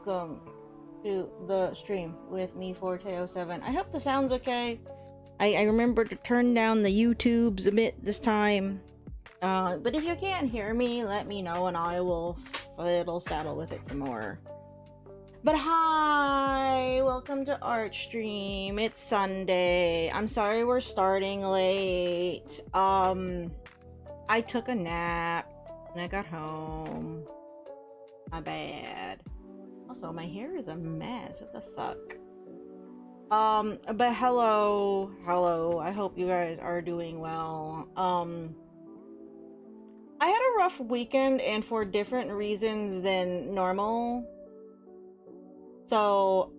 welcome to the stream with me, Forte07. I hope the sound's okay. I remember to turn down the YouTubes a bit this time. But if you can't hear me, let me know and I will fiddle-faddle with it some more. But hi! Welcome to Archstream. It's Sunday. I'm sorry we're starting late. I took a nap when I got home. My bad. Also, my hair is a mess. What the fuck? But hello. I hope you guys are doing well. I had a rough weekend and for different reasons than normal. So,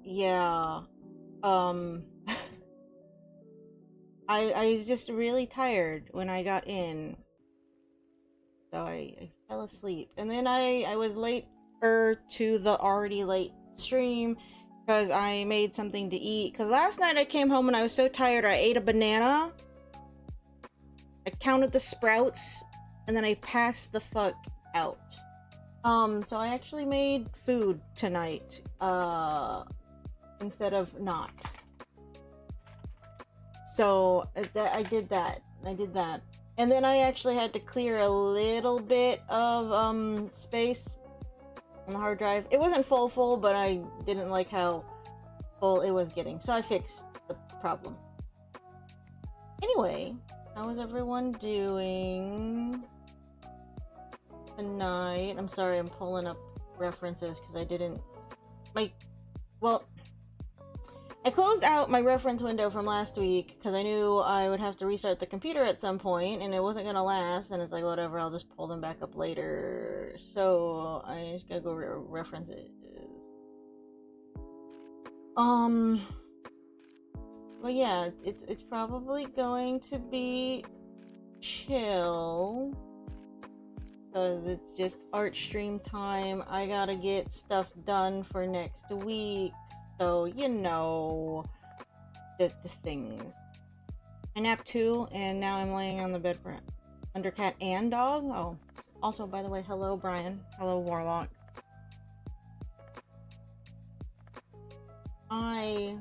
yeah. I was just really tired when I got in. So I fell asleep. And then I was later to the already late stream because I made something to eat. Because last night I came home and I was so tired I ate a banana. I counted the sprouts and then I passed the fuck out. So I actually made food tonight, instead of not. So I did that. And then I actually had to clear a little bit of, space on the hard drive. It wasn't full, but I didn't like how full it was getting. So I fixed the problem. Anyway, how is everyone doing tonight? I'm sorry, I'm pulling up references because I didn't... I closed out my reference window from last week because I knew I would have to restart the computer at some point and it wasn't gonna last, and it's like, whatever, I'll just pull them back up later. So I just gotta go references. But yeah, it's probably going to be chill because it's just Archstream time. I gotta get stuff done for next week, so you know, just things. I napped too, and now I'm laying on the bed for under cat and dog. Oh, also, by the way, hello Brian, hello Warlock. I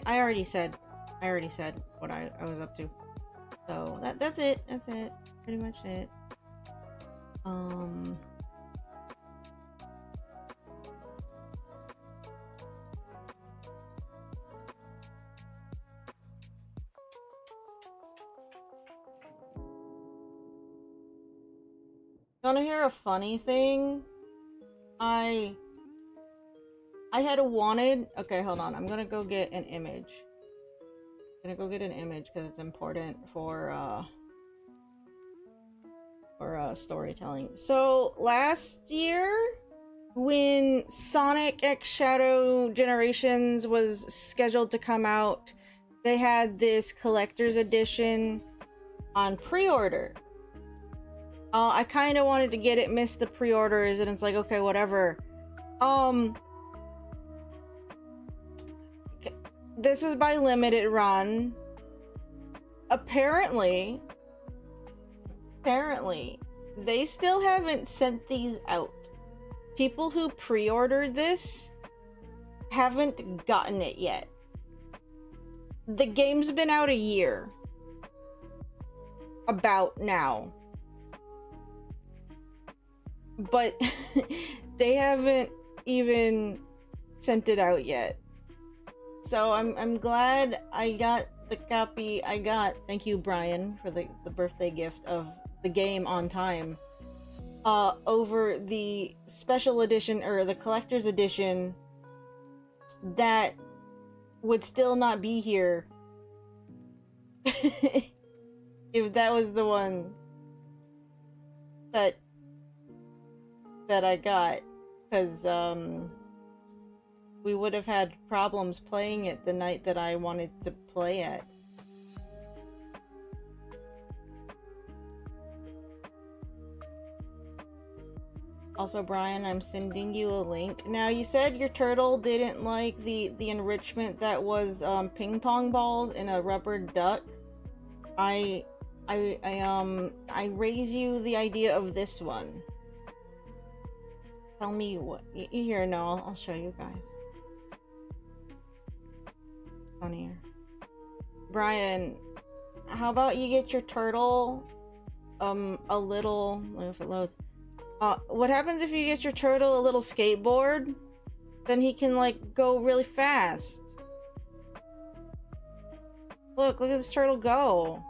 already said what I was up to. So that's it. Pretty much it. You wanna hear a funny thing? I had wanted... Okay, hold on. I'm gonna go get an image. Because it's important for storytelling. So, last year, when Sonic X Shadow Generations was scheduled to come out, they had this collector's edition on pre-order. I kind of wanted to get it, missed the pre-orders, and it's like, okay, whatever. This is by limited run. Apparently, they still haven't sent these out. People who pre-ordered this haven't gotten it yet. The game's been out a year. About now. But they haven't even sent it out yet. So I'm glad I got the copy I got. Thank you, Brian, for the birthday gift of the game on time. Over the special edition or the collector's edition that would still not be here if that was the one that I got, because we would have had problems playing it the night that I wanted to play it. Also, Brian, I'm sending you a link. Now, you said your turtle didn't like the enrichment that was ping pong balls in a rubber duck. I I raise you the idea of this one. Tell me what. Here, no, I'll show you guys. Funnier. Brian, how about you get your turtle, a little. Wait if it loads. What happens if you get your turtle a little skateboard? Then he can, like, go really fast. Look at this turtle go.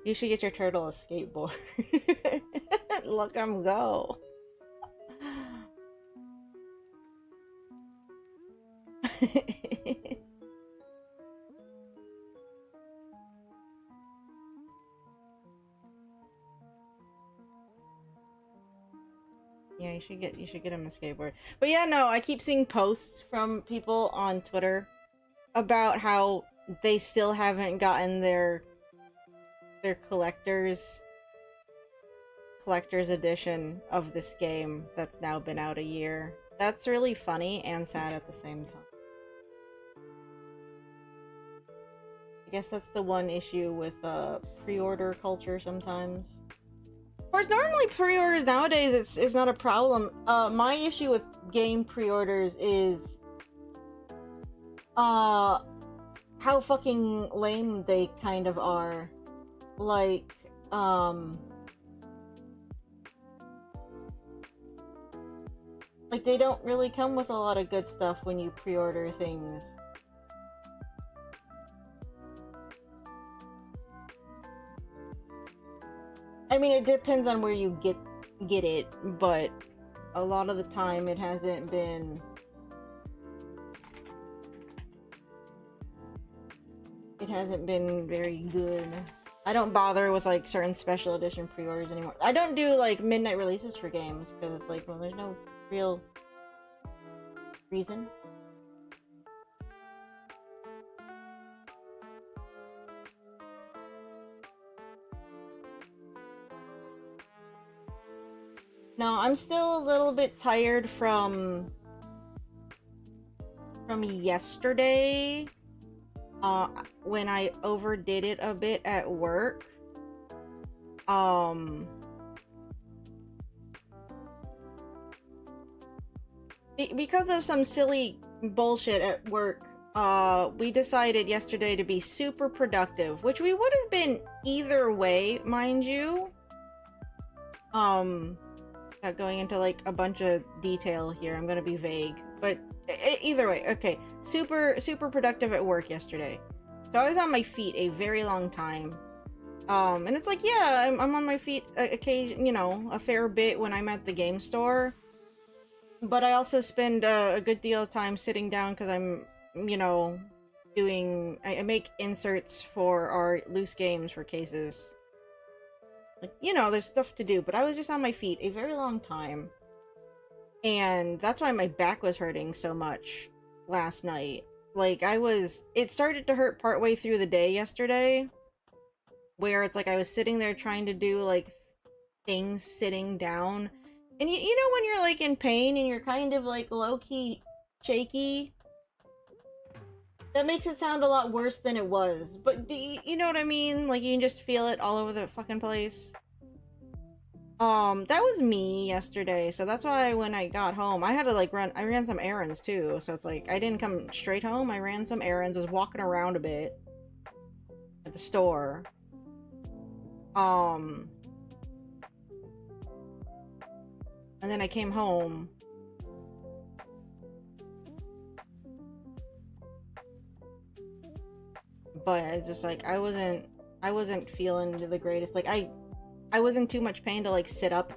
You should get your turtle a skateboard. Look him go. Yeah, you should get him a skateboard. But yeah, no, I keep seeing posts from people on Twitter about how they still haven't gotten their collector's edition of this game that's now been out a year. That's really funny and sad at the same time. I guess that's the one issue with pre-order culture sometimes. Of course, normally pre-orders nowadays it's not a problem. My issue with game pre-orders is how fucking lame they kind of are. Like, like they don't really come with a lot of good stuff when you pre-order things. I mean, it depends on where you get it, but a lot of the time it hasn't been very good. I don't bother with like certain special edition pre-orders anymore. I don't do like midnight releases for games because it's like, well, there's no real reason. No, I'm still a little bit tired from yesterday. When I overdid it a bit at work. Because of some silly bullshit at work, we decided yesterday to be super productive, which we would have been either way, mind you. Not going into like a bunch of detail here, I'm gonna be vague, but either way, okay. Super productive at work yesterday. So I was on my feet a very long time. And it's like, yeah, I'm on my feet occasion, you know, a fair bit when I'm at the game store. But I also spend a good deal of time sitting down because I'm, you know, I make inserts for our loose games for cases. Like, you know, there's stuff to do, but I was just on my feet a very long time. And that's why my back was hurting so much last night. Like, it started to hurt partway through the day yesterday, where it's like I was sitting there trying to do, like, things sitting down. And you know when you're, like, in pain and you're kind of, like, low-key shaky? That makes it sound a lot worse than it was. But you know what I mean? Like, you can just feel it all over the fucking place. That was me yesterday, so that's why when I got home, I had to, like, I ran some errands, too, so it's like, I didn't come straight home, I ran some errands, was walking around a bit at the store. And then I came home. But it's just like, I wasn't feeling the greatest. Like, I was in too much pain to, like, sit up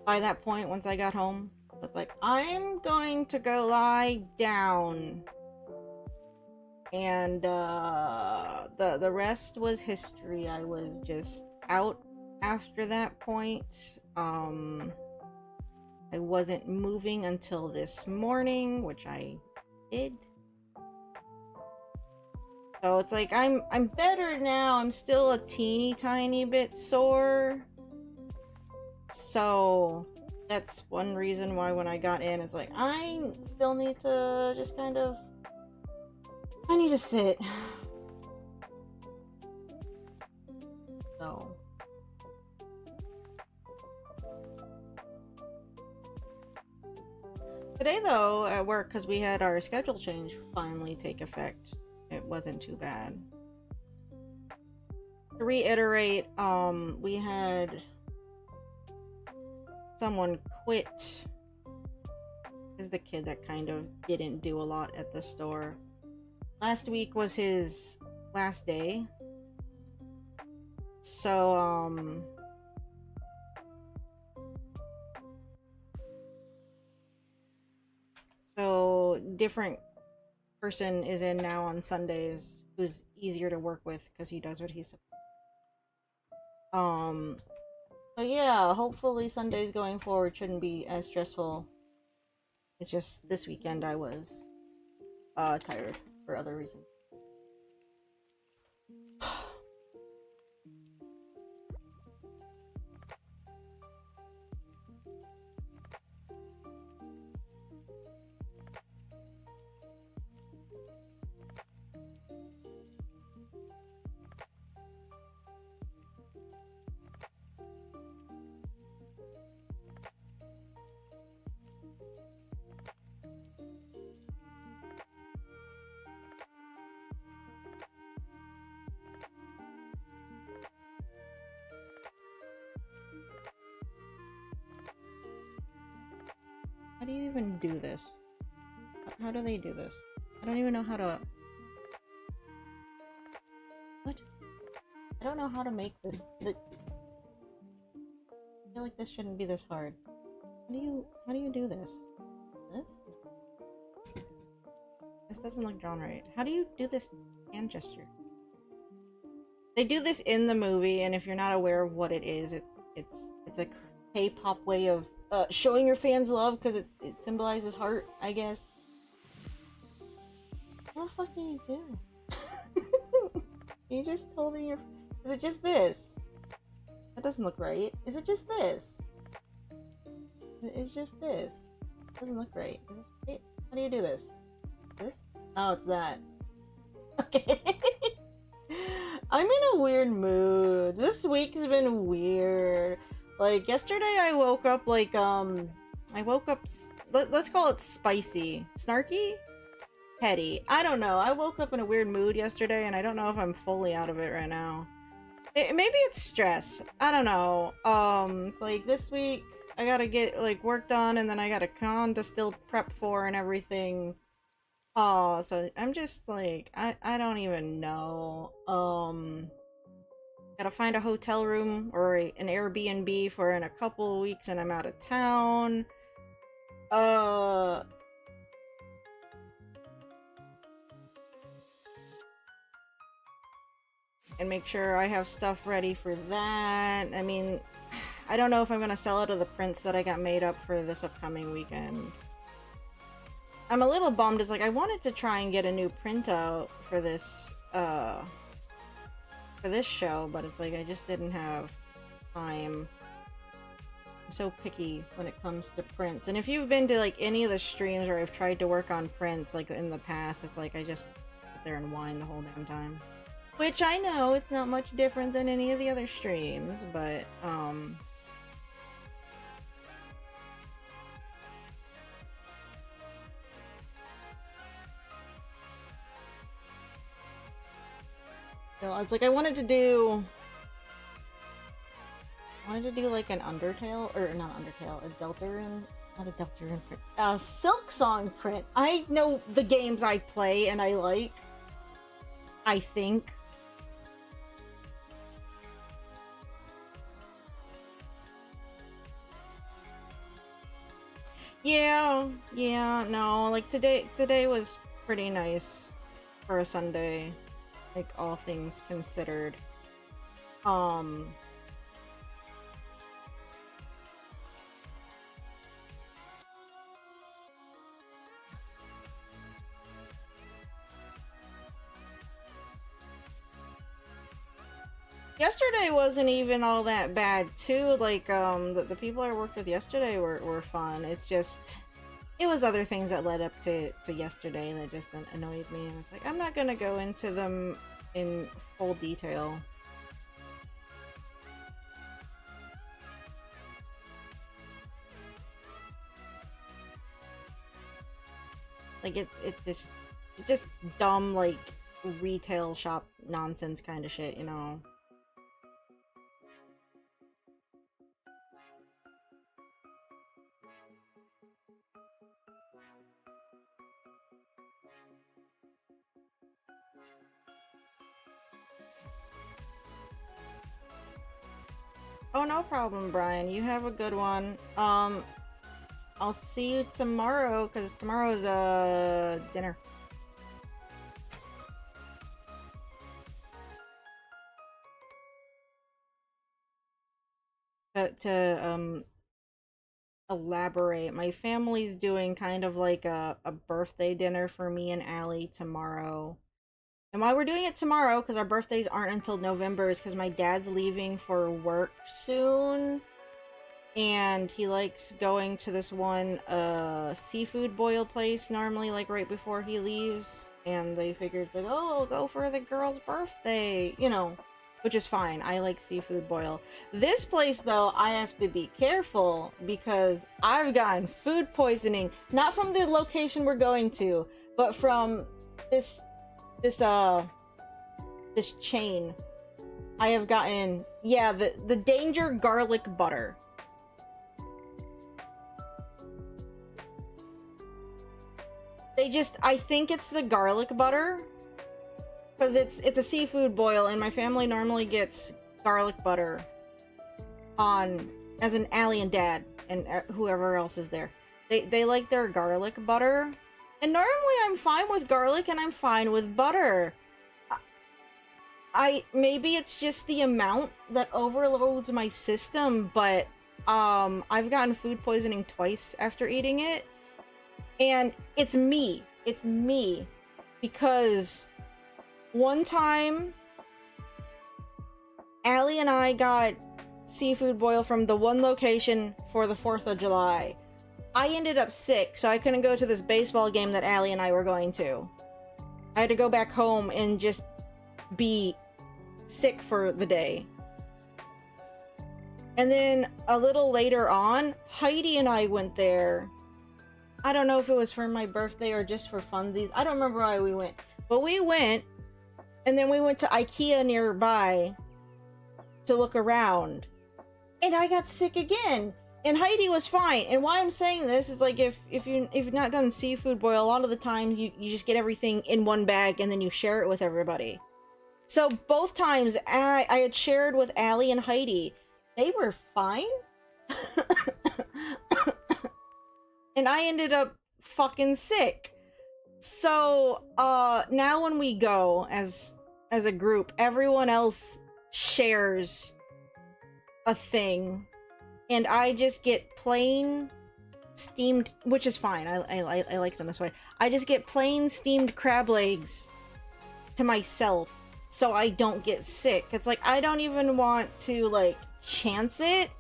by that point once I got home. It's like, I'm going to go lie down. And, the rest was history. I was just out after that point. I wasn't moving until this morning, which I did. So it's like, I'm better now. I'm still a teeny tiny bit sore. So, that's one reason why when I got in, it's like, I still need to just kind of... I need to sit. So... Today, though, at work, because we had our schedule change finally take effect, it wasn't too bad. To reiterate, we had someone quit. Is the kid that kind of didn't do a lot at the store. Last week was his last day. So, different person is in now on Sundays who's easier to work with because he does what he's supposed to. So yeah, hopefully Sundays going forward shouldn't be as stressful. It's just this weekend I was tired for other reasons. How do you even do this? How do they do this? I don't even know how to... What? I don't know how to make this... I feel like this shouldn't be this hard. How do you do this? This? This doesn't look drawn right. How do you do this hand gesture? They do this in the movie, and if you're not aware of what it is, it's a K-pop way of showing your fans love because it symbolizes heart, I guess. What the fuck do you do? You just told me your... Is it just this? That doesn't look right. Is it just this? It's just this. It doesn't look right. Is this right? How do you do this? This? Oh, it's that. Okay. I'm in a weird mood. This week's been weird. Like, yesterday I woke up like, let's call it spicy. Snarky? Petty. I don't know. I woke up in a weird mood yesterday, and I don't know if I'm fully out of it right now. Maybe it's stress. I don't know. It's like, this week, I gotta get, like, work done, and then I got a con to still prep for and everything. Oh, so I'm just, like, I don't even know. Gotta find a hotel room or an Airbnb for in a couple of weeks, and I'm out of town. And make sure I have stuff ready for that. I mean, I don't know if I'm gonna sell out of the prints that I got made up for this upcoming weekend. I'm a little bummed. It's like, I wanted to try and get a new printout for this, show, but it's like, I just didn't have time. I'm so picky when it comes to prints. And if you've been to, like, any of the streams where I've tried to work on prints, like, in the past, it's like, I just sit there and whine the whole damn time. Which I know, it's not much different than any of the other streams, but, so I was like, I wanted to do like an Undertale, or not Undertale, a Deltarune, not a Deltarune print, a Silk Song print. I know the games I play and I like, I think. Yeah, no, like today was pretty nice for a Sunday, like, all things considered. Yesterday wasn't even all that bad too. Like the people I worked with yesterday were fun. It's just it was other things that led up to yesterday that just annoyed me. And I was like, I'm not gonna go into them in full detail. Like it's just dumb like retail shop nonsense kind of shit, you know. Oh, no problem, Brian. You have a good one. I'll see you tomorrow, because tomorrow's, dinner. To elaborate, my family's doing kind of like a birthday dinner for me and Allie tomorrow. And why we're doing it tomorrow, because our birthdays aren't until November, is because my dad's leaving for work soon. And he likes going to this one seafood boil place normally, like right before he leaves. And they figured, like, oh, we'll go for the girl's birthday, you know, which is fine. I like seafood boil. This place, though, I have to be careful because I've gotten food poisoning, not from the location we're going to, but from this chain. I have gotten, yeah, the Danger garlic butter. I think it's the garlic butter, because it's a seafood boil, and my family normally gets garlic butter on, as an Allie and Dad, and whoever else is there. They like their garlic butter, and normally I'm fine with garlic, and I'm fine with butter. Maybe it's just the amount that overloads my system, but, I've gotten food poisoning twice after eating it. And it's me. It's me. Because one time, Allie and I got seafood boil from the one location for the 4th of July. I ended up sick, so I couldn't go to this baseball game that Allie and I were going to. I had to go back home and just be sick for the day. And then a little later on, Heidi and I went there. I don't know if it was for my birthday or just for funsies. I don't remember why we went. But we went, and then we went to IKEA nearby to look around. And I got sick again. And Heidi was fine. And why I'm saying this is, like, if you've not done seafood boil, a lot of the times you just get everything in one bag and then you share it with everybody. So both times I had shared with Allie and Heidi. They were fine. And I ended up fucking sick. So, now when we go as a group, everyone else shares a thing. And I just get plain steamed, which is fine. I like them this way. I just get plain steamed crab legs to myself so I don't get sick. It's like, I don't even want to, like, chance it.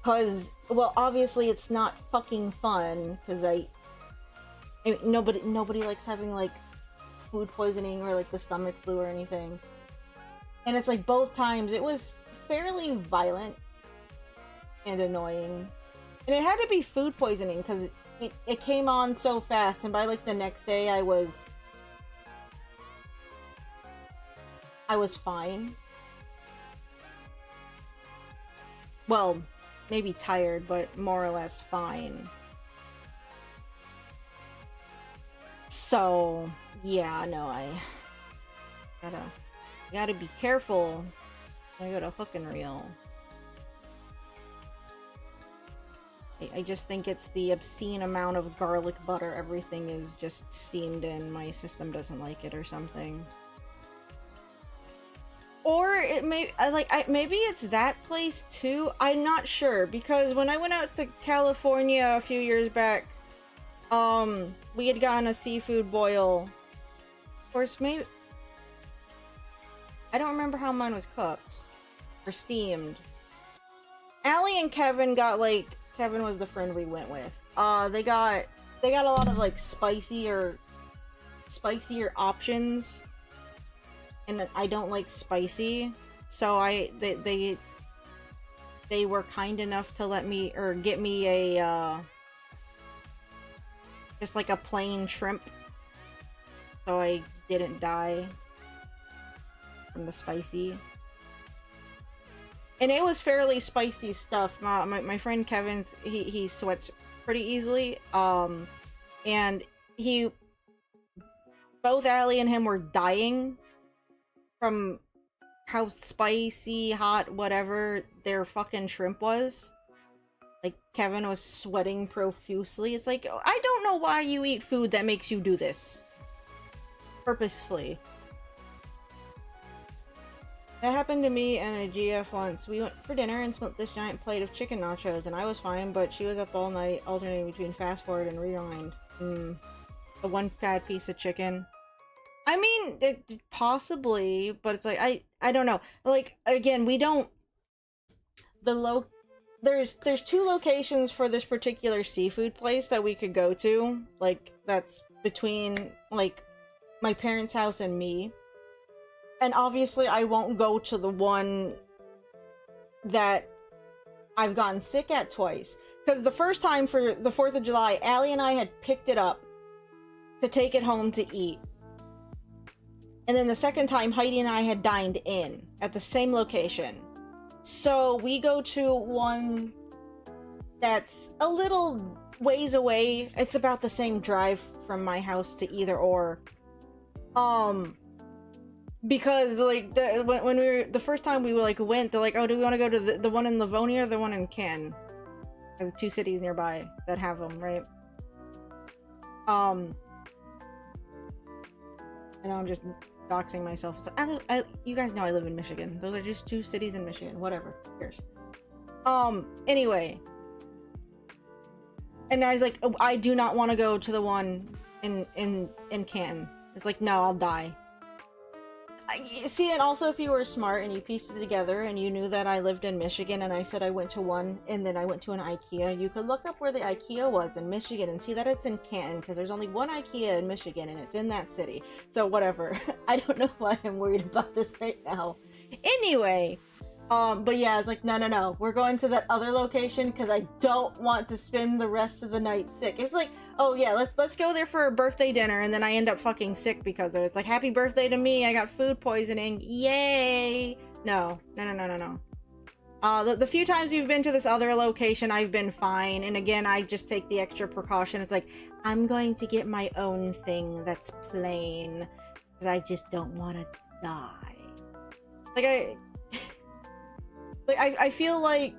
Because, well, obviously it's not fucking fun, because nobody likes having, like, food poisoning or, like, the stomach flu or anything. And it's like, both times, it was fairly violent and annoying. And it had to be food poisoning, because it came on so fast, and by, like, the next day, I was fine. Well, maybe tired, but more or less fine. So, yeah, no, I gotta be careful. I got a fucking reel. I just think it's the obscene amount of garlic butter everything is just steamed in. My system doesn't like it or something. Or it may, maybe it's that place too? I'm not sure, because when I went out to California a few years back, we had gotten a seafood boil. Of course, maybe... I don't remember how mine was cooked or steamed. Allie and Kevin got like, Kevin was the friend we went with. They got a lot of like spicier options, and I don't like spicy, so they were kind enough to let me, or get me a just like a plain shrimp, so I didn't die from the spicy. And it was fairly spicy stuff. My friend Kevin's, he sweats pretty easily, and both Allie and him were dying from how spicy, hot, whatever their fucking shrimp was. Like, Kevin was sweating profusely. It's like, I don't know why you eat food that makes you do this. Purposefully. That happened to me and a GF once. We went for dinner and split this giant plate of chicken nachos, and I was fine, but she was up all night, alternating between fast forward and rewind. The one bad piece of chicken. I mean, possibly, but it's like, I don't know. Like, again, we don't... There's two locations for this particular seafood place that we could go to. Like, that's between, like, my parents' house and me. And obviously, I won't go to the one that I've gotten sick at twice. Because the first time for the 4th of July, Allie and I had picked it up to take it home to eat. And then the second time, Heidi and I had dined in at the same location. So we go to one that's a little ways away. It's about the same drive from my house to either or. Because like when we were the first time we went, they're like, oh, do we want to go to the one in Livonia or the one in Cannes? I have 2 cities nearby that have them, right? And I'm just doxing myself. So you guys know I live in Michigan. Those are just 2 cities in Michigan. Whatever. Who cares? Anyway. And I was like, oh, I do not want to go to the one in Canton. It's like, no, I'll die. See, and also if you were smart and you pieced it together and you knew that I lived in Michigan and I said I went to one and then I went to an IKEA, you could look up where the IKEA was in Michigan and see that it's in Canton, because there's only one IKEA in Michigan and it's in that city. So whatever. I don't know why I'm worried about this right now. Anyway, but yeah, it's like, no, we're going to that other location because I don't want to spend the rest of the night sick. It's like, oh yeah, let's go there for a birthday dinner, and then I end up fucking sick because of it. It's like, happy birthday to me, I got food poisoning, yay! No. The few times we've been to this other location, I've been fine, and again, I just take the extra precaution. It's like, I'm going to get my own thing that's plain, because I just don't want to die. I feel like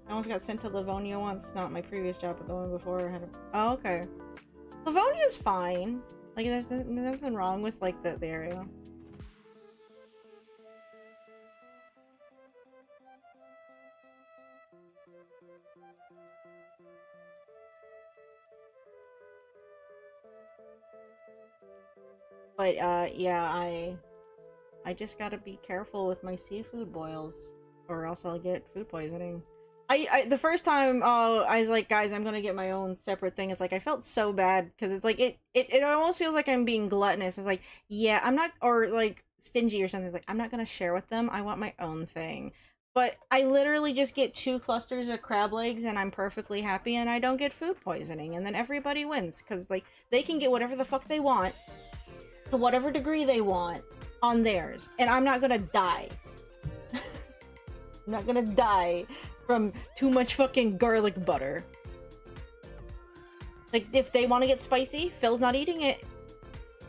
I almost got sent to Livonia once. Not my previous job, but the one before I had a... Oh, okay. Livonia's fine. Like, there's nothing wrong with, like, the area. But, yeah, I just gotta be careful with my seafood boils, or else I'll get food poisoning. The first time, I was like, guys, I'm gonna get my own separate thing. It's like, I felt so bad, because it's like, it almost feels like I'm being gluttonous. It's like, yeah, I'm not, or like, stingy or something. It's like, I'm not gonna share with them. I want my own thing. But I literally just get 2 clusters of crab legs, and I'm perfectly happy, and I don't get food poisoning, and then everybody wins, because, like, they can get whatever the fuck they want, to whatever degree they want, on theirs, and I'm not gonna die. I'm not gonna die from too much fucking garlic butter. Like, if they want to get spicy, Phil's not eating it,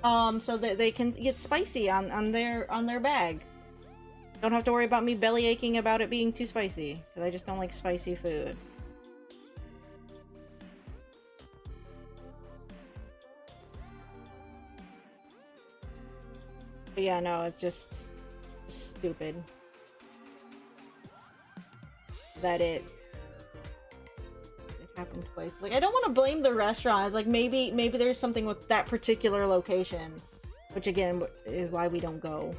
so that they can get spicy on their bag. Don't have to worry about me belly aching about it being too spicy, because I just don't like spicy food. But yeah, no, it's just stupid that it happened twice. Like, I don't want to blame the restaurant. It's like, maybe there's something with that particular location. which again is why we don't go.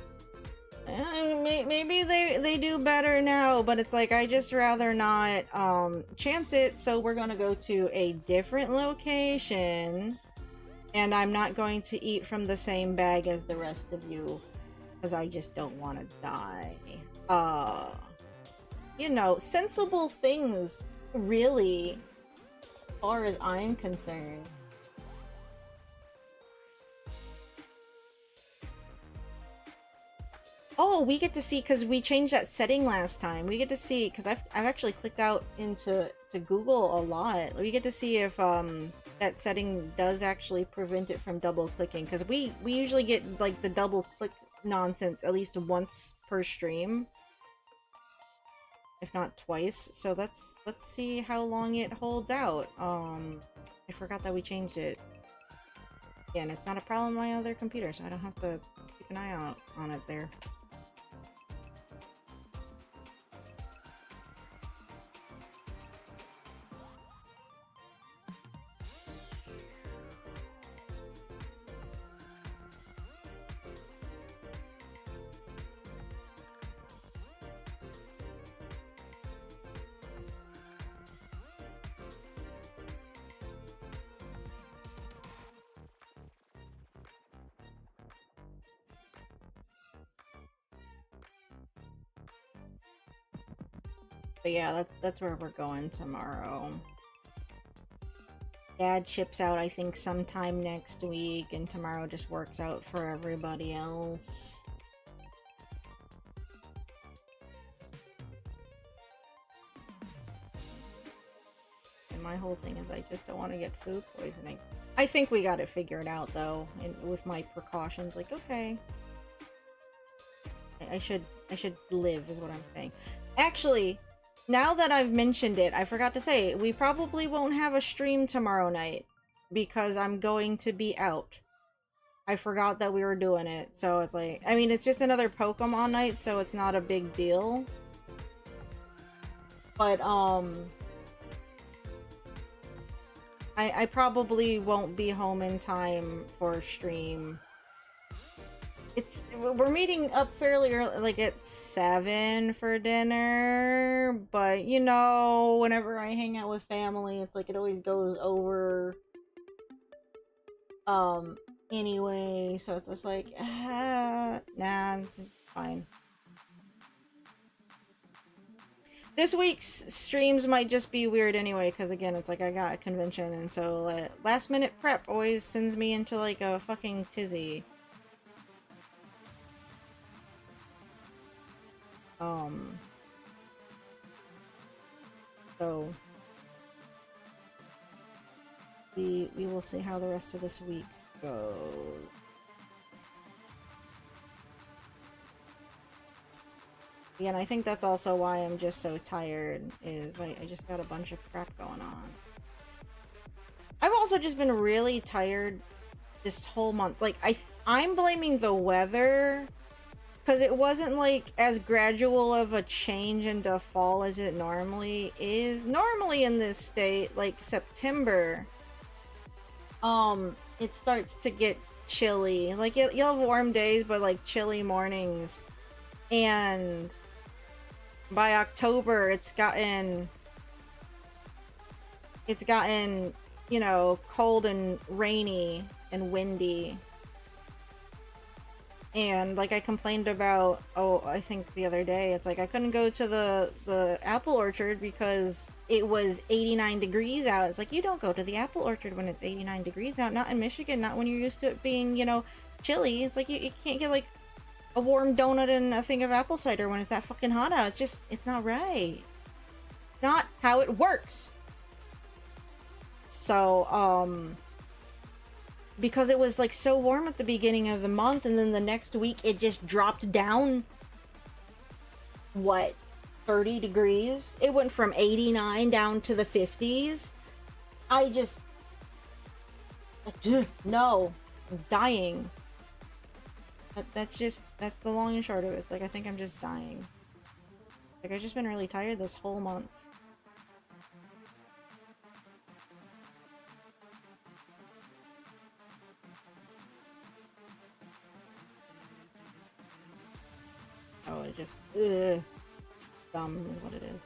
Maybe they do better now, but it's like I just rather not chance it, so we're gonna go to a different location, and I'm not going to eat from the same bag as the rest of you because I just don't want to die. You know, sensible things, really, as far as I'm concerned. Oh, we get to see, because we changed that setting last time. We get to see, because I've actually clicked out into Google a lot. We get to see if that setting does actually prevent it from double clicking, because we usually get like the double click nonsense at least once per stream, if not twice. So let's see how long it holds out. I forgot that we changed it. Again, it's not a problem on my other computer, so I don't have to keep an eye out on it there. But yeah, that's where we're going tomorrow. Dad ships out, I think, sometime next week, and tomorrow just works out for everybody else. And my whole thing is I just don't want to get food poisoning. I think we got it figured out, though, and with my precautions. Like, okay, I should live, is what I'm saying. Actually, now that I've mentioned it, I forgot to say, we probably won't have a stream tomorrow night because I'm going to be out. I forgot that we were doing it, so it's like, I mean, it's just another Pokemon night, so it's not a big deal. But, I probably won't be home in time for stream. We're meeting up fairly early, like at 7 for dinner, but you know, whenever I hang out with family, it's like it always goes over anyway, so it's just like nah, it's fine. This week's streams might just be weird anyway, because again, it's like I got a convention, and so last minute prep always sends me into like a fucking tizzy. So we will see how the rest of this week goes. Again, I think that's also why I'm just so tired, is I just got a bunch of crap going on. I've also just been really tired this whole month. Like, I'm blaming the weather, because it wasn't like as gradual of a change into fall as it normally is. Normally in this state, like September, it starts to get chilly. Like you'll have warm days, but like chilly mornings. And by October, it's gotten, you know, cold and rainy and windy. And like I complained about, I think the other day, it's like I couldn't go to the apple orchard because it was 89 degrees out. It's like, you don't go to the apple orchard when it's 89 degrees out. Not in Michigan, not when you're used to it being, you know, chilly. It's like you can't get like a warm donut and a thing of apple cider when it's that fucking hot out. It's just, it's not right. Not how it works. So, because it was like so warm at the beginning of the month, and then the next week it just dropped down, what, 30 degrees? It went from 89 down to the 50s. I just, no, I'm dying. That's the long and short of it. It's like, I think I'm just dying. Like, I've just been really tired this whole month. just, dumb is what it is.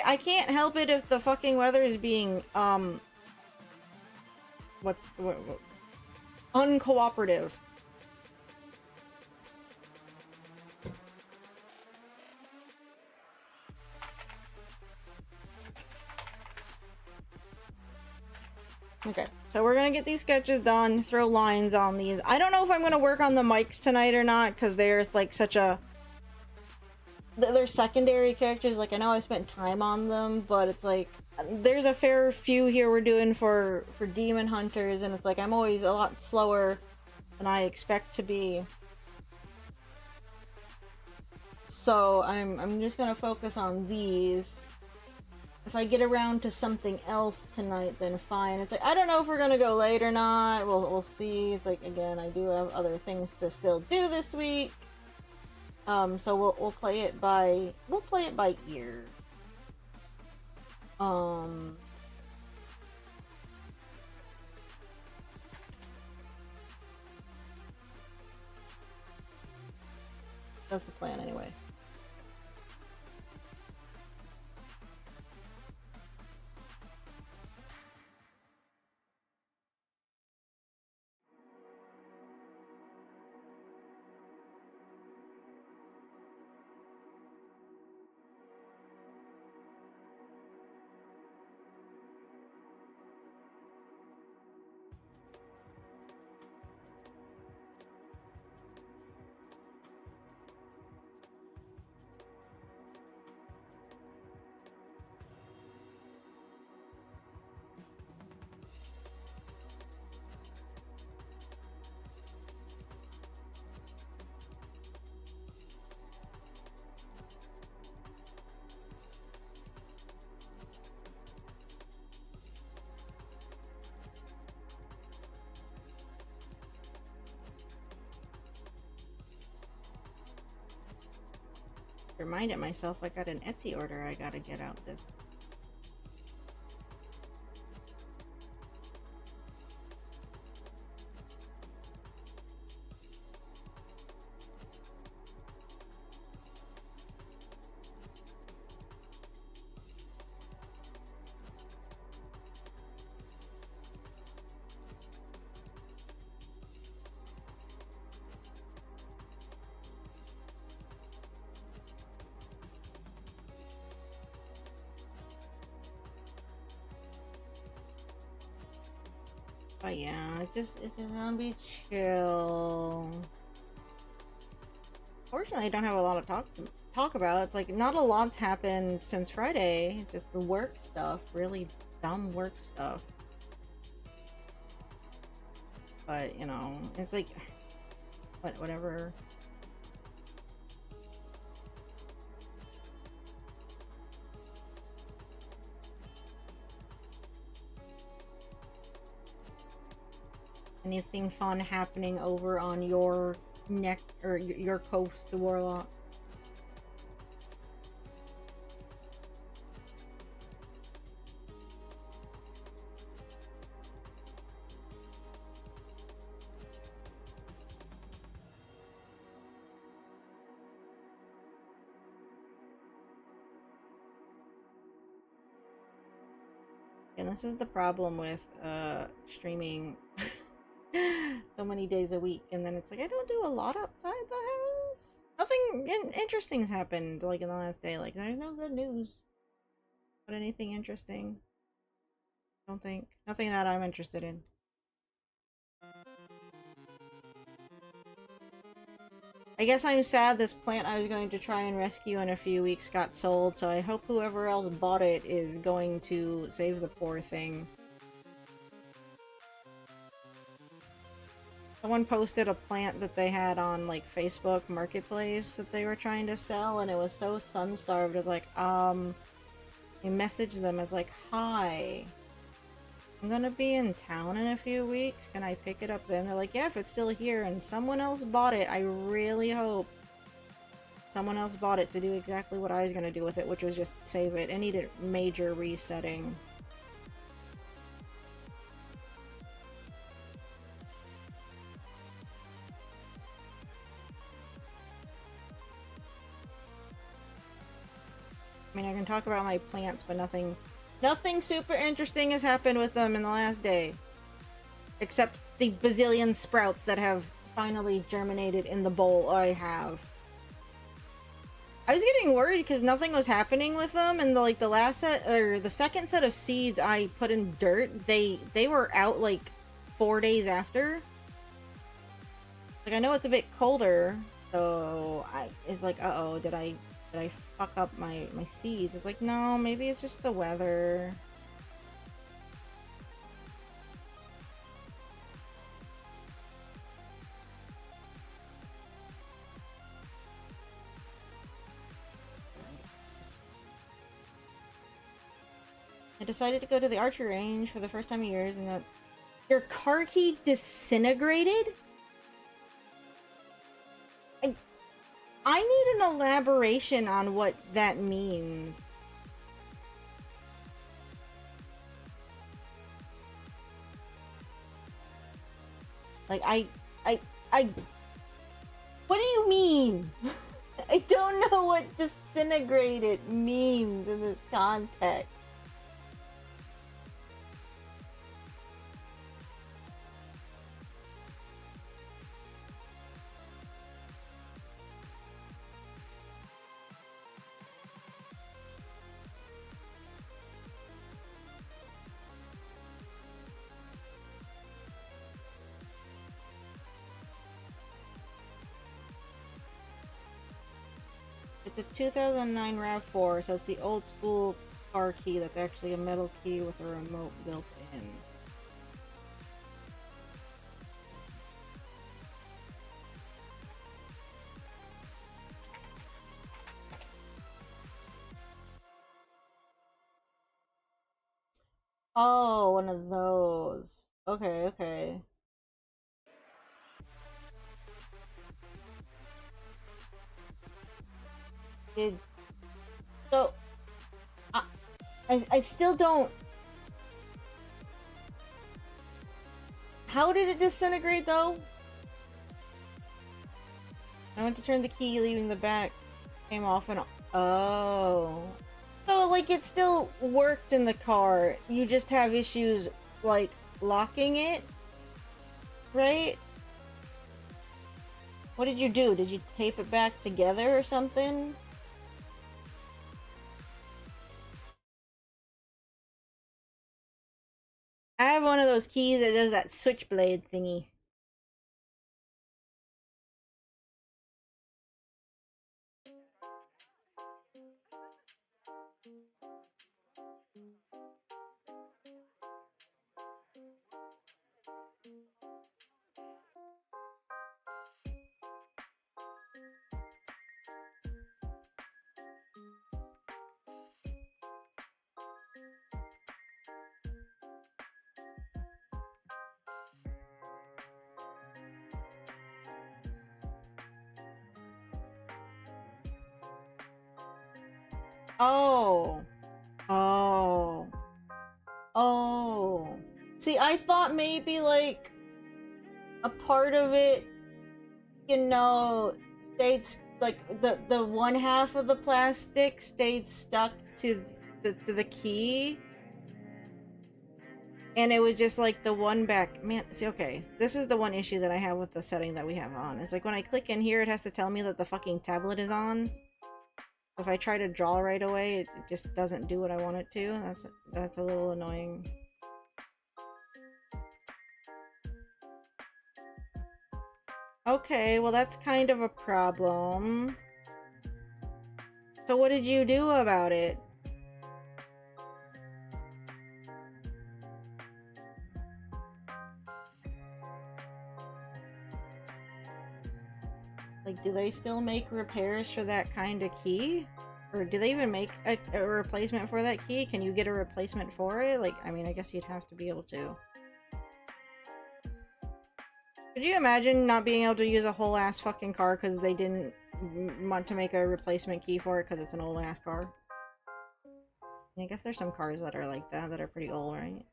I can't help it if the fucking weather is being, what's the word? Uncooperative. Okay, so we're gonna get these sketches done, throw lines on these. I don't know if I'm gonna work on the mics tonight or not, because there's like such a... They're secondary characters, like I know I spent time on them, but it's like, there's a fair few here we're doing for Demon Hunters, and it's like I'm always a lot slower than I expect to be. So I'm just gonna focus on these. If I get around to something else tonight, then fine. It's like, I don't know if we're gonna go late or not. We'll see. It's like, again, I do have other things to still do this week. So we'll play it by ear. That's the plan anyway. Reminded myself I got an Etsy order I gotta get out this. But yeah, it's just gonna be chill. Fortunately, I don't have a lot of talk about. It's like not a lot's happened since Friday. Just the work stuff, really dumb work stuff. But you know, it's like, whatever. Anything fun happening over on your neck or your coast, Warlock? And this is the problem with streaming so many days a week, and then it's like I don't do a lot outside the house. Nothing interesting's happened like in the last day. Like there's no good news, but anything interesting? Don't think. Nothing that I'm interested in. I guess I'm sad this plant I was going to try and rescue in a few weeks got sold, so I hope whoever else bought it is going to save the poor thing. Someone posted a plant that they had on like Facebook Marketplace that they were trying to sell, and it was so sun-starved. I was like, I messaged them as like, hi, I'm gonna be in town in a few weeks. Can I pick it up then? They're like, yeah, if it's still here, and someone else bought it. I really hope someone else bought it to do exactly what I was gonna do with it, which was just save it. It needed major resetting. I mean, I can talk about my plants, but nothing super interesting has happened with them in the last day. Except the bazillion sprouts that have finally germinated in the bowl I have. I was getting worried because nothing was happening with them, and the last set, or the second set of seeds I put in dirt, they were out like 4 days after. Like, I know it's a bit colder, so it's like, uh-oh, did I fuck up my seeds? It's like, no, maybe it's just the weather. I decided to go to the archery range for the first time in years, and your car key disintegrated? I need an elaboration on what that means. Like, what do you mean? I don't know what disintegrated means in this context. It's a 2009 RAV4, so it's the old school car key that's actually a metal key with a remote built in. Oh, one of those. Okay, okay. Did so? I still don't. How did it disintegrate though? I went to turn the key, leaving the back, came off and oh. So like it still worked in the car. You just have issues like locking it, right? What did you do? Did you tape it back together or something? I have one of those keys that does that switchblade thingy. Oh. Oh. Oh. See, I thought maybe like a part of it, you know, stayed like the one half of the plastic stayed stuck to the key, and it was just like the one back. Man, see, okay, this is the one issue that I have with the setting that we have on. It's like when I click in here, it has to tell me that the fucking tablet is on. If I try to draw right away, it just doesn't do what I want it to. That's a little annoying. Okay, well that's kind of a problem. So what did you do about it? Like, do they still make repairs for that kind of key? Or do they even make a replacement for that key? Can you get a replacement for it? Like, I mean, I guess you'd have to be able to. Could you imagine not being able to use a whole ass fucking car because they didn't want to make a replacement key for it because it's an old ass car? I guess there's some cars that are like that are pretty old, right?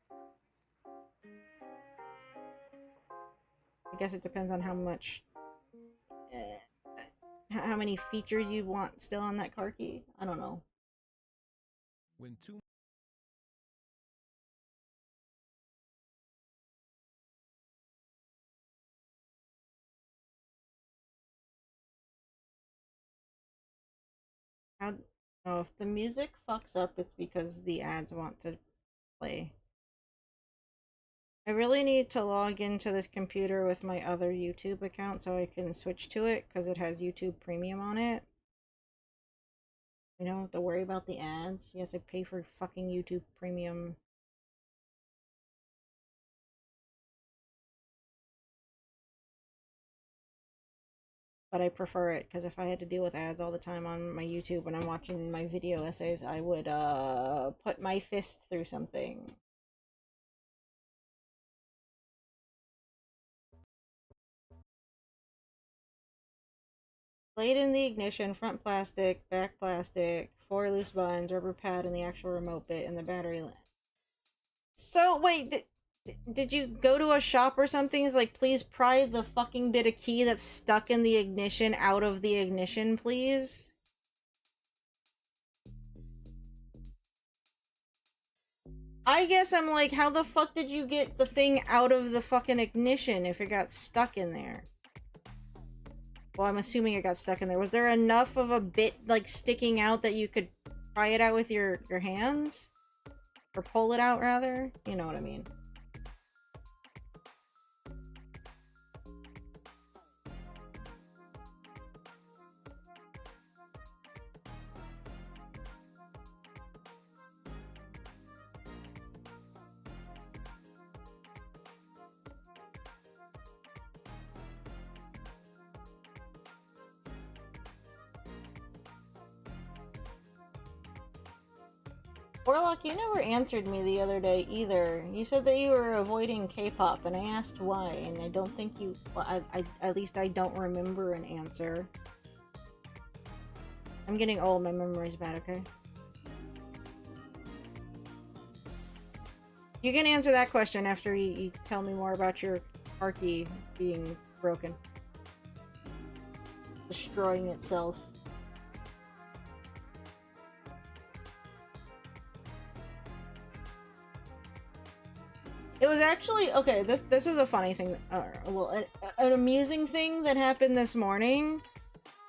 I guess it depends on how much, how many features you want still on that car key. I don't know. When two How? Oh, if the music fucks up, it's because the ads want to play. I really need to log into this computer with my other YouTube account so I can switch to it because it has YouTube Premium on it. I don't have to worry about the ads. Yes, I pay for fucking YouTube Premium. But I prefer it because if I had to deal with ads all the time on my YouTube when I'm watching my video essays, I would put my fist through something. Blade in the ignition, front plastic, back plastic, 4 loose buttons, rubber pad in the actual remote bit, and the battery lamp. So, wait, did you go to a shop or something? It's like, please pry the fucking bit of key that's stuck in the ignition out of the ignition, please? I guess I'm like, how the fuck did you get the thing out of the fucking ignition if it got stuck in there? Well, I'm assuming it got stuck in there. Was there enough of a bit, like, sticking out that you could pry it out with your hands? Or pull it out, rather? You know what I mean. Warlock, you never answered me the other day either. You said that you were avoiding K-pop, and I asked why, and I don't think you... Well, at least I don't remember an answer. I'm getting old, my memory's bad, okay? You can answer that question after you tell me more about your car key being broken. Destroying itself. It was actually okay. This was a funny thing. Well, an amusing thing that happened this morning.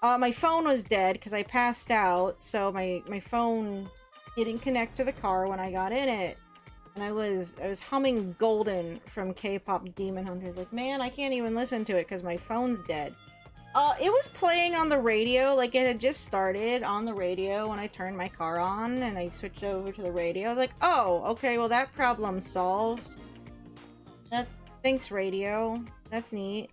My phone was dead because I passed out, so my phone didn't connect to the car when I got in it, and I was humming "Golden" from K-pop Demon Hunters. Like, man, I can't even listen to it because my phone's dead. It was playing on the radio, like it had just started on the radio when I turned my car on, and I switched over to the radio. I was like, oh, okay, well that problem's solved. Thanks, radio. That's neat.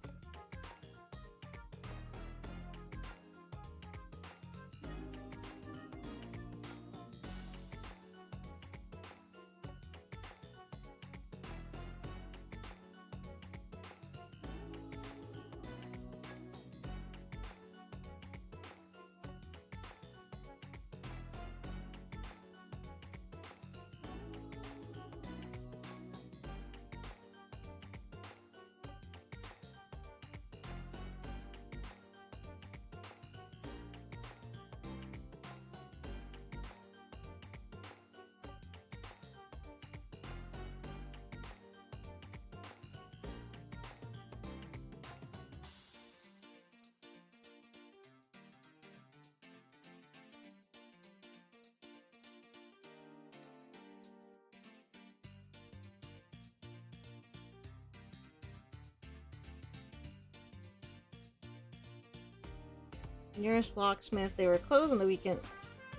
Nearest locksmith, they were closed on the weekend.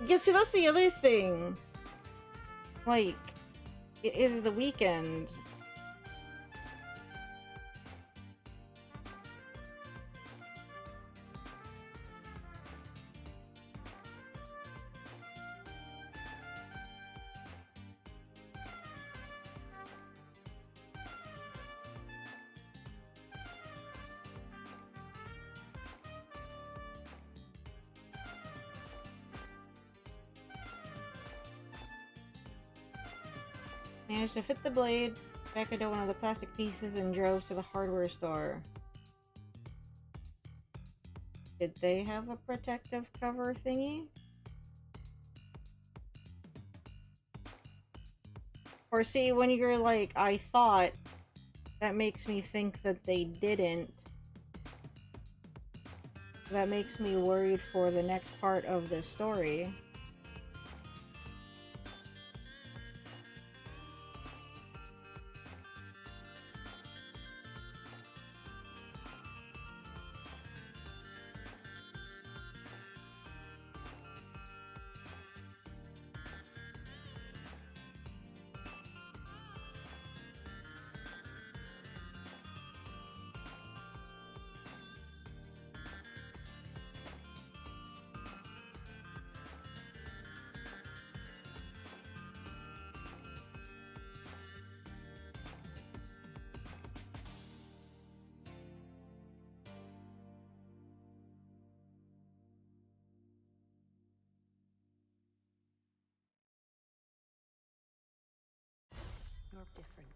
Yeah, see, that's the other thing. Like, it is the weekend. Managed to fit the blade back into one of the plastic pieces and drove to the hardware store. Did they have a protective cover thingy? Or see, when you're like, I thought, that makes me think that they didn't. That makes me worried for the next part of this story. You're different.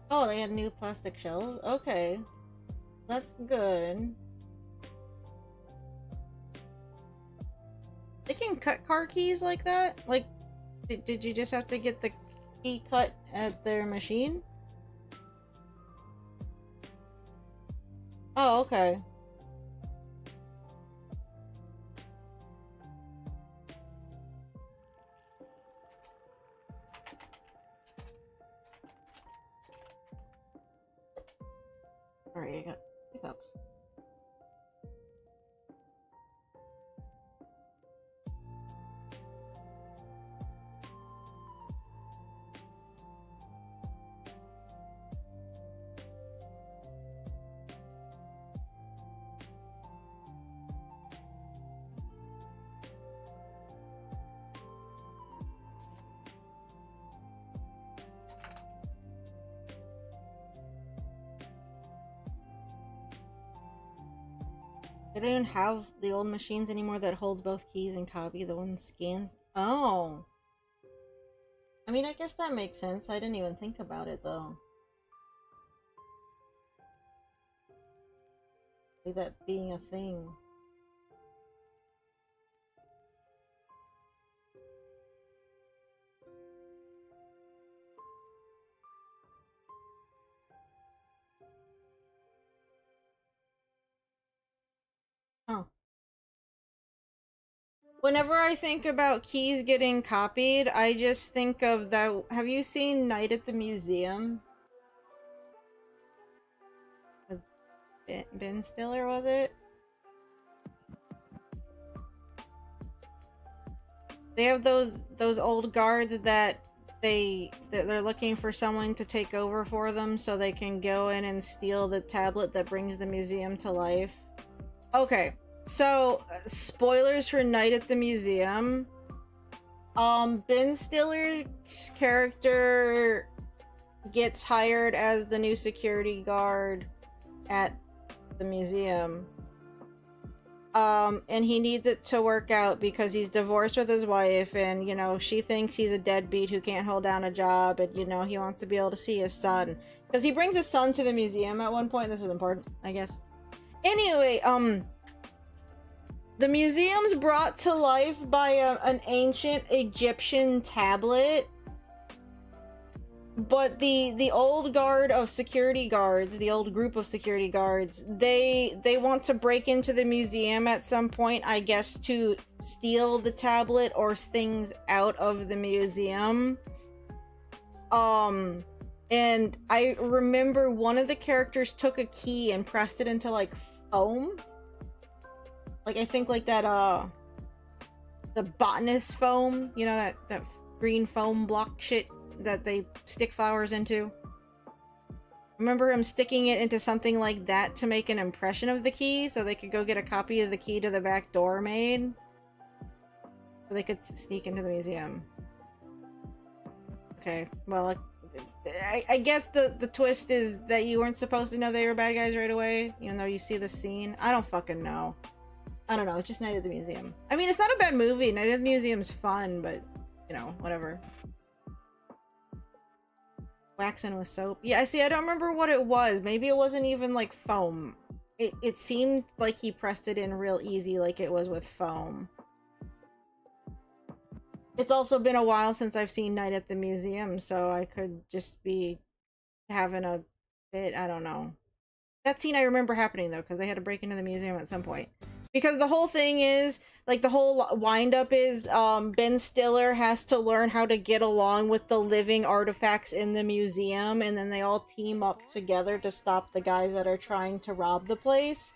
Oh, they had new plastic shells? Okay. That's good. They can cut car keys like that? Like, did you just have to get the key cut at their machine? Oh, okay. Alright, I got pickups. They don't even have the old machines anymore that holds both keys and copy. The one scans. Oh. I mean, I guess that makes sense. I didn't even think about it, though. Like that being a thing. Huh. Whenever I think about keys getting copied, I just think of that. Have you seen Night at the Museum? With Ben Stiller, was it? They have those old guards that they're looking for someone to take over for them so they can go in and steal the tablet that brings the museum to life. Okay. So, spoilers for Night at the Museum. Ben Stiller's character gets hired as the new security guard at the museum. And he needs it to work out because he's divorced with his wife, and, you know, she thinks he's a deadbeat who can't hold down a job, and, you know, he wants to be able to see his son. Because he brings his son to the museum at one point. This is important, I guess. Anyway, the museum's brought to life by an ancient Egyptian tablet. But the old guard of security guards, the old group of security guards, they want to break into the museum at some point, I guess, to steal the tablet or things out of the museum. And I remember one of the characters took a key and pressed it into, like, foam. Like, I think, like, that, the botanist foam, you know, that green foam block shit that they stick flowers into. Remember him sticking it into something like that to make an impression of the key so they could go get a copy of the key to the back door made? So they could sneak into the museum. okay. Well, I guess the twist is that you weren't supposed to know they were bad guys right away, even though you see the scene. I don't fucking know. I don't know. It's just Night at the Museum. I mean, it's not a bad movie. Night at the Museum's fun, but you know, whatever. Waxing with soap. Yeah, see, I don't remember what it was. Maybe it wasn't even like foam. It seemed like he pressed it in real easy, like it was with foam. It's also been a while since I've seen Night at the Museum, so I could just be having a bit. I don't know. That scene I remember happening though, because they had to break into the museum at some point. Because the whole thing is, like, the whole wind-up is, Ben Stiller has to learn how to get along with the living artifacts in the museum, and then they all team up together to stop the guys that are trying to rob the place.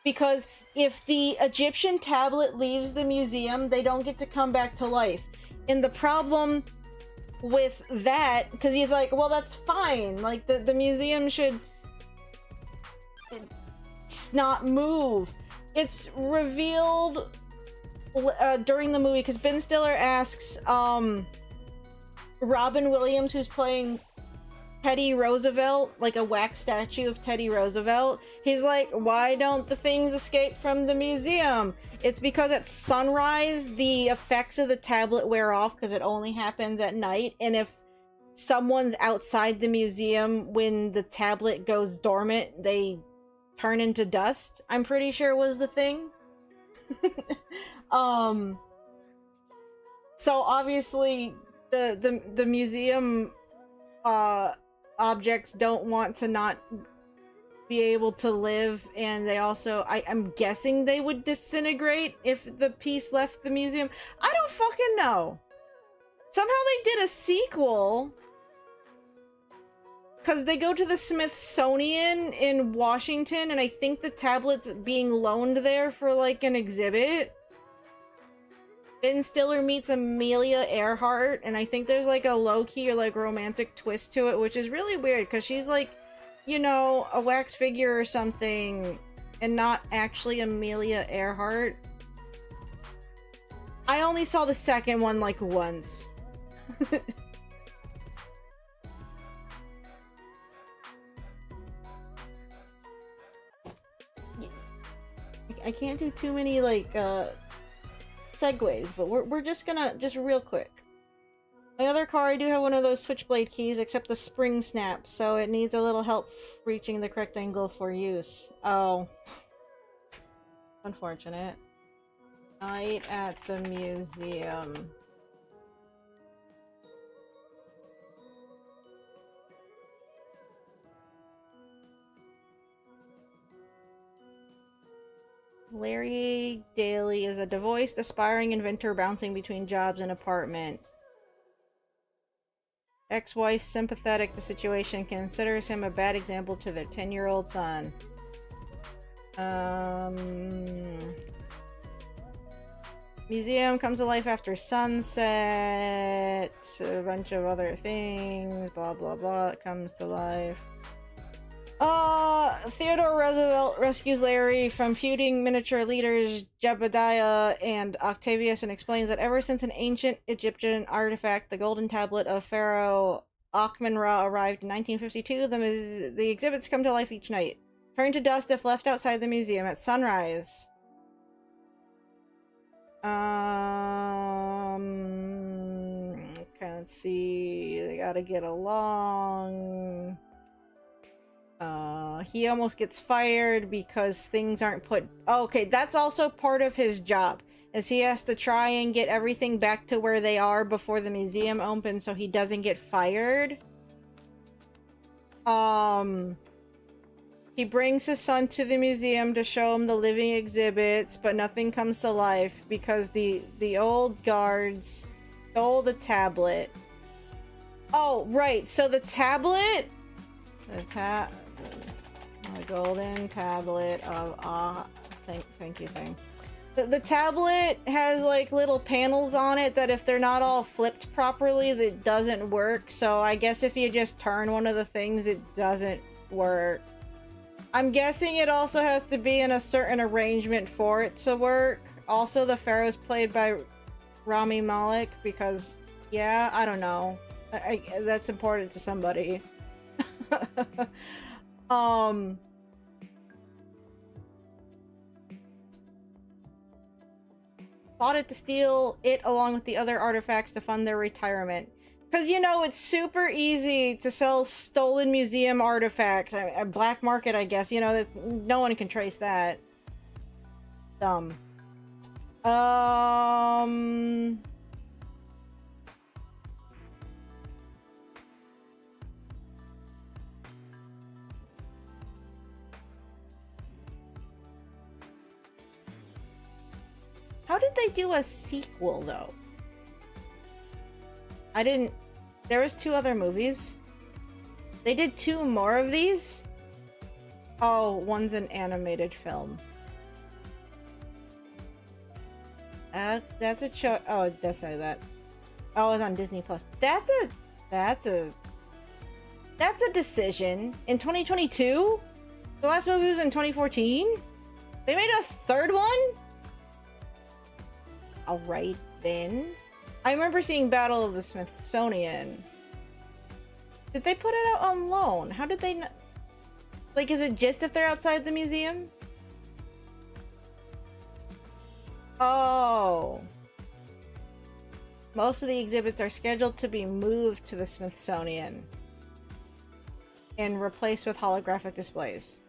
Because if the Egyptian tablet leaves the museum, they don't get to come back to life. And the problem with that, because he's like, well, that's fine. Like, the museum should not move. It's revealed during the movie, because Ben Stiller asks Robin Williams, who's playing Teddy Roosevelt, like a wax statue of Teddy Roosevelt. He's like, why don't the things escape from the museum? It's because at sunrise, the effects of the tablet wear off because it only happens at night. And if someone's outside the museum when the tablet goes dormant, they turn into dust, I'm pretty sure was the thing. So obviously the museum objects don't want to not be able to live, and they also, I'm guessing they would disintegrate if the piece left the museum. I don't fucking know. Somehow they did a sequel, because they go to the Smithsonian in Washington, and I think the tablet's being loaned there for, like, an exhibit. Ben Stiller meets Amelia Earhart, and I think there's, like, a low-key or, like, romantic twist to it, which is really weird, because she's, like, you know, a wax figure or something, and not actually Amelia Earhart. I only saw the second one, like, once. I can't do too many, like, segues, but we're just gonna, just real quick. My other car, I do have one of those switchblade keys, except the spring snaps, so it needs a little help reaching the correct angle for use. Oh. Unfortunate. Night at the museum. Larry Daly is a divorced, aspiring inventor bouncing between jobs and apartment. Ex-wife, sympathetic to situation, considers him a bad example to their 10-year-old son. Museum comes to life after sunset. A bunch of other things. Blah, blah, blah. It comes to life. Theodore Roosevelt rescues Larry from feuding miniature leaders Jebediah and Octavius, and explains that ever since an ancient Egyptian artifact, the golden tablet of Pharaoh Akhmenra, arrived in 1952, the exhibits come to life each night, turn to dust if left outside the museum at sunrise. Okay, let's see. They gotta get along. He almost gets fired because things aren't put... Oh, okay, that's also part of his job, is he has to try and get everything back to where they are before the museum opens so he doesn't get fired. He brings his son to the museum to show him the living exhibits, but nothing comes to life because the old guards stole the tablet. Oh, right, so the tablet... The golden tablet of thank you thing. The tablet has like little panels on it that if they're not all flipped properly, that doesn't work. So I guess if you just turn one of the things, it doesn't work. I'm guessing it also has to be in a certain arrangement for it to work. Also, the Pharaoh's played by Rami Malek because, yeah, I don't know. That's important to somebody. um Plotted to steal it along with the other artifacts to fund their retirement. Because, you know, it's super easy to sell stolen museum artifacts. A black market, I guess. You know, that no one can trace that. Dumb. How did they do a sequel, though? I didn't... There was 2 other movies. They did 2 more of these? Oh, one's an animated film. That's a show... Oh, it does say that. Oh, it's on Disney Plus. That's a decision. In 2022? The last movie was in 2014? They made a 3rd one? Alright, then. I remember seeing Battle of the Smithsonian. Did they put it out on loan? How did they... Like, is it just if they're outside the museum? Oh. Most of the exhibits are scheduled to be moved to the Smithsonian and replaced with holographic displays.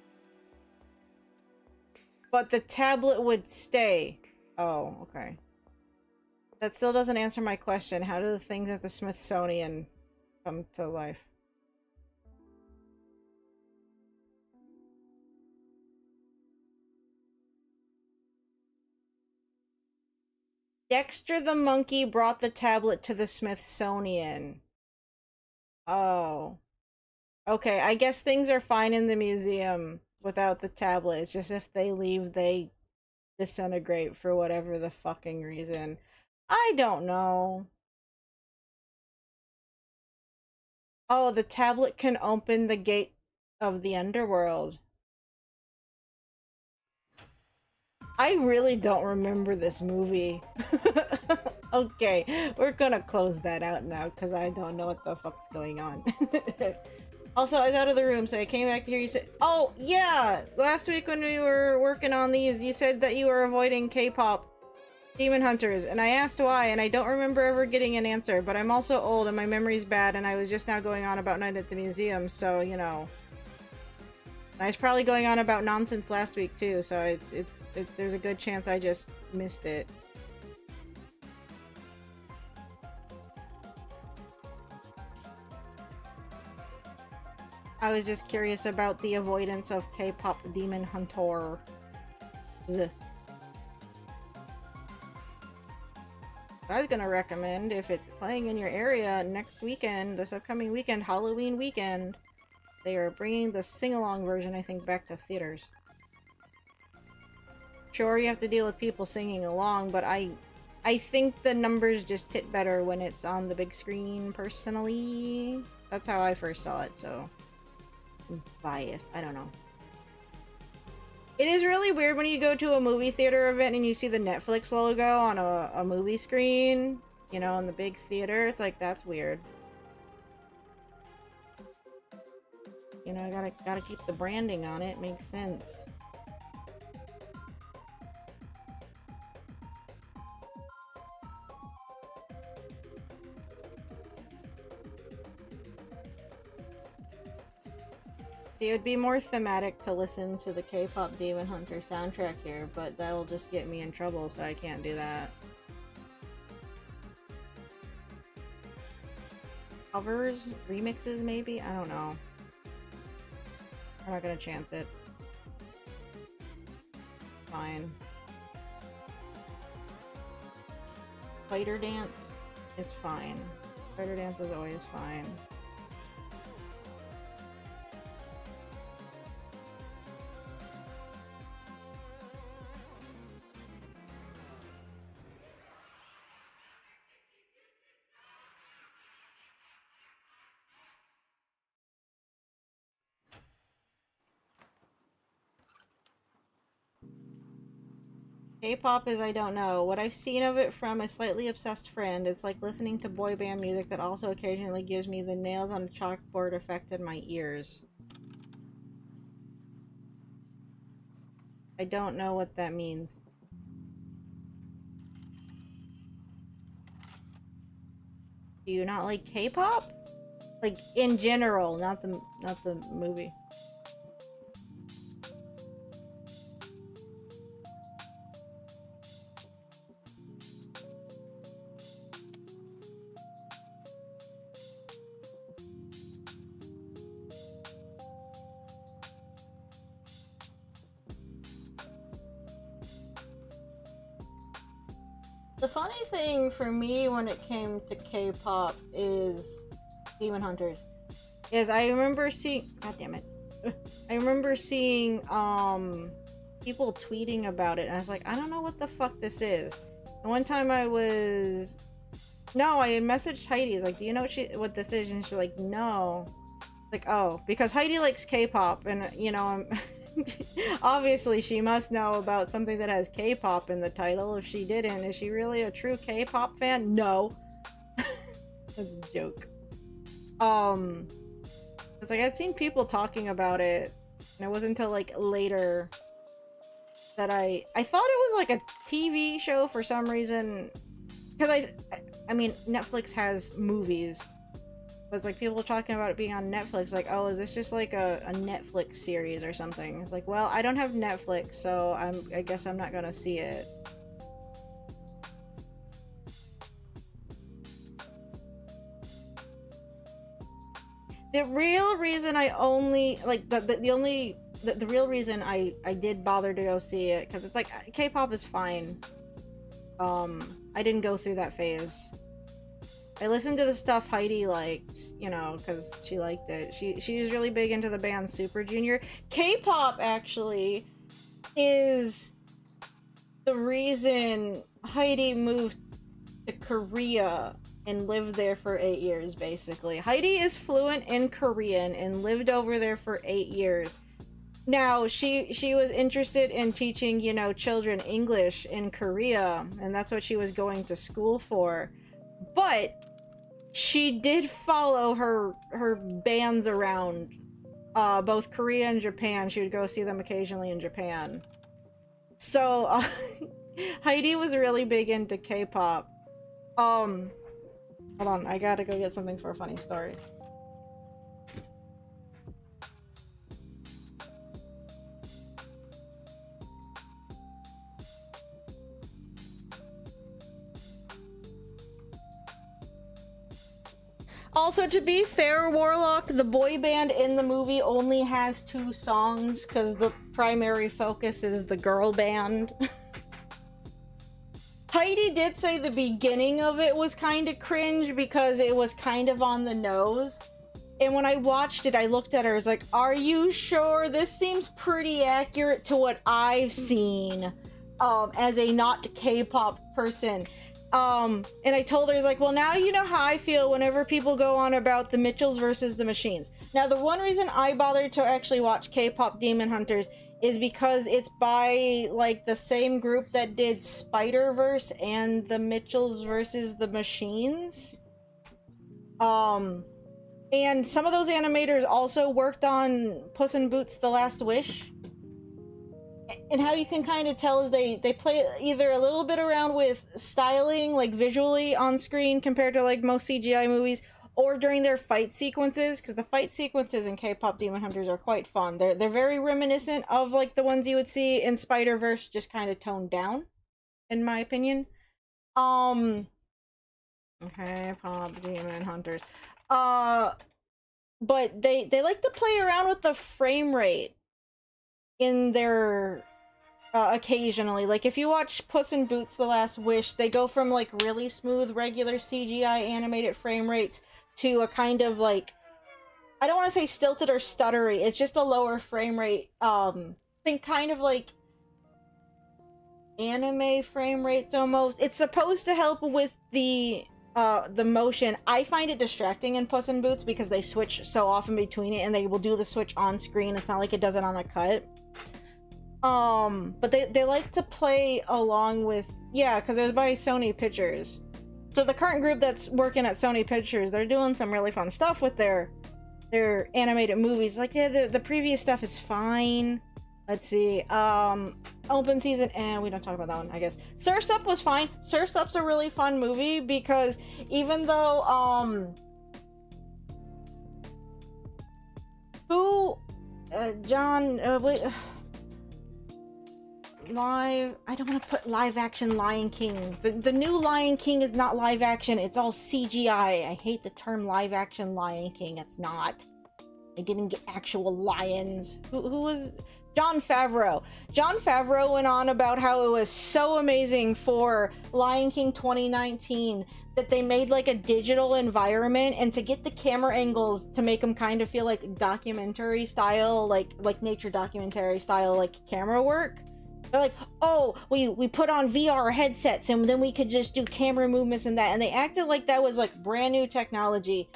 But the tablet would stay. Oh, okay. That still doesn't answer my question. How do the things at the Smithsonian come to life? Dexter the monkey brought the tablet to the Smithsonian. Oh. Okay, I guess things are fine in the museum without the tablet. It's just if they leave, they disintegrate for whatever the fucking reason. I don't know. Oh, the tablet can open the gate of the underworld. I really don't remember this movie. Okay, we're gonna close that out now because I don't know what the fuck's going on. Also, I was out of the room, so I came back to hear you say, oh, yeah! Last week when we were working on these, you said that you were avoiding K-pop Demon Hunters, and I asked why, and I don't remember ever getting an answer, but I'm also old and my memory's bad, and I was just now going on about Night at the Museum, so, you know. I was probably going on about nonsense last week, too, so there's a good chance I just missed it. I was just curious about the avoidance of K-pop Demon Hunter. Ugh. I was gonna recommend, if it's playing in your area next weekend, this upcoming weekend, Halloween weekend, they are bringing the sing-along version, I think, back to theaters. Sure, you have to deal with people singing along, but I think the numbers just hit better when it's on the big screen, personally. That's how I first saw it, so... I'm biased. I don't know. It is really weird when you go to a movie theater event and you see the Netflix logo on a movie screen, you know, in the big theater. It's like, that's weird. You know, gotta keep the branding on it. Makes sense. See, it would be more thematic to listen to the K-pop Demon Hunter soundtrack here, but that'll just get me in trouble, so I can't do that. Covers? Remixes, maybe? I don't know. I'm not gonna chance it. Fine. Fighter Dance is fine. Fighter Dance is always fine. K-pop is I don't know. What I've seen of it from a slightly obsessed friend, it's like listening to boy band music that also occasionally gives me the nails on a chalkboard effect in my ears. I don't know what that means. Do you not like K-pop? Like in general, not the movie. The funny thing for me when it came to K-pop is Demon Hunters. Is I remember seeing, god damn it. I remember seeing people tweeting about it and I was like, I don't know what the fuck this is. And one time I was I had messaged Heidi, I was like, do you know what this is? And she's like, no. Like, oh, because Heidi likes K-pop and you know, I'm obviously she must know about something that has K-pop in the title. If she didn't, is she really a true K-pop fan? No. That's a joke. It's like I'd seen people talking about it and it wasn't until like later that I thought it was like a TV show for some reason, because I mean Netflix has movies. But it's like people talking about it being on Netflix, like, oh, is this just like a Netflix series or something? It's like, well, I don't have Netflix, so I guess I'm not gonna see it. The real reason I only like the real reason I did bother to go see it, because it's like K-pop is fine. I didn't go through that phase. I listened to the stuff Heidi liked, you know, because she liked it. She was really big into the band Super Junior. K-pop actually is the reason Heidi moved to Korea and lived there for 8 years, basically. Heidi is fluent in Korean and lived over there for 8 years. Now, she was interested in teaching, you know, children English in Korea, and that's what she was going to school for. But she did follow her bands around both Korea and Japan. She would go see them occasionally in Japan. So Heidi was really big into K-pop. Hold on, I gotta go get something for a funny story. Also, to be fair, Warlock, the boy band in the movie only has 2 songs because the primary focus is the girl band. Heidi did say the beginning of it was kind of cringe because it was kind of on the nose. And when I watched it, I looked at her, I was like, are you sure? This seems pretty accurate to what I've seen as a not K-pop person. And I told her, I was like, well, now you know how I feel whenever people go on about the Mitchells versus the Machines. Now, the one reason I bothered to actually watch K-pop Demon Hunters is because it's by, like, the same group that did Spider-Verse and the Mitchells versus the Machines. And some of those animators also worked on Puss in Boots: The Last Wish. And how you can kind of tell is they play either a little bit around with styling, like visually on screen compared to like most CGI movies, or during their fight sequences, because the fight sequences in K-pop Demon Hunters are quite fun. They're very reminiscent of like the ones you would see in Spider-Verse, just kind of toned down, in my opinion. K-pop Demon Hunters. But they like to play around with the frame rate in their occasionally. Like if you watch Puss in Boots: The Last Wish, they go from like really smooth regular CGI animated frame rates to a kind of like, I don't want to say stilted or stuttery, it's just a lower frame rate. Think kind of like anime frame rates almost. It's supposed to help with the motion. I find it distracting in Puss in Boots because they switch so often between it, and they will do the switch on screen. It's not like it does it on a cut. But they like to play along with, yeah, because it was by Sony Pictures. So the current group that's working at Sony Pictures, they're doing some really fun stuff with their animated movies. Like, yeah, the previous stuff is fine. Let's see. Open season, and we don't talk about that one, I guess. Surf's Up was fine. Surf's Up's a really fun movie because even though I don't want to put live action Lion King. The new Lion King is not live action, it's all CGI. I hate the term live action Lion King. It's not. They didn't get actual lions. Who was Jon Favreau? Jon Favreau went on about how it was so amazing for Lion King 2019 that they made like a digital environment, and to get the camera angles to make them kind of feel like documentary style, like nature documentary style, like camera work. They're like, oh, we put on VR headsets and then we could just do camera movements and that, and they acted like that was like brand new technology.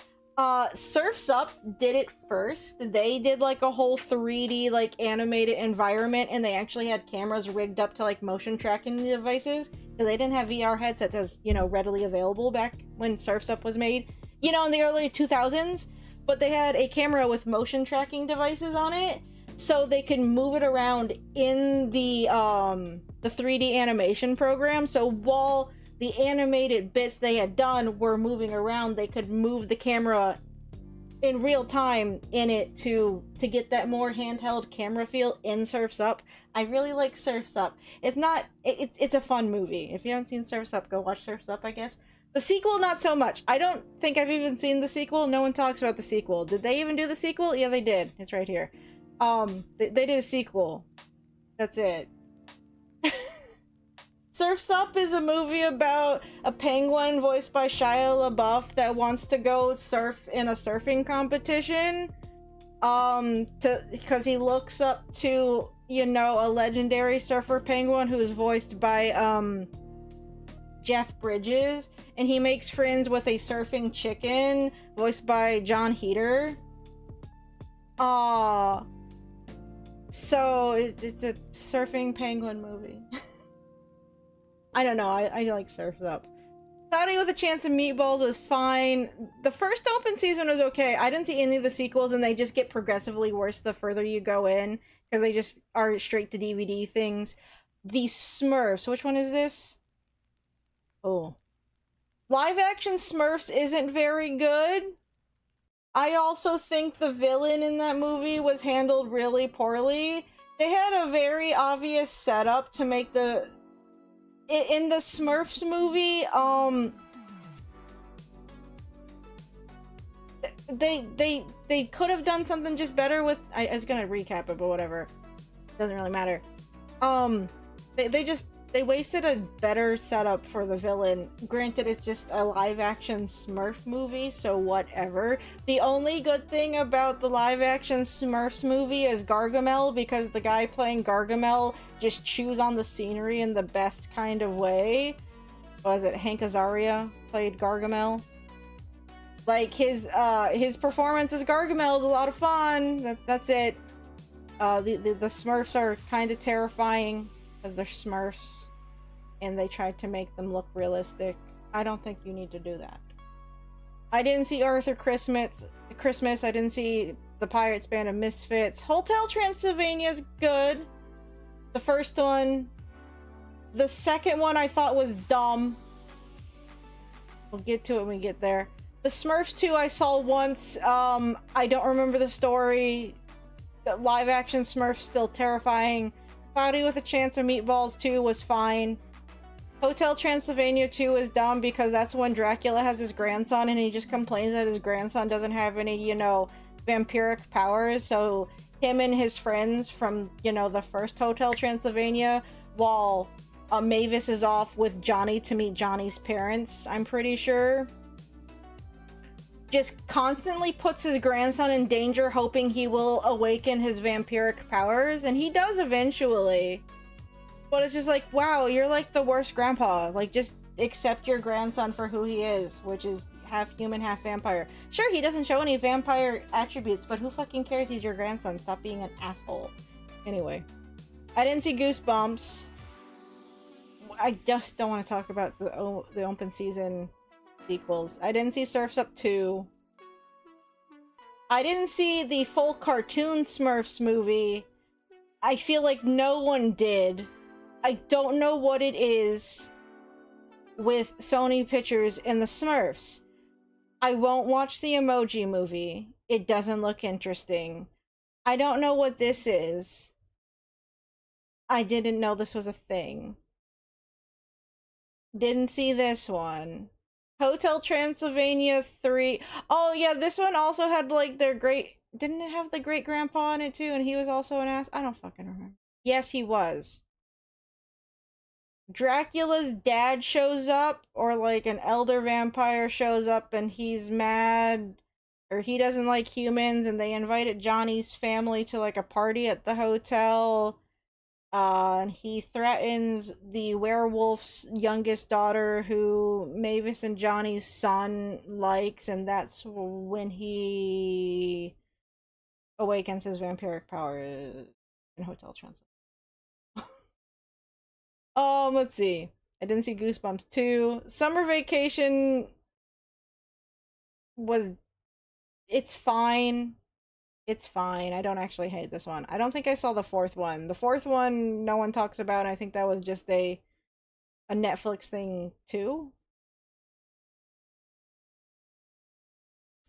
Surf's Up did it first. They did like a whole 3D like animated environment, and they actually had cameras rigged up to like motion tracking devices, because they didn't have VR headsets as, you know, readily available back when Surf's Up was made, you know, in the early 2000s. But they had a camera with motion tracking devices on it, so they can move it around in the 3D animation program. So while the animated bits they had done were moving around, they could move the camera in real time in it to get that more handheld camera feel in Surf's Up. I really like Surf's Up. It's a fun movie. If you haven't seen Surf's Up, go watch Surf's Up, I guess. The sequel, not so much. I don't think I've even seen the sequel. No one talks about the sequel. Did they even do the sequel? Yeah, they did. It's right here. They did a sequel. That's it. Surf's Up is a movie about a penguin voiced by Shia LaBeouf that wants to go surf in a surfing competition. Because he looks up to, you know, a legendary surfer penguin who's voiced by, Jeff Bridges, and he makes friends with a surfing chicken voiced by John Heder. So it's a surfing penguin movie. I don't know, I like Surf's Up. Cloudy with a Chance of Meatballs was fine. The first open season was okay. I didn't see any of the sequels, and they just get progressively worse the further you go in, because they just are straight to DVD things. The Smurfs, which one is this? Oh. Live action Smurfs isn't very good. I also think the villain in that movie was handled really poorly. They had a very obvious setup to make in the Smurfs movie, they could have done something just better with, I was gonna recap it, but whatever. Doesn't really matter. They wasted a better setup for the villain. Granted, it's just a live-action Smurf movie, so whatever. The only good thing about the live-action Smurfs movie is Gargamel, because the guy playing Gargamel just chews on the scenery in the best kind of way. Was it Hank Azaria played Gargamel? Like, his performance as Gargamel is a lot of fun. That's it. The Smurfs are kind of terrifying, because they're Smurfs, and they tried to make them look realistic. I don't think you need to do that. I didn't see Arthur Christmas. I didn't see The Pirates Band of Misfits. Hotel Transylvania's good. The first one. The second one I thought was dumb. We'll get to it when we get there. The Smurfs 2 I saw once. I don't remember the story. The live action Smurfs still terrifying. Cloudy with a Chance of Meatballs 2 was fine. Hotel Transylvania 2 is dumb because that's when Dracula has his grandson and he just complains that his grandson doesn't have any, you know, vampiric powers. So him and his friends from, you know, the first Hotel Transylvania, while Mavis is off with Johnny to meet Johnny's parents, I'm pretty sure, just constantly puts his grandson in danger, hoping he will awaken his vampiric powers, and he does eventually. But it's just like, wow, you're like the worst grandpa. Like, just accept your grandson for who he is, which is half human, half vampire. Sure, he doesn't show any vampire attributes, but who fucking cares? He's your grandson. Stop being an asshole. Anyway. I didn't see Goosebumps. I just don't want to talk about the open season sequels. I didn't see Surf's Up 2. I didn't see the full cartoon Smurfs movie. I feel like no one did. I don't know what it is with Sony Pictures and the Smurfs. I won't watch the Emoji Movie. It doesn't look interesting. I don't know what this is. I didn't know this was a thing. Didn't see this one. Hotel Transylvania 3. Oh yeah, this one also had like their great... Didn't it have the great grandpa in it too? And he was also an ass? I don't fucking remember. Yes, he was. Dracula's dad shows up, or like an elder vampire shows up and he's mad, or he doesn't like humans, and they invited Johnny's family to like a party at the hotel. And he threatens the werewolf's youngest daughter, who Mavis and Johnny's son likes, and that's when he awakens his vampiric powers in Hotel Transylvania. Let's see. I didn't see Goosebumps 2. Summer Vacation was... It's fine. It's fine. I don't actually hate this one. I don't think I saw the fourth one. The fourth one no one talks about, and I think that was just a Netflix thing too.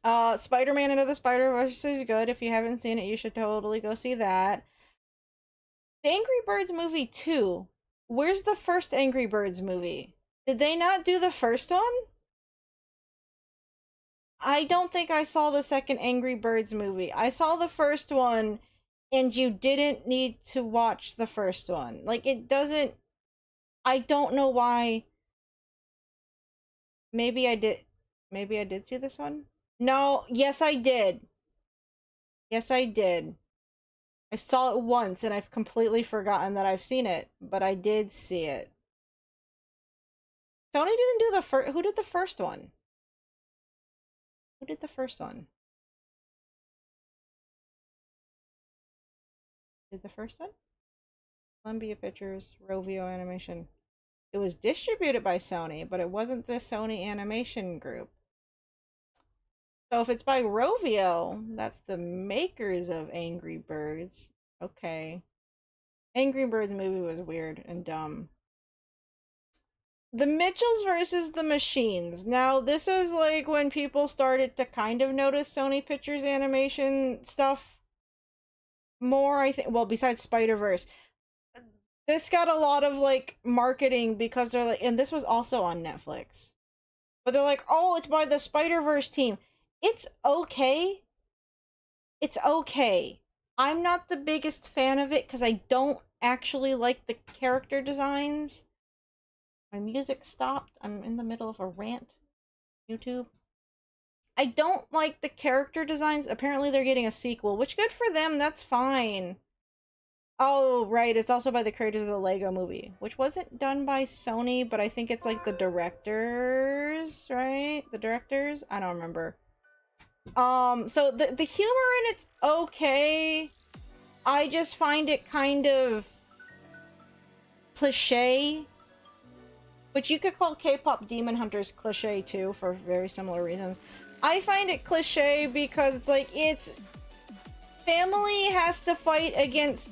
Spider-Man Into the Spider-Verse is good. If you haven't seen it, you should totally go see that. The Angry Birds movie 2. Where's the first Angry Birds movie? Did they not do the first one? I don't think I saw the second Angry Birds movie. I saw the first one, and you didn't need to watch the first one. Like, it doesn't... I don't know why... Maybe I did... Maybe I did see this one? No, yes I did. Yes I did. I saw it once, and I've completely forgotten that I've seen it, but I did see it. Sony didn't do the first... Who did the first one? Who did the first one? Did the first one? Columbia Pictures, Rovio Animation. It was distributed by Sony, but it wasn't the Sony Animation Group. So if it's by Rovio, that's the makers of Angry Birds. Okay. Angry Birds movie was weird and dumb. The Mitchells versus the Machines. Now, this was like when people started to kind of notice Sony Pictures animation stuff more, I think. Well, besides Spider-Verse. This got a lot of like marketing because they're like, and this was also on Netflix. But they're like, oh, it's by the Spider-Verse team. It's okay. It's okay. I'm not the biggest fan of it because I don't actually like the character designs. My music stopped. I'm in the middle of a rant. YouTube. I don't like the character designs. Apparently they're getting a sequel, which good for them. That's fine. Oh, right. It's also by the creators of the Lego movie, which wasn't done by Sony, but I think it's like the directors, right? The directors? I don't remember. So the humor in it's okay. I just find it kind of cliche. Which you could call K-pop Demon Hunters cliche too, for very similar reasons. I find it cliche because it's like, it's... Family has to fight against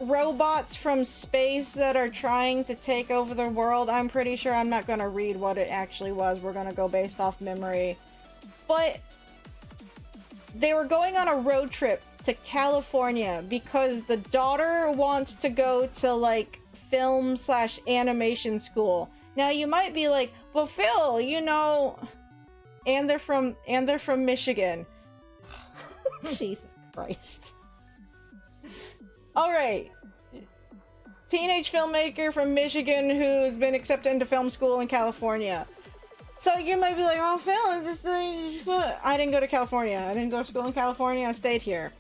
robots from space that are trying to take over the world. I'm pretty sure I'm not gonna read what it actually was. We're gonna go based off memory. But they were going on a road trip to California because the daughter wants to go to, like, film/animation school. Now you might be like, well, Phil, you know, and they're from Michigan. Jesus Christ. Alright. Teenage filmmaker from Michigan who's been accepted into film school in California. So you might be like, oh, Phil, it's just, I didn't go to California. I didn't go to school in California. I stayed here.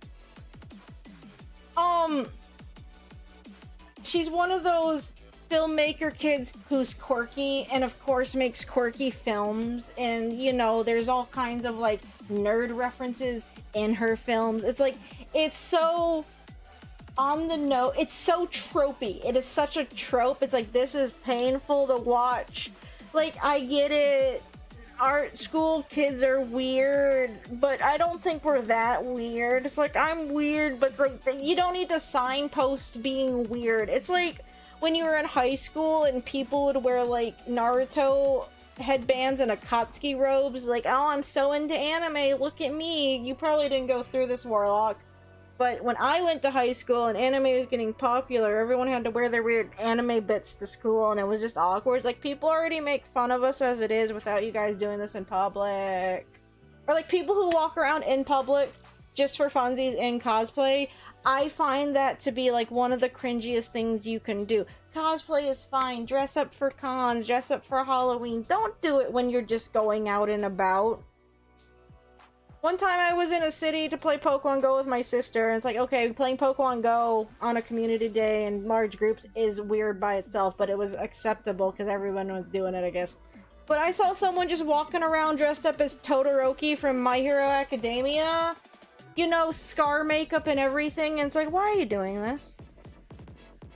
She's one of those filmmaker kids who's quirky and of course makes quirky films, and you know, there's all kinds of like nerd references in her films. It's like, it's so on the note, it's so tropey. It is such a trope. It's like, this is painful to watch. Like, I get it. Art school kids are weird, but I don't think we're that weird. It's like, I'm weird, but it's like, you don't need to signpost being weird. It's like when you were in high school and people would wear like Naruto headbands and Akatsuki robes, like, oh, I'm so into anime, look at me. You probably didn't go through this, Warlock. But when I went to high school and anime was getting popular, everyone had to wear their weird anime bits to school, and it was just awkward. It's like, people already make fun of us as it is without you guys doing this in public. Or like people who walk around in public just for funsies in cosplay. I find that to be like one of the cringiest things you can do. Cosplay is fine. Dress up for cons, dress up for Halloween. Don't do it when you're just going out and about. One time I was in a city to play Pokemon Go with my sister, and it's like, okay, playing Pokemon Go on a community day in large groups is weird by itself, but it was acceptable because everyone was doing it, I guess. But I saw someone just walking around dressed up as Todoroki from My Hero Academia. You know, scar makeup and everything, and it's like, why are you doing this?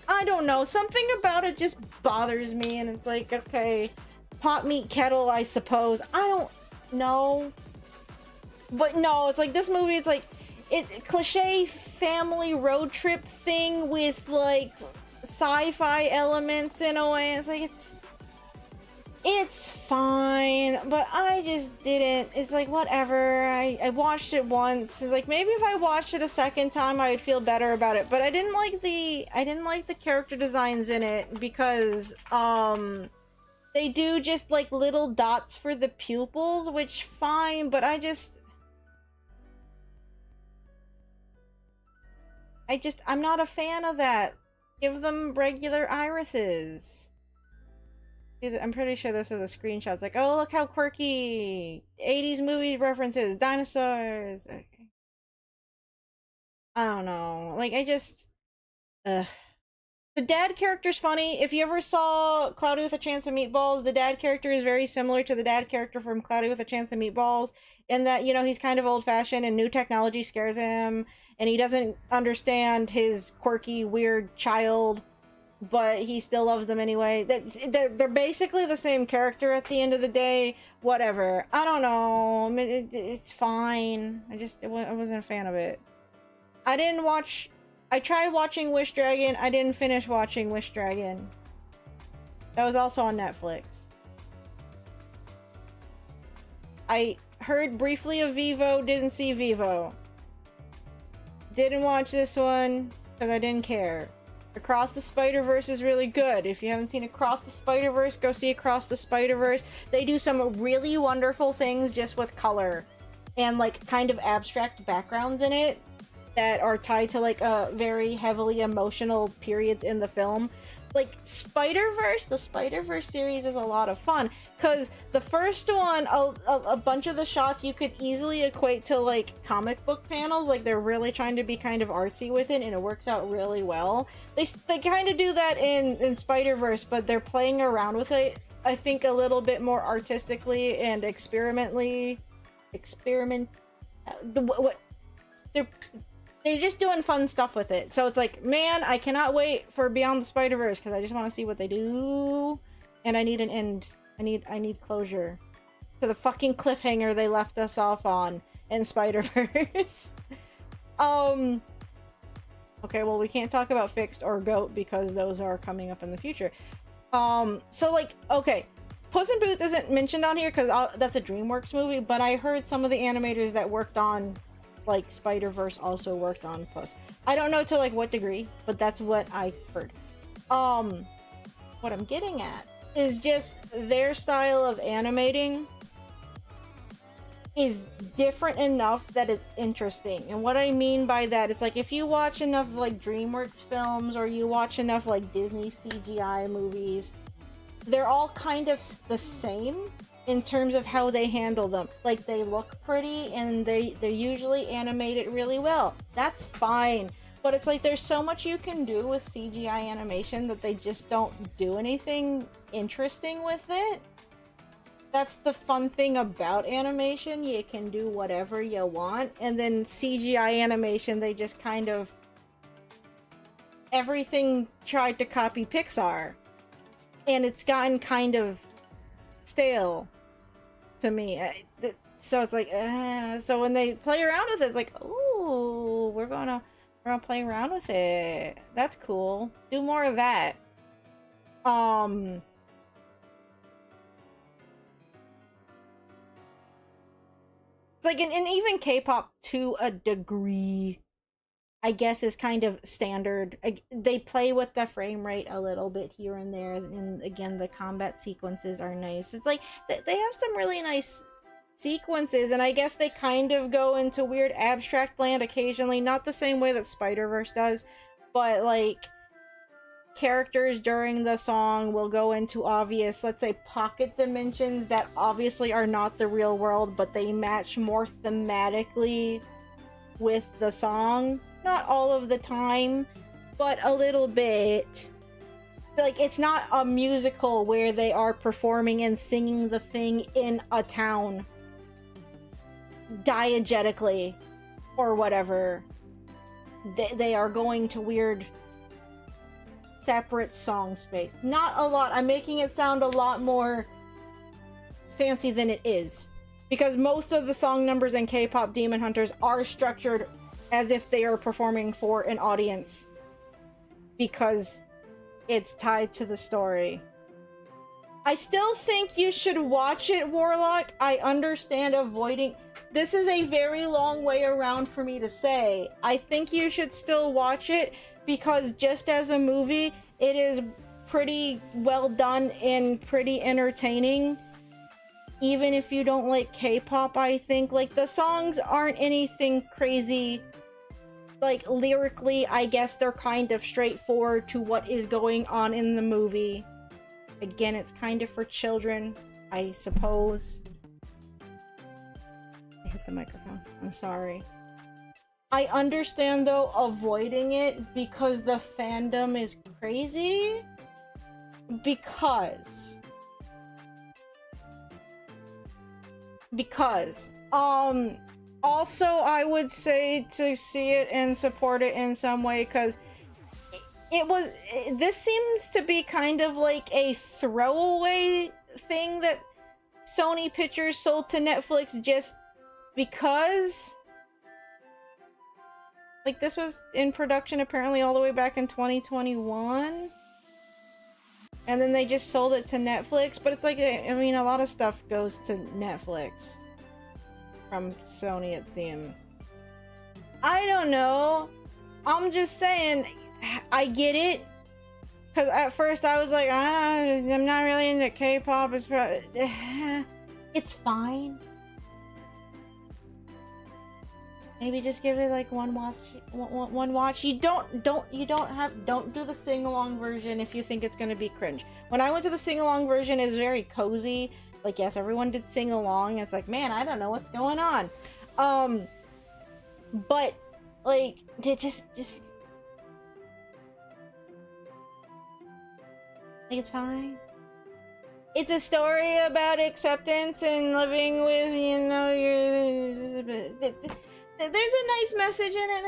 I don't know, something about it just bothers me, and it's like, okay, pot meat kettle, I suppose. I don't know. But no, it's like this movie, it's like cliche family road trip thing with like sci-fi elements in a way. It's like, it's fine, but I just didn't. It's like, whatever. I watched it once. It's like, maybe if I watched it a second time I would feel better about it. But I didn't like the character designs in it because they do just like little dots for the pupils, which fine, but I'm not a fan of that. Give them regular irises. I'm pretty sure this was a screenshot. It's like, oh, look how quirky. 80s movie references. Dinosaurs. Okay. I don't know. Like, ugh. The dad character's funny. If you ever saw Cloudy with a Chance of Meatballs, the dad character is very similar to the dad character from Cloudy with a Chance of Meatballs, in that, you know, he's kind of old-fashioned and new technology scares him, and he doesn't understand his quirky, weird child, but he still loves them anyway. They're basically the same character at the end of the day. Whatever. I don't know. I mean, it's fine. I wasn't a fan of it. I tried watching Wish Dragon. I didn't finish watching Wish Dragon. That was also on Netflix. I heard briefly of Vivo, didn't see Vivo. Didn't watch this one because I didn't care. Across the Spider-Verse is really good. If you haven't seen Across the Spider-Verse, go see Across the Spider-Verse. They do some really wonderful things just with color and like kind of abstract backgrounds in it that are tied to like very heavily emotional periods in the film. Like Spider-Verse, the Spider-Verse series is a lot of fun because the first one, a bunch of the shots you could easily equate to like comic book panels. Like they're really trying to be kind of artsy with it, and it works out really well. They kind of do that in Spider-Verse, but they're playing around with it, I think, a little bit more artistically and they're just doing fun stuff with it. So it's like, man, I cannot wait for Beyond the Spider-Verse because I just want to see what they do. And I need an end. I need closure to the fucking cliffhanger they left us off on in Spider-Verse. Okay, well, we can't talk about Fixed or Goat because those are coming up in the future. So like, okay, Puss in Boots isn't mentioned on here because that's a DreamWorks movie, but I heard some of the animators that worked on like Spider-Verse also worked on Puss. I don't know to like what degree, but that's what I heard. What I'm getting at is just their style of animating is different enough that it's interesting. And what I mean by that is like if you watch enough like DreamWorks films or you watch enough like Disney CGI movies, they're all kind of the same in terms of how they handle them. Like they look pretty and they usually animate it really well. That's fine. But it's like there's so much you can do with CGI animation that they just don't do anything interesting with it. That's the fun thing about animation. You can do whatever you want. And then CGI animation, they just kind of everything tried to copy Pixar, and it's gotten kind of stale to me. So it's like, so when they play around with it, it's like, ooh, we're gonna play around with it. That's cool. Do more of that. It's like, and even K-pop to a degree, I guess, is kind of standard. They play with the frame rate a little bit here and there, and again, the combat sequences are nice. It's like they have some really nice sequences, and I guess they kind of go into weird abstract land occasionally, not the same way that Spider-Verse does, but like characters during the song will go into obvious, let's say, pocket dimensions that obviously are not the real world, but they match more thematically with the song. Not all of the time, but a little bit. Like, it's not a musical where they are performing and singing the thing in a town diegetically or whatever. They are going to weird separate song space. Not a lot. I'm making it sound a lot more fancy than it is, because most of the song numbers in K-pop Demon Hunters are structured as if they are performing for an audience because it's tied to the story. I still think you should watch it, Warlock. I understand avoiding... This is a very long way around for me to say. I think you should still watch it because just as a movie, it is pretty well done and pretty entertaining. Even if you don't like K-pop, I think. Like, the songs aren't anything crazy. Like, lyrically, I guess they're kind of straightforward to what is going on in the movie. Again, it's kind of for children, I suppose. I hit the microphone. I'm sorry. I understand, though, avoiding it because the fandom is crazy. Because, also, I would say to see it and support it in some way, because this seems to be kind of like a throwaway thing that Sony Pictures sold to Netflix just because. Like, this was in production apparently all the way back in 2021. And then they just sold it to Netflix. But it's like, I mean, a lot of stuff goes to Netflix from Sony, it seems. I don't know. I'm just saying, I get it. Because at first I was like, I'm not really into K-pop. It's fine. Maybe just give it like one watch. You don't do the sing-along version if you think it's gonna be cringe. When I went to the sing-along version, it's very cozy. Like, yes, everyone did sing along. It's like, man, I don't know what's going on. But like, they just I think it's fine. It's a story about acceptance and living with, you know, there's a nice message in it.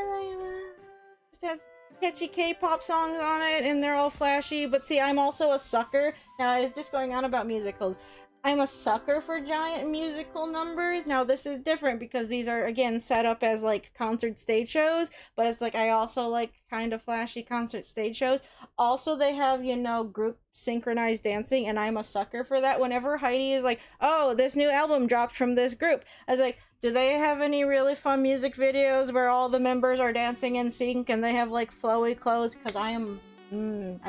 It has catchy K-pop songs on it, and they're all flashy. But see, I'm also a sucker. Now, I was just going on about musicals. I'm a sucker for giant musical numbers. Now, this is different because these are, again, set up as, like, concert stage shows. But it's like, I also like kind of flashy concert stage shows. Also, they have, you know, group synchronized dancing, and I'm a sucker for that. Whenever Heidi is like, oh, this new album dropped from this group, I was like, do they have any really fun music videos where all the members are dancing in sync and they have, like, flowy clothes? Because I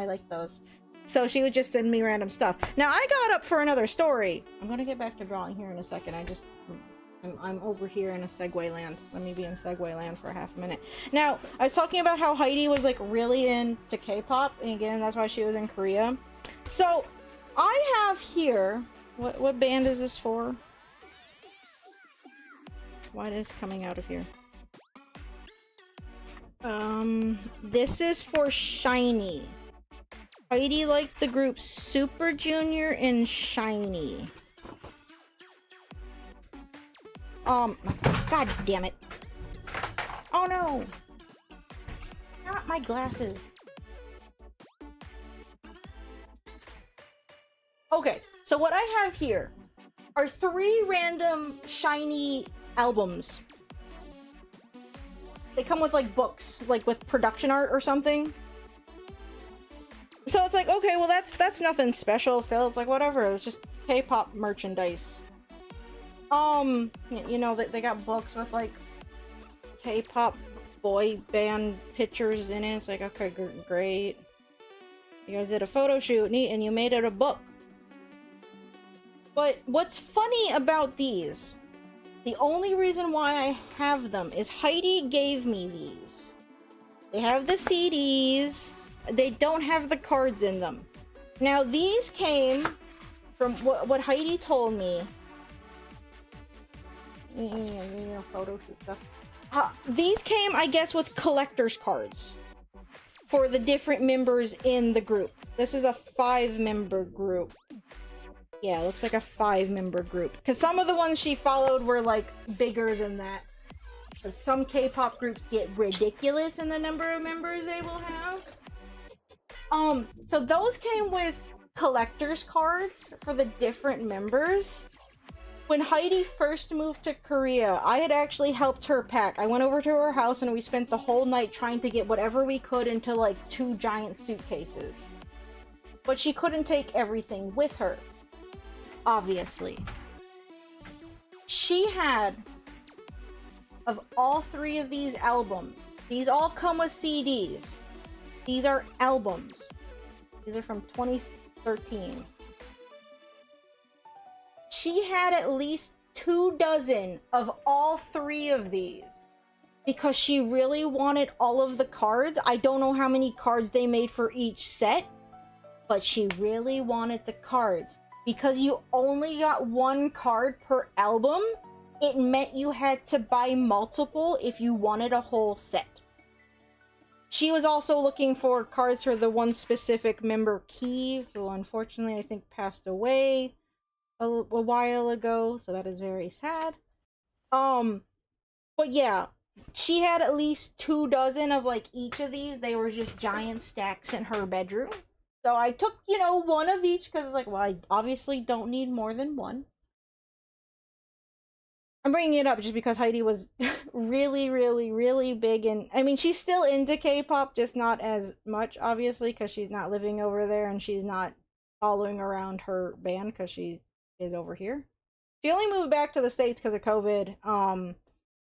like those. So she would just send me random stuff. Now, I got up for another story. I'm going to get back to drawing here in a second. I'm over here in a segue land. Let me be in segue land for half a minute. Now, I was talking about how Heidi was, like, really into K-pop. And again, that's why she was in Korea. So, I have here... What band is this for? What is coming out of here? This is for SHINee. Heidi liked the group Super Junior and SHINee. God damn it. Oh no! Not my glasses. So what I have here are 3 random shiny albums. They come with like books, like with production art or something. So it's like, okay, well that's nothing special, Phil. It's like, whatever, it's just K-pop merchandise. You know, they got books with like K-pop boy band pictures in it. It's like, okay, great. You guys did a photo shoot, neat, and you made it a book. But what's funny about these, the only reason why I have them is Heidi gave me these. They have the CDs. They don't have the cards in them. Now, these came from what Heidi told me. Photo shoot stuff. These came, I guess, with collector's cards for the different members in the group. This is a 5-member group. Yeah, it looks like a 5-member group. Because some of the ones she followed were, like, bigger than that. Because some K-pop groups get ridiculous in the number of members they will have. So those came with collector's cards for the different members. When Heidi first moved to Korea, I had actually helped her pack. I went over to her house and we spent the whole night trying to get whatever we could into like 2 giant suitcases. But she couldn't take everything with her, obviously. She had, of all 3 of these albums, these all come with CDs. These are albums. These are from 2013. She had at least 2 dozen of all 3 of these because she really wanted all of the cards. I don't know how many cards they made for each set, but she really wanted the cards. Because you only got 1 card per album, it meant you had to buy multiple if you wanted a whole set. She was also looking for cards for the one specific member, Key, who unfortunately I think passed away a while ago, so that is very sad. But yeah, she had at least 2 dozen of like each of these. They were just giant stacks in her bedroom. So I took, 1 of each because it's like, well, I obviously don't need more than 1. I'm bringing it up just because Heidi was really, really, really big, and I mean, she's still into K-pop, just not as much, obviously, because she's not living over there and she's not following around her band because she is over here. She only moved back to the States because of COVID,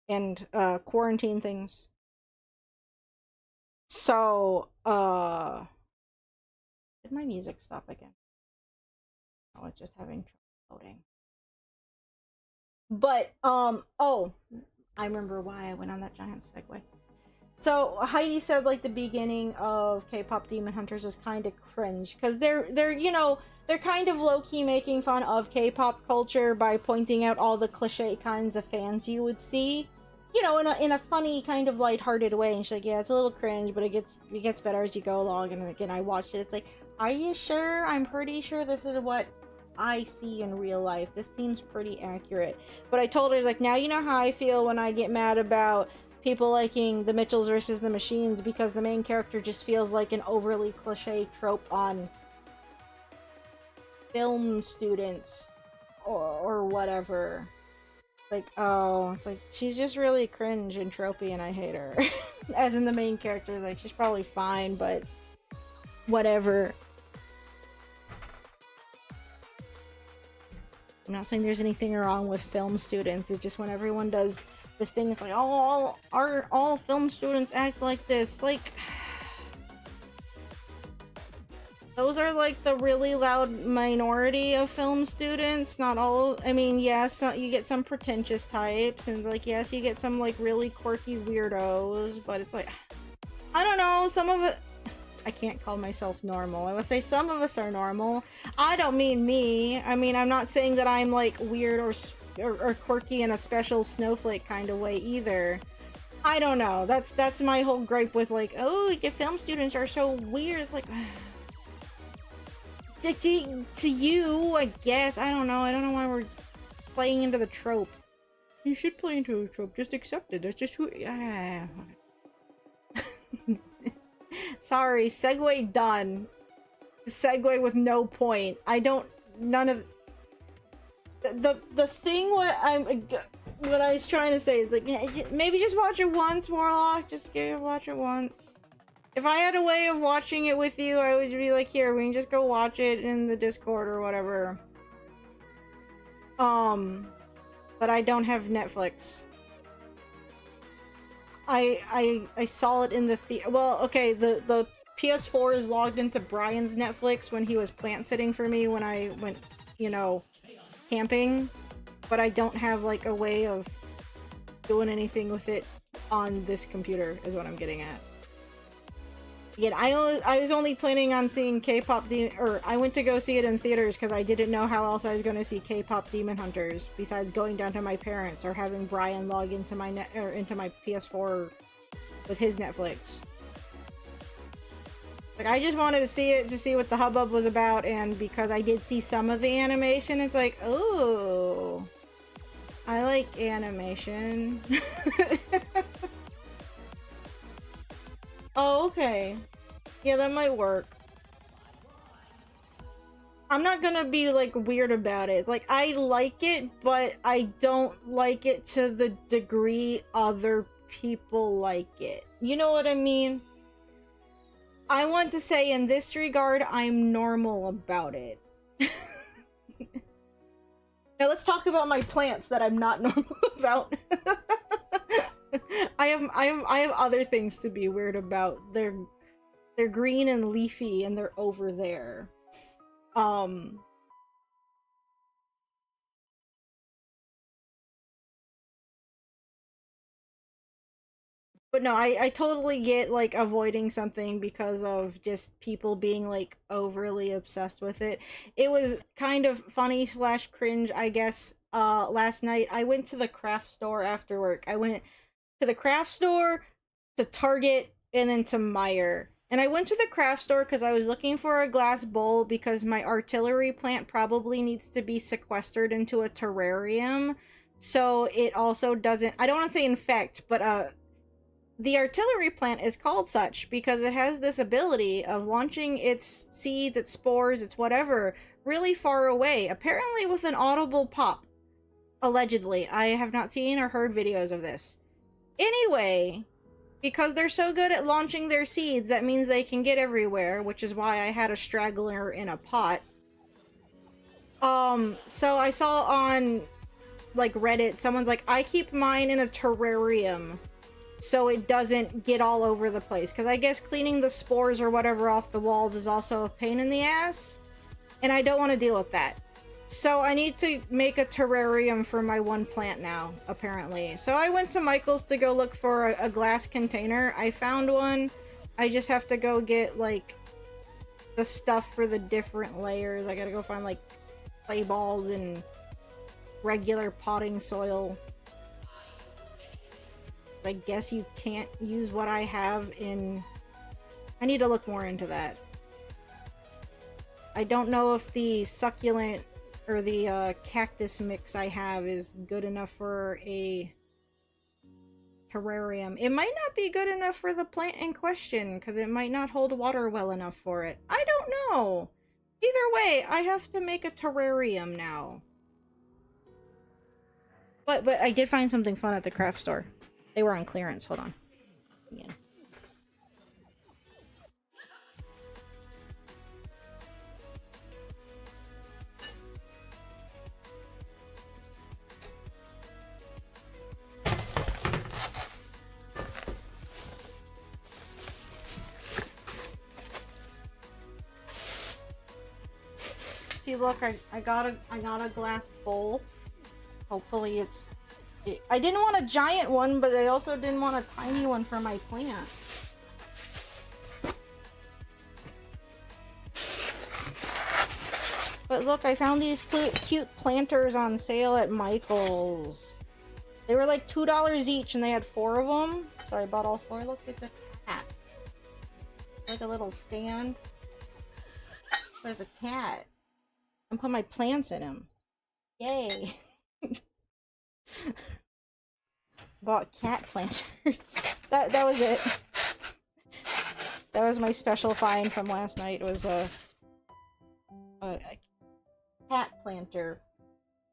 and quarantine things. So, did my music stop again? Oh, it's just having trouble loading. But, oh, I remember why I went on that giant segue. So, Heidi said, like, the beginning of K-pop Demon Hunters is kind of cringe, because they're kind of low-key making fun of K-pop culture by pointing out all the cliche kinds of fans you would see, in a funny, kind of lighthearted way. And she's like, yeah, it's a little cringe, but it gets better as you go along. And again, I watched it, it's like, are you sure? I'm pretty sure this is what I see in real life. This seems pretty accurate. But I told her, like, now you know how I feel when I get mad about people liking the Mitchells versus the Machines, because the main character just feels like an overly cliche trope on film students or whatever. Like, oh, it's like, she's just really cringe and tropey and I hate her. As in the main character, like, she's probably fine, but whatever. I'm not saying there's anything wrong with film students. It's just when everyone does this thing, it's like, oh, all film students act like this. Like, those are like the really loud minority of film students. Not all. I mean, yes, you get some pretentious types, and like, yes, you get some like really quirky weirdos. But it's like, I don't know. Some of it. I can't call myself normal. I would say some of us are normal. I don't mean me. I mean, I'm not saying that I'm like weird or quirky in a special snowflake kind of way either. I don't know. That's my whole gripe with like, oh, your film students are so weird. It's like, to you, I guess. I don't know. I don't know why we're playing into the trope. You should play into a trope. Just accept it. That's just who. Sorry, segue done. Segue with no point. I don't none of the thing what I was trying to say is like, maybe just watch it once, Warlock. Just watch it once. If I had a way of watching it with you, I would be like, here, we can just go watch it in the Discord or whatever. But I don't have Netflix. I saw it in the well, okay, the PS4 is logged into Brian's Netflix when he was plant sitting for me when I went, you know, camping, but I don't have like a way of doing anything with it on this computer is what I'm getting at. Again, I was only planning on seeing K-pop or I went to go see it in theaters because I didn't know how else I was going to see K-pop Demon Hunters besides going down to my parents or having Brian log into my into my PS4 with his Netflix. Like, I just wanted to see it to see what the hubbub was about, and because I did see some of the animation, it's like, oh, I like animation. Oh, okay. Yeah, that might work. I'm not gonna be, like, weird about it. Like, I like it, but I don't like it to the degree other people like it. You know what I mean? I want to say, in this regard, I'm normal about it. Now let's talk about my plants that I'm not normal about. I have other things to be weird about. They're green and leafy and they're over there. But no, I totally get, like, avoiding something because of just people being, like, overly obsessed with it. It was kind of funny / cringe, I guess. Last night, I went to the craft store after work. I went to the craft store, to Target, and then to Meijer. And I went to the craft store because I was looking for a glass bowl because my artillery plant probably needs to be sequestered into a terrarium. So it also doesn't, I don't want to say infect, but the artillery plant is called such because it has this ability of launching its seeds, its spores, its whatever, really far away, apparently with an audible pop. Allegedly. I have not seen or heard videos of this. Anyway, because they're so good at launching their seeds, that means they can get everywhere, which is why I had a straggler in a pot. So I saw on, like, Reddit, someone's like, I keep mine in a terrarium so it doesn't get all over the place. Because I guess cleaning the spores or whatever off the walls is also a pain in the ass. And I don't want to deal with that. So I need to make a terrarium for my one plant now, apparently. So I went to Michael's to go look for a glass container. I found one. I just have to go get, like, the stuff for the different layers. I gotta go find, like, clay balls and regular potting soil. I guess you can't use what I have in... I need to look more into that. I don't know if the succulent or the cactus mix I have is good enough for a terrarium. It might not be good enough for the plant in question, because it might not hold water well enough for it. I don't know. Either way, I have to make a terrarium now. But I did find something fun at the craft store. They were on clearance. Hold on. Again. See, look, I got a glass bowl. Hopefully it's... I didn't want a giant one, but I also didn't want a tiny one for my plant. But look, I found these cute planters on sale at Michael's. They were like $2 each, and they had 4 of them. So I bought all 4. Look, it's a cat. Like a little stand. There's a cat. I'm putting my plants in him. Yay. Bought cat planters. that was it. That was my special find from last night. It was cat planter.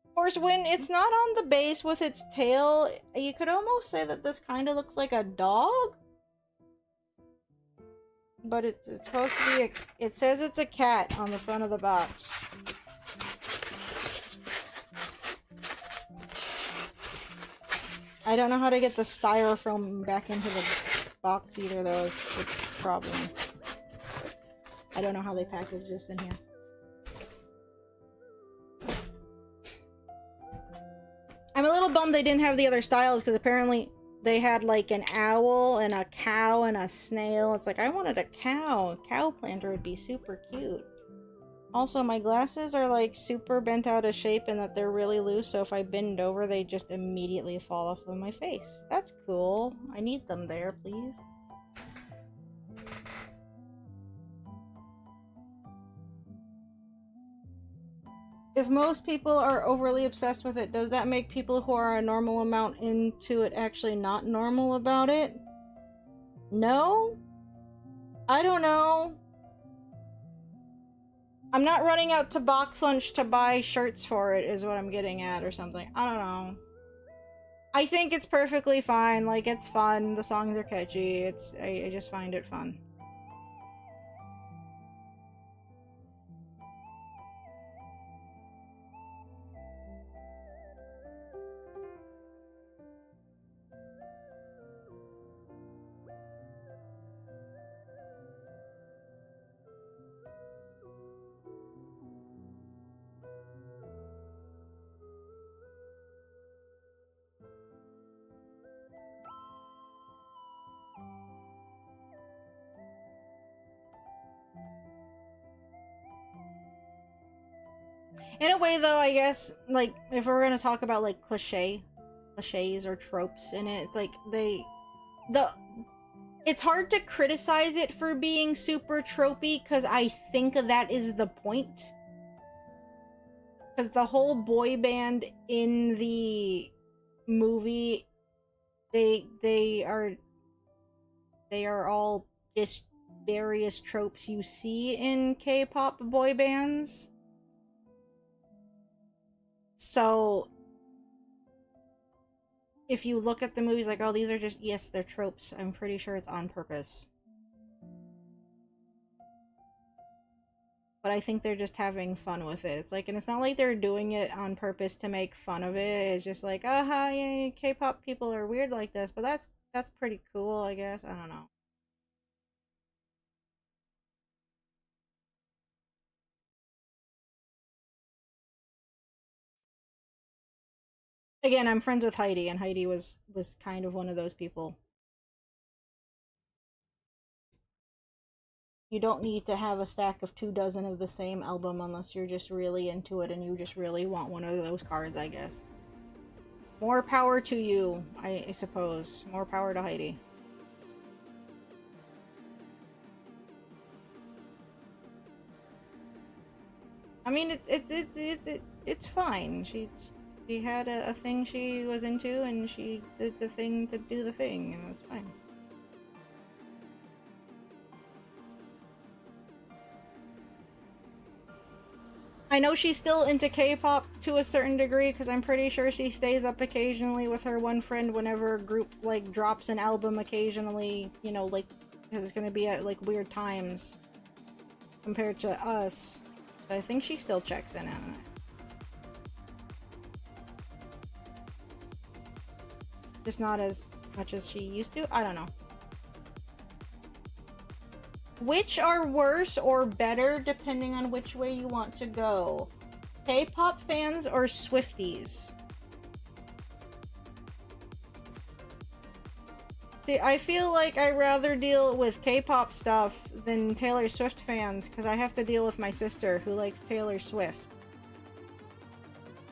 Of course, when it's not on the base with its tail, you could almost say that this kind of looks like a dog. But it's supposed to be it says it's a cat on the front of the box. I don't know how to get the styrofoam back into the box either, though, is the problem. I don't know how they package this in here. I'm a little bummed they didn't have the other styles, because apparently they had like an owl and a cow and a snail. It's like, I wanted a cow. Cow planter would be super cute. Also, my glasses are like super bent out of shape and that they're really loose, so if I bend over, they just immediately fall off of my face. That's cool. I need them there, please. If most people are overly obsessed with it, does that make people who are a normal amount into it actually not normal about it? No? I don't know. I'm not running out to Box Lunch to buy shirts for it, is what I'm getting at, or something. I don't know. I think it's perfectly fine. Like, it's fun. The songs are catchy. I just find it fun. In a way, though, I guess, like, if we're gonna talk about, like, cliches or tropes in it, it's like, it's hard to criticize it for being super tropey, because I think that is the point. Because the whole boy band in the movie, they are all just various tropes you see in K-pop boy bands. So, if you look at the movies like, oh, these are just, yes, they're tropes, I'm pretty sure it's on purpose. But I think they're just having fun with it. It's like, and it's not like they're doing it on purpose to make fun of it. It's just like, aha, yeah, K-pop people are weird like this, but that's pretty cool, I guess. I don't know. Again, I'm friends with Heidi, and Heidi was kind of one of those people. You don't need to have a stack of 24 of the same album unless you're just really into it and you just really want one of those cards, I guess. More power to you, I suppose. More power to Heidi. I mean, it's fine. She had a thing she was into, and she did the thing to do the thing, and it's fine. I know she's still into K-pop to a certain degree, because I'm pretty sure she stays up occasionally with her one friend whenever a group, like, drops an album occasionally, you know, like, because it's gonna be at, like, weird times compared to us. But I think she still checks in on it. Just not as much as she used to? I don't know. Which are worse or better depending on which way you want to go? K-pop fans or Swifties? See, I feel like I'd rather deal with K-pop stuff than Taylor Swift fans, because I have to deal with my sister who likes Taylor Swift.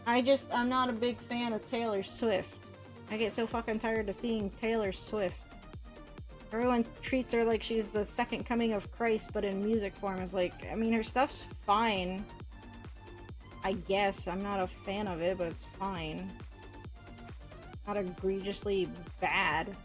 I'm not a big fan of Taylor Swift. I get so fucking tired of seeing Taylor Swift. Everyone treats her like she's the second coming of Christ, but in music form. Is like, I mean, her stuff's fine. I guess. I'm not a fan of it, but it's fine. Not egregiously bad.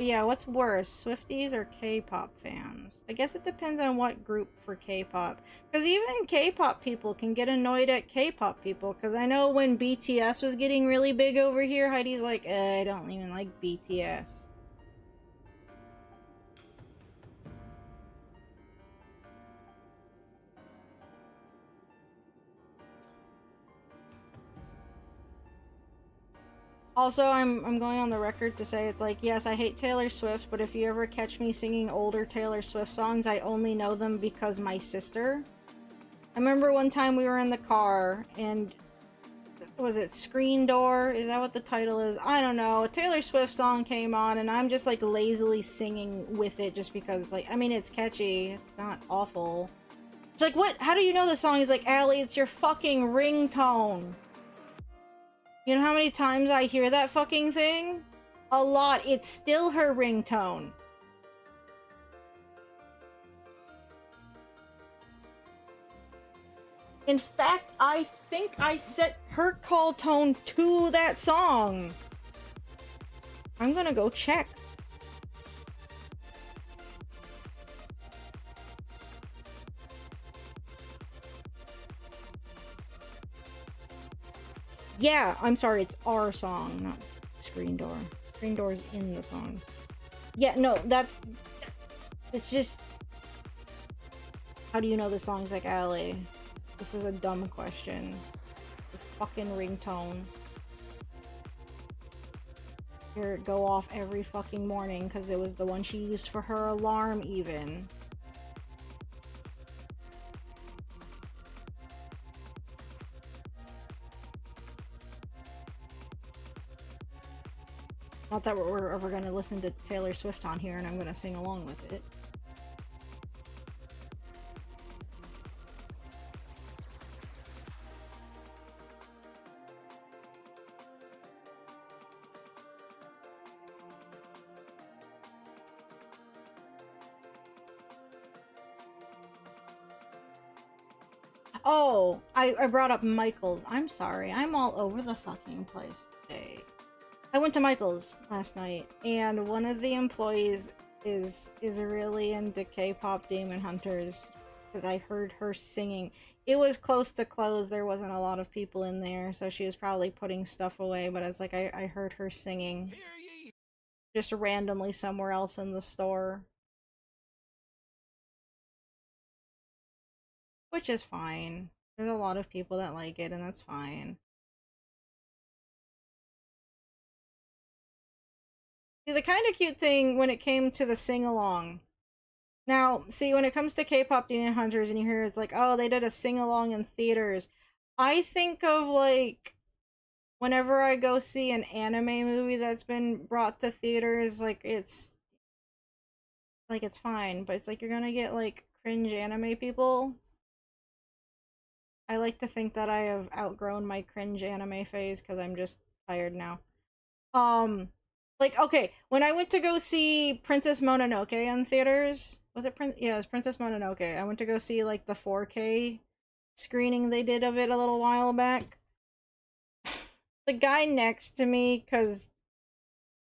Yeah, what's worse, Swifties or K-pop fans? I guess it depends on what group for K-pop. Because even K-pop people can get annoyed at K-pop people. Because I know when BTS was getting really big over here, Heidi's like, I don't even like BTS. Also, I'm going on the record to say it's like, yes, I hate Taylor Swift, but if you ever catch me singing older Taylor Swift songs, I only know them because my sister. I remember one time we were in the car, and was it Screen Door? Is that what the title is? I don't know. A Taylor Swift song came on, and I'm just like lazily singing with it just because, like, I mean, it's catchy. It's not awful. It's like, what? How do you know the song? He's like, Allie, it's your fucking ringtone. You know how many times I hear that fucking thing? A lot. It's still her ringtone. In fact, I think I set her call tone to that song. I'm gonna go check. Yeah, I'm sorry, it's our song, not Screen Door. Screen Door's in the song. Yeah, no, it's just... How do you know the song's like Allie? This is a dumb question. The fucking ringtone. Hear it go off every fucking morning because it was the one she used for her alarm even. Not that we're ever going to listen to Taylor Swift on here and I'm going to sing along with it. Oh, I brought up Michael's. I'm sorry. I'm all over the fucking place today. I went to Michael's last night, and one of the employees is really into K-pop Demon Hunters because I heard her singing. It was close to close. There wasn't a lot of people in there, so she was probably putting stuff away, but it's like I heard her singing just randomly somewhere else in the store. Which is fine. There's a lot of people that like it, and that's fine. See, the kind of cute thing when it came to the sing-along. Now, see, when it comes to K-pop Demon Hunters and you hear it's like, oh, they did a sing-along in theaters. I think of, like, whenever I go see an anime movie that's been brought to theaters, like, it's fine, but it's like you're gonna get, like, cringe anime people. I like to think that I have outgrown my cringe anime phase because I'm just tired now. Like, okay, when I went to go see Princess Mononoke in theaters, was it yeah, it was Princess Mononoke. I went to go see, like, the 4K screening they did of it a little while back. The guy next to me, because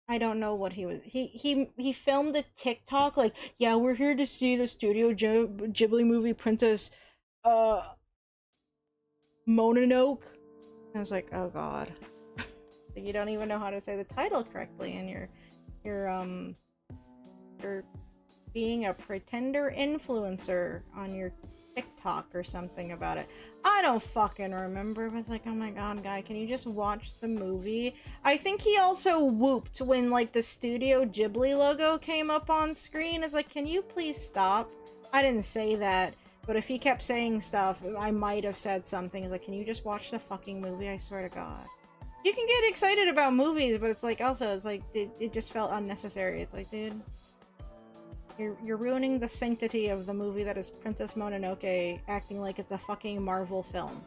I don't know what he was, he filmed a TikTok, like, yeah, we're here to see the Studio Ghibli movie Princess, Mononoke. I was like, oh god. You don't even know how to say the title correctly, and you're being a pretender influencer on your TikTok or something about it. I don't fucking remember. I was like, oh my god, guy, can you just watch the movie? I think he also whooped when, like, the Studio Ghibli logo came up on screen. It's like, can you please stop? I didn't say that. But if he kept saying stuff, I might have said something. It's like, can you just watch the fucking movie? I swear to god. You can get excited about movies, but it's like, also, it's like, it just felt unnecessary. It's like, dude, you're ruining the sanctity of the movie that is Princess Mononoke, acting like it's a fucking Marvel film.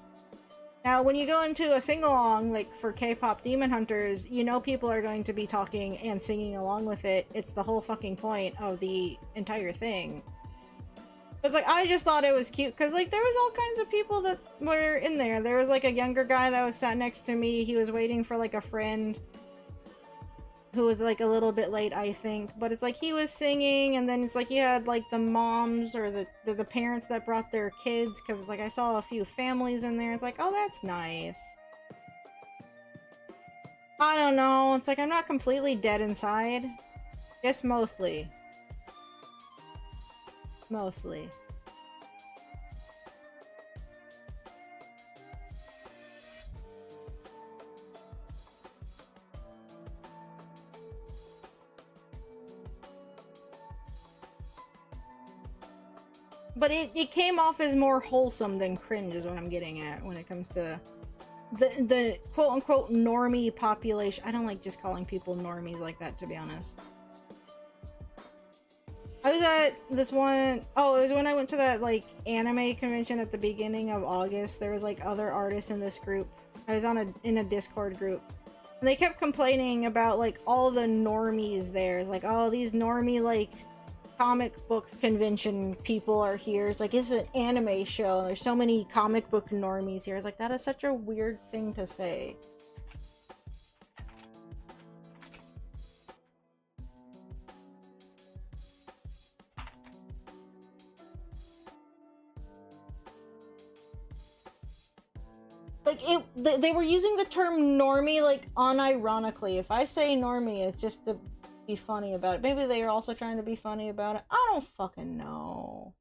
Now, when you go into a sing-along, like, for K-pop Demon Hunters, you know people are going to be talking and singing along with it. It's the whole fucking point of the entire thing. It's like, I just thought it was cute, because, like, there was all kinds of people that were in there. There was, like, a younger guy that was sat next to me. He was waiting for, like, a friend. who was like a little bit late, I think. But it's like he was singing, and then it's like you had like the moms or the parents that brought their kids, because it's like I saw a few families in there. It's like, oh, that's nice. I don't know. It's like I'm not completely dead inside. Just mostly. Mostly. But it came off as more wholesome than cringe is what I'm getting at when it comes to the quote-unquote normie population. I don't like just calling people normies like that, to be honest. I was at this one, oh, it was when I went to that, like, anime convention at the beginning of August. There was, like, other artists in this group. I was in a Discord group. And they kept complaining about, like, all the normies there. It's like, oh, these normie, like, comic book convention people are here. It's like, it's an anime show, and there's so many comic book normies here. It's like, that is such a weird thing to say. Like, they were using the term normie, like, unironically. If I say normie, it's just to be funny about it. Maybe they are also trying to be funny about it. I don't fucking know.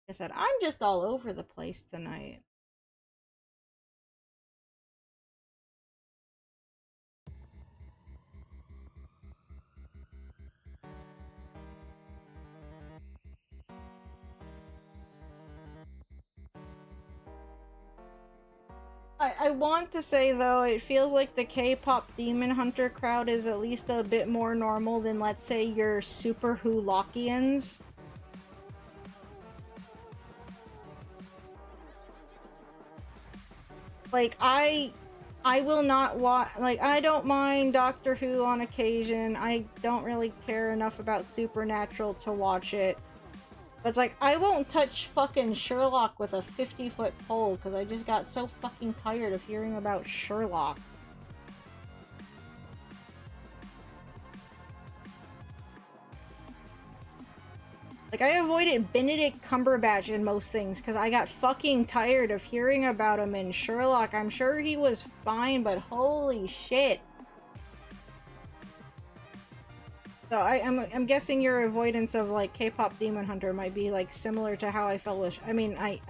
Like I said, I'm just all over the place tonight. I want to say, though, it feels like the K-pop Demon Hunter crowd is at least a bit more normal than, let's say, your Super Hulakians. Like, I will not watch, like, I don't mind Doctor Who on occasion. I don't really care enough about Supernatural to watch it. But it's like, I won't touch fucking Sherlock with a 50-foot pole because I just got so fucking tired of hearing about Sherlock. Like, I avoided Benedict Cumberbatch in most things because I got fucking tired of hearing about him in Sherlock. I'm sure he was fine, but holy shit. So I'm guessing your avoidance of, like, K-pop Demon Hunter might be, like, similar to how I felt with... I mean, I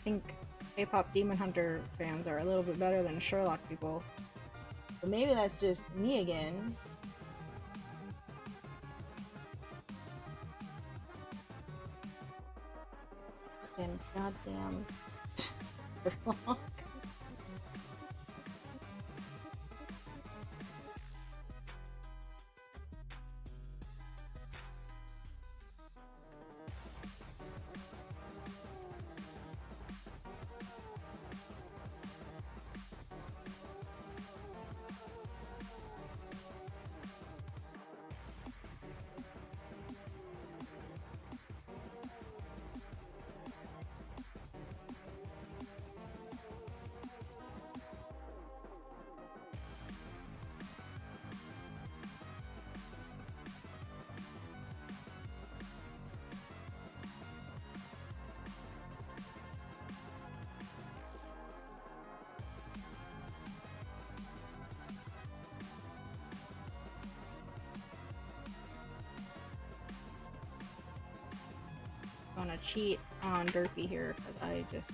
think K-pop Demon Hunter fans are a little bit better than Sherlock people. But maybe that's just me again. Fucking goddamn Sherlock. Gonna cheat on Derpy here because I just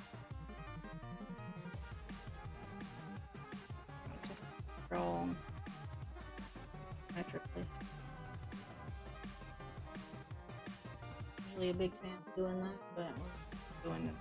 want to roll metrically. Usually a big fan of doing that, but we're doing it.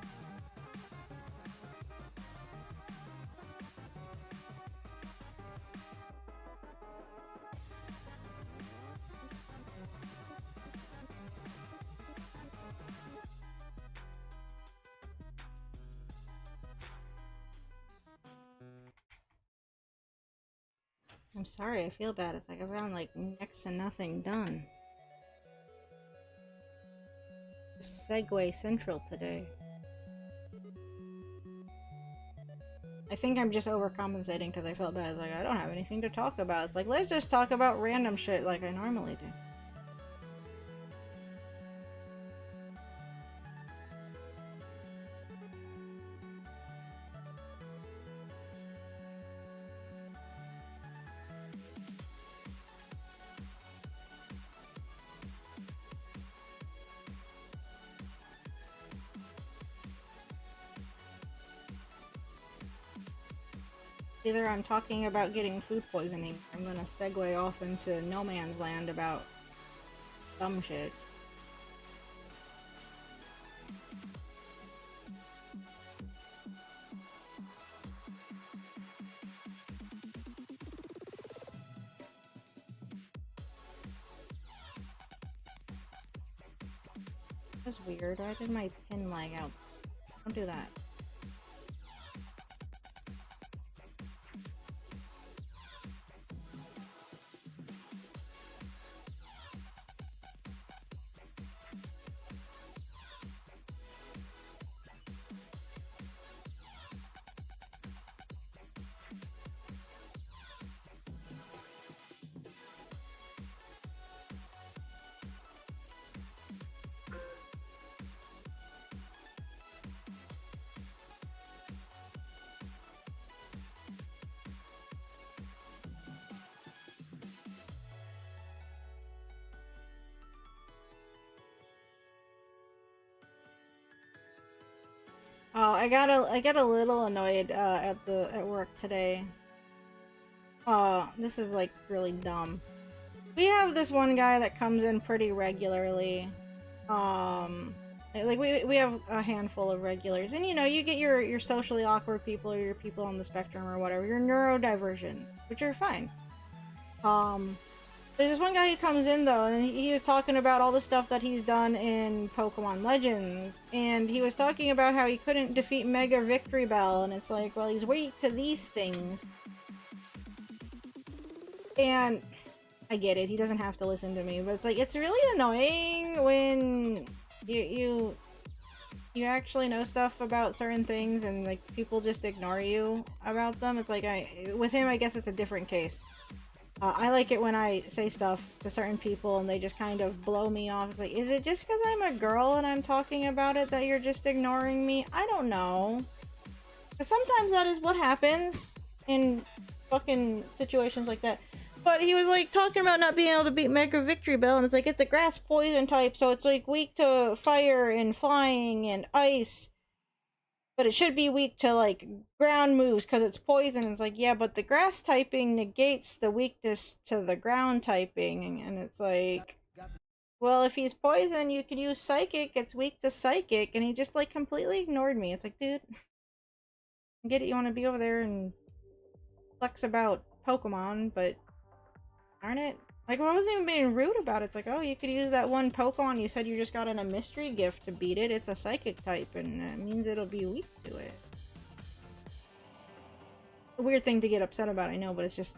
I'm sorry, I feel bad. It's like I found like next to nothing done. Segway Central today. I think I'm just overcompensating because I felt bad. It's like, I don't have anything to talk about. It's like, let's just talk about random shit like I normally do. Either I'm talking about getting food poisoning, or I'm gonna segue off into no man's land about dumb shit. That's weird. Why did my pin lag out? Don't do that. Oh, I got a little annoyed at work today. This is like really dumb. We have this one guy that comes in pretty regularly. Like we have a handful of regulars, and you know, you get your socially awkward people or your people on the spectrum or whatever, your neurodivergents, which are fine. There's this one guy who comes in though, and he was talking about all the stuff that he's done in Pokemon Legends, and he was talking about how he couldn't defeat Mega Victory Bell, and it's like, well, he's weak to these things. And I get it, he doesn't have to listen to me, but it's like, it's really annoying when you actually know stuff about certain things and like people just ignore you about them. It's like, with him, I guess it's a different case. I like it when I say stuff to certain people and they just kind of blow me off. It's like, is it just because I'm a girl and I'm talking about it that you're just ignoring me? I don't know. Because sometimes that is what happens in fucking situations like that. But he was like talking about not being able to beat Mega Victory Bell, and it's like, it's a grass poison type, so it's like weak to fire and flying and ice. But it should be weak to, like, ground moves because it's poison. It's like, yeah, but the grass typing negates the weakness to the ground typing. And it's like, well, if he's poison, you can use psychic. It's weak to psychic. And he just, like, completely ignored me. It's like, dude, I get it. You want to be over there and flex about Pokemon, but darn it. Like, I wasn't even being rude about it. It's like, oh, you could use that one Pokemon you said you just got in a mystery gift to beat it. It's a psychic type, and that means it'll be weak to it. A weird thing to get upset about, I know, but it's just...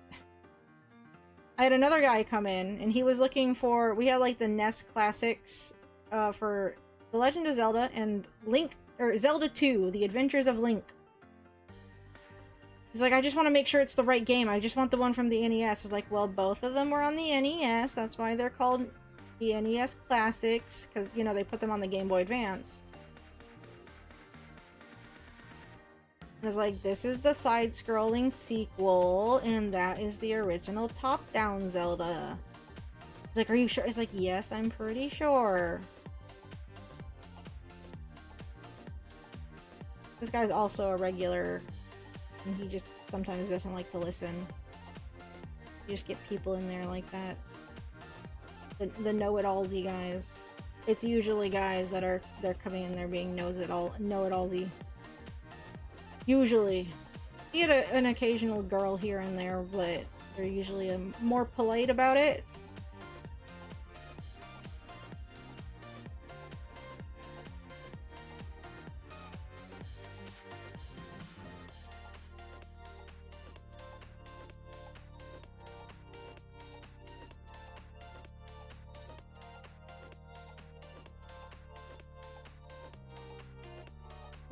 I had another guy come in, and he was looking for... We had, like, the NES Classics for The Legend of Zelda and Link... Or Zelda 2, The Adventures of Link. He's like, I just want to make sure it's the right game. I just want the one from the NES. It's like, well, both of them were on the NES. That's why they're called the NES Classics. Because, you know, they put them on the Game Boy Advance. And it's like, this is the side-scrolling sequel. And that is the original top-down Zelda. It's like, are you sure? It's like, yes, I'm pretty sure. This guy's also a regular... And he just sometimes doesn't like to listen. You just get people in there like that. The know-it-allsy guys. It's usually guys that they're coming in there being know-it-allsy. Usually. You get an occasional girl here and there, but they're usually more polite about it.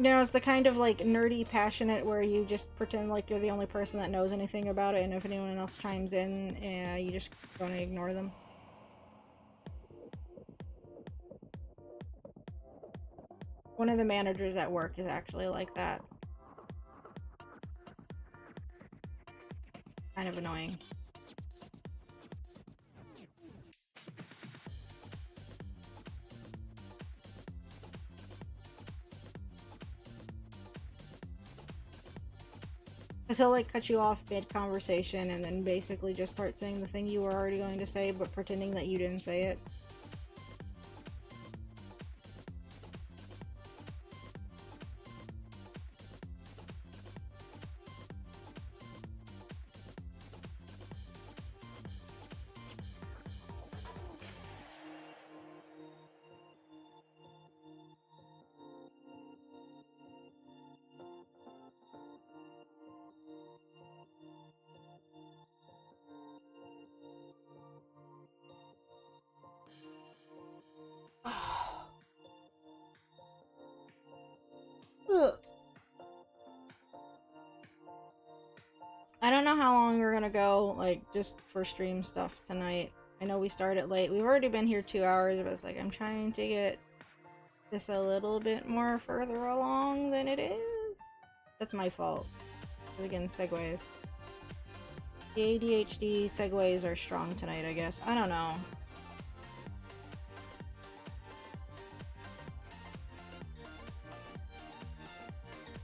You know, it's the kind of like nerdy passionate where you just pretend like you're the only person that knows anything about it, and if anyone else chimes in, you just gonna ignore them. One of the managers at work is actually like that. Kind of annoying. Because he'll like cut you off mid-conversation and then basically just start saying the thing you were already going to say, but pretending that you didn't say it. I don't know how long we're gonna go, like, just for stream stuff tonight. I know we started late. We've already been here 2 hours, but it's like, I'm trying to get this a little bit more further along than it is. That's my fault. Again, segues. The ADHD segues are strong tonight, I guess. I don't know.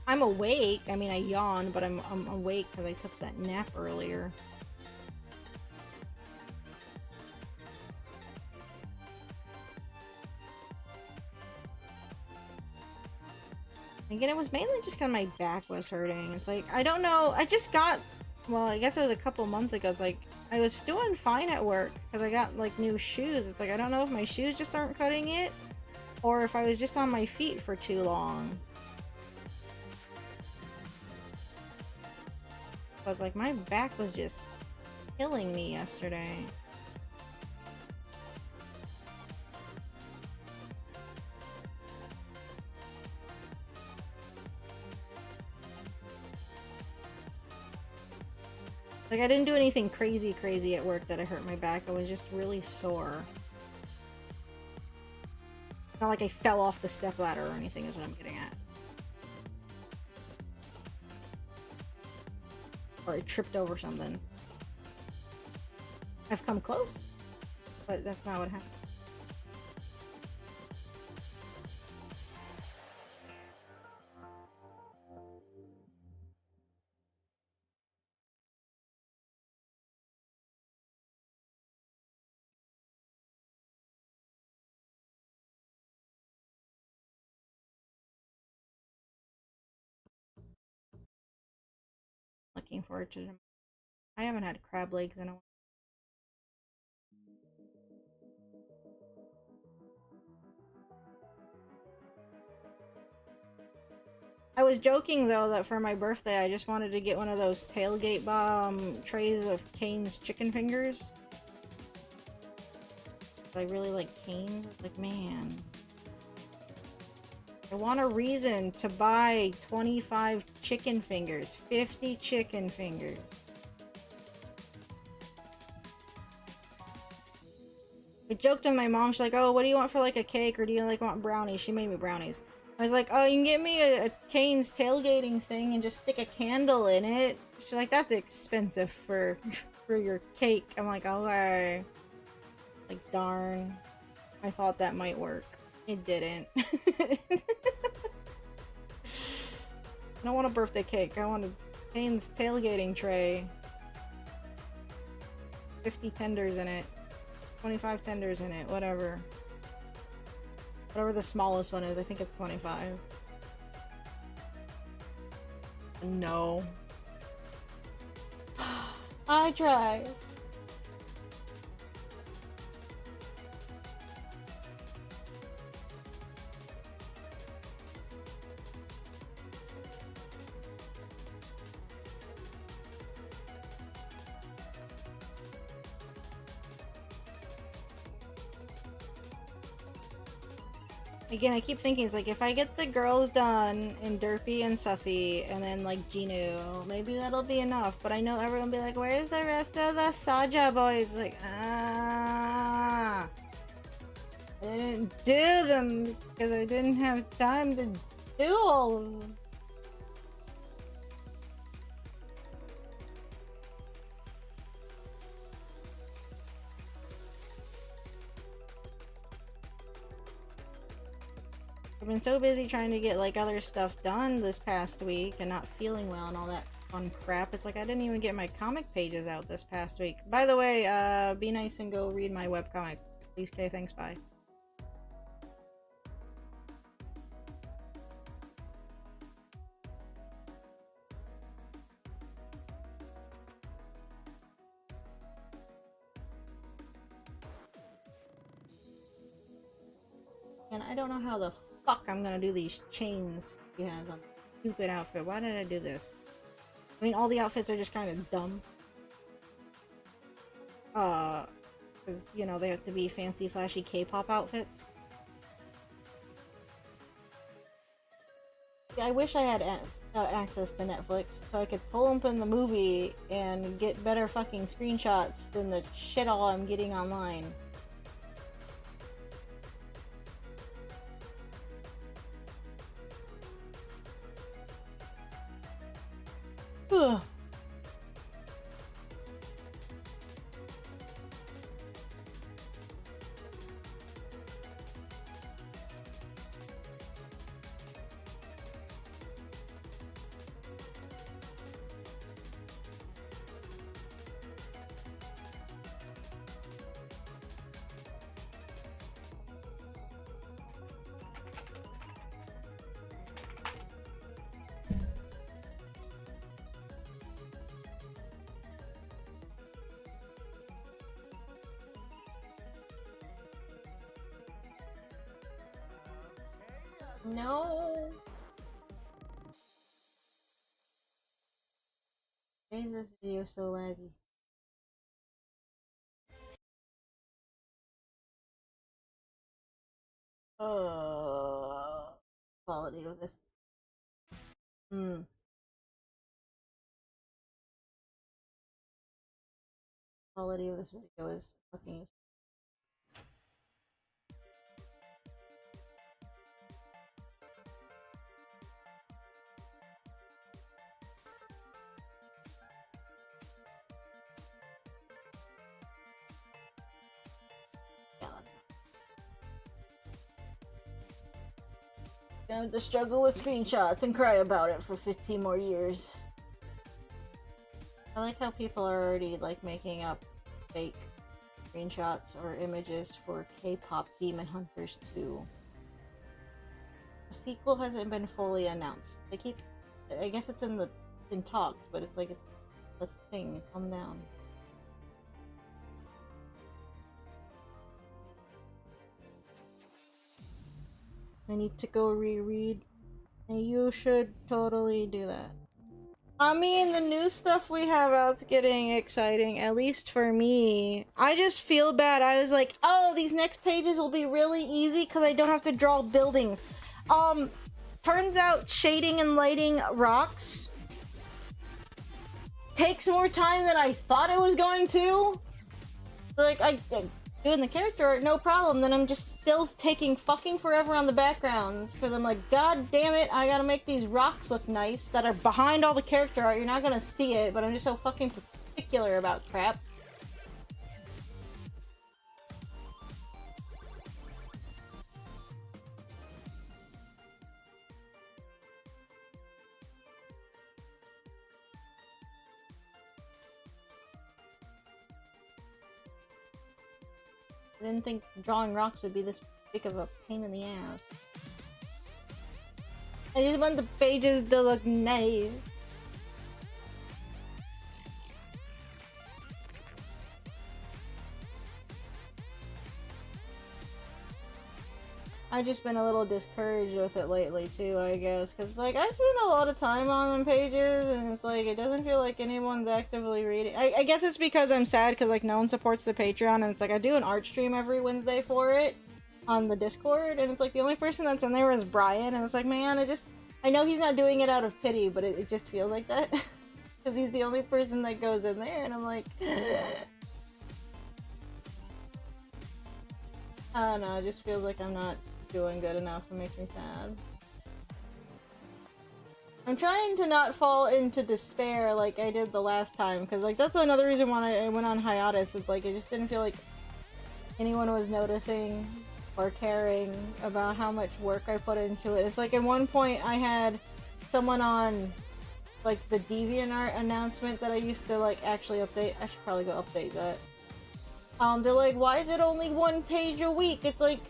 I'm awake. I mean, I yawned, but I'm awake because I took that nap earlier. Again, it was mainly just because my back was hurting. It's like, I don't know. I just got, well, I guess it was a couple months ago. It's like, I was doing fine at work because I got, like, new shoes. It's like, I don't know if my shoes just aren't cutting it or if I was just on my feet for too long. I was like, my back was just killing me yesterday. Like, I didn't do anything crazy at work that I hurt my back. I was just really sore. Not like I fell off the stepladder or anything is what I'm getting at. Or I tripped over something. I've come close, but that's not what happened. Looking forward to them. I haven't had crab legs in a while. I was joking though that for my birthday I just wanted to get one of those tailgate bomb trays of Cane's chicken fingers. I really like Cane's. Like, man, I want a reason to buy 25 chicken fingers, 50 chicken fingers. I joked with my mom. She's like, "Oh, what do you want for like a cake, or do you like want brownies?" She made me brownies. I was like, "Oh, you can get me a Cane's tailgating thing and just stick a candle in it." She's like, "That's expensive for your cake." I'm like, "Okay." Like, darn. I thought that might work. It didn't. I don't want a birthday cake. I want a Cane's tailgating tray. 50 tenders in it. 25 tenders in it. Whatever. Whatever the smallest one is. I think it's 25. No. I tried. Again, I keep thinking, it's like, if I get the girls done in Derpy and Sussy, and then, like, Ginu, maybe that'll be enough. But I know everyone will be like, where's the rest of the Saja boys? Like, I didn't do them because I didn't have time to do all of them. I've been so busy trying to get like other stuff done this past week and not feeling well and all that fun crap. It's like I didn't even get my comic pages out this past week. By the way, be nice and go read my webcomic. Please, K, thanks, bye. And I don't know how the fuck I'm gonna do these chains he has on the stupid outfit. Why did I do this? I mean, all the outfits are just kind of dumb. Because, you know, they have to be fancy, flashy K-pop outfits. I wish I had access to Netflix so I could pull open the movie and get better fucking screenshots than the shit all I'm getting online. Ugh. No. Why is this video so laggy? Quality of this. Quality of this video is fucking. Gonna have to struggle with screenshots and cry about it for 15 more years. I like how people are already like making up fake screenshots or images for K-pop Demon Hunters 2. A sequel hasn't been fully announced. They keep, I guess it's in talks, but it's like it's a thing. Calm down. I need to go reread. And you should totally do that. I mean, the new stuff we have out's getting exciting, at least for me. I just feel bad. I was like, oh, these next pages will be really easy because I don't have to draw buildings. Turns out shading and lighting rocks takes more time than I thought it was going to. Like, I doing the character art, no problem. Then I'm just still taking fucking forever on the backgrounds because I'm like, god damn it, I gotta make these rocks look nice that are behind all the character art. You're not gonna see it, but I'm just so fucking particular about crap. I didn't think drawing rocks would be this big of a pain in the ass. I just want the pages to look nice. I've just been a little discouraged with it lately too, I guess, because like I spend a lot of time on them pages and it's like it doesn't feel like anyone's actively reading. I guess it's because I'm sad because like no one supports the Patreon and it's like I do an art stream every Wednesday for it on the Discord, and it's like the only person that's in there is Brian, and it's like, man, I know he's not doing it out of pity, but it just feels like that. Because he's the only person that goes in there, and I'm like... I don't know, it just feels like I'm not doing good enough. It makes me sad. I'm trying to not fall into despair like I did the last time, because like that's another reason why I went on hiatus. It's like I just didn't feel like anyone was noticing or caring about how much work I put into it. It's like at one point I had someone on like the DeviantArt announcement that I used to like actually update. I should probably go update that. They're like, why is it only 1 page a week? It's like,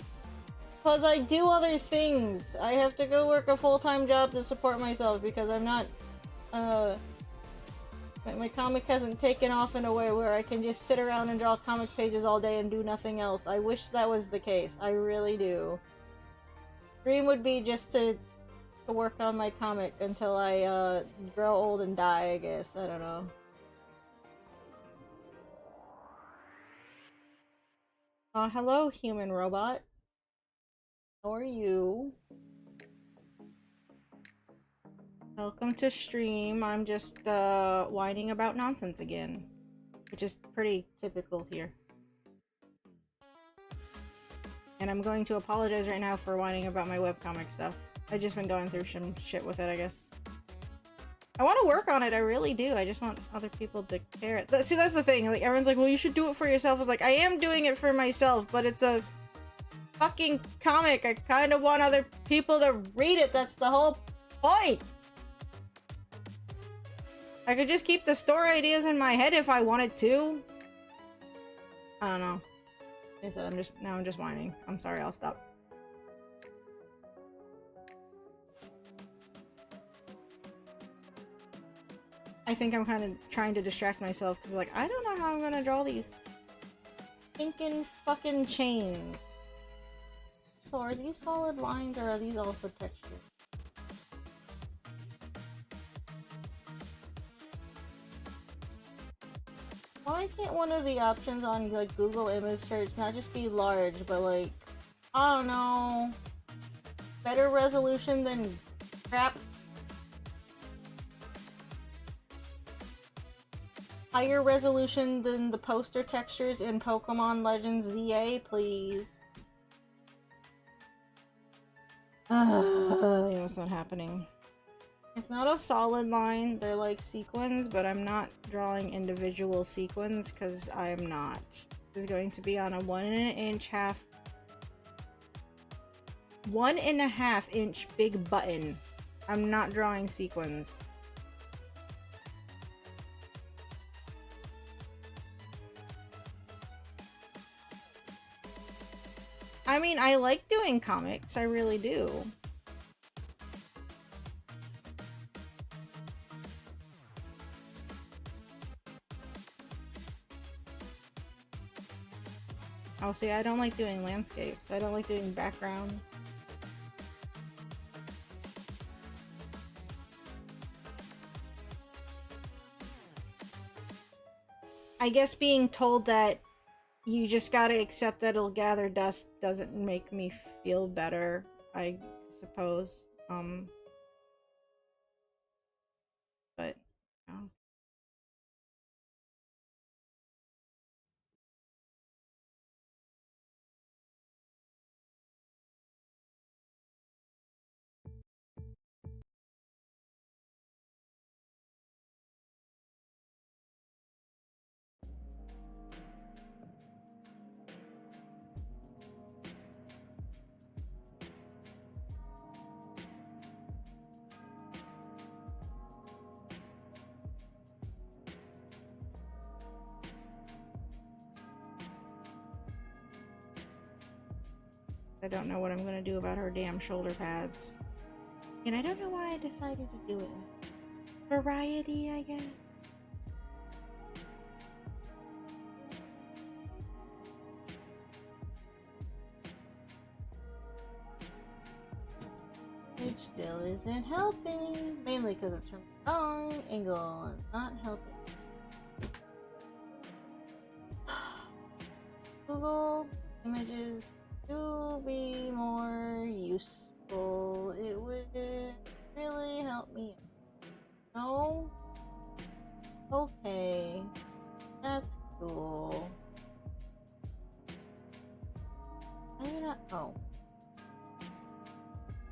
because I do other things. I have to go work a full-time job to support myself because I'm not, my comic hasn't taken off in a way where I can just sit around and draw comic pages all day and do nothing else. I wish that was the case. I really do. Dream would be just to work on my comic until I, grow old and die, I guess. I don't know. Hello, human robot. How are you? Welcome to stream. I'm just, whining about nonsense again. Which is pretty typical here. And I'm going to apologize right now for whining about my webcomic stuff. I've just been going through some shit with it, I guess. I want to work on it, I really do. I just want other people to care. See, that's the thing. Like, everyone's like, well, you should do it for yourself. I was like, I am doing it for myself, but it's a fucking comic. I kind of want other people to read it. That's the whole point. I could just keep the story ideas in my head if I wanted to. I don't know. Like I said, I'm just whining. I'm sorry, I'll stop. I think I'm kind of trying to distract myself because, like, I don't know how I'm gonna draw these stinking fucking chains. So are these solid lines or are these also textured? Why can't one of the options on, like, Google image search not just be large, but, like, I don't know, better resolution than crap? Higher resolution than the poster textures in Pokemon Legends ZA, please. It's not happening. It's not a solid line, they're like sequins, but I'm not drawing individual sequins because I am not. This is going to be on a 1.5 inch big button. I'm not drawing sequins. I mean, I like doing comics, I really do. Oh, see, I don't like doing landscapes. I don't like doing backgrounds. I guess being told that you just gotta accept that it'll gather dust doesn't make me feel better, I suppose. But, you know. I don't know what I'm gonna do about her damn shoulder pads. And I don't know why I decided to do it. Variety, I guess. It still isn't helping. Mainly because it's from the wrong angle. It's not helping. Google Images to be more useful. It would really help me. No? Okay. That's cool. I do not. Oh.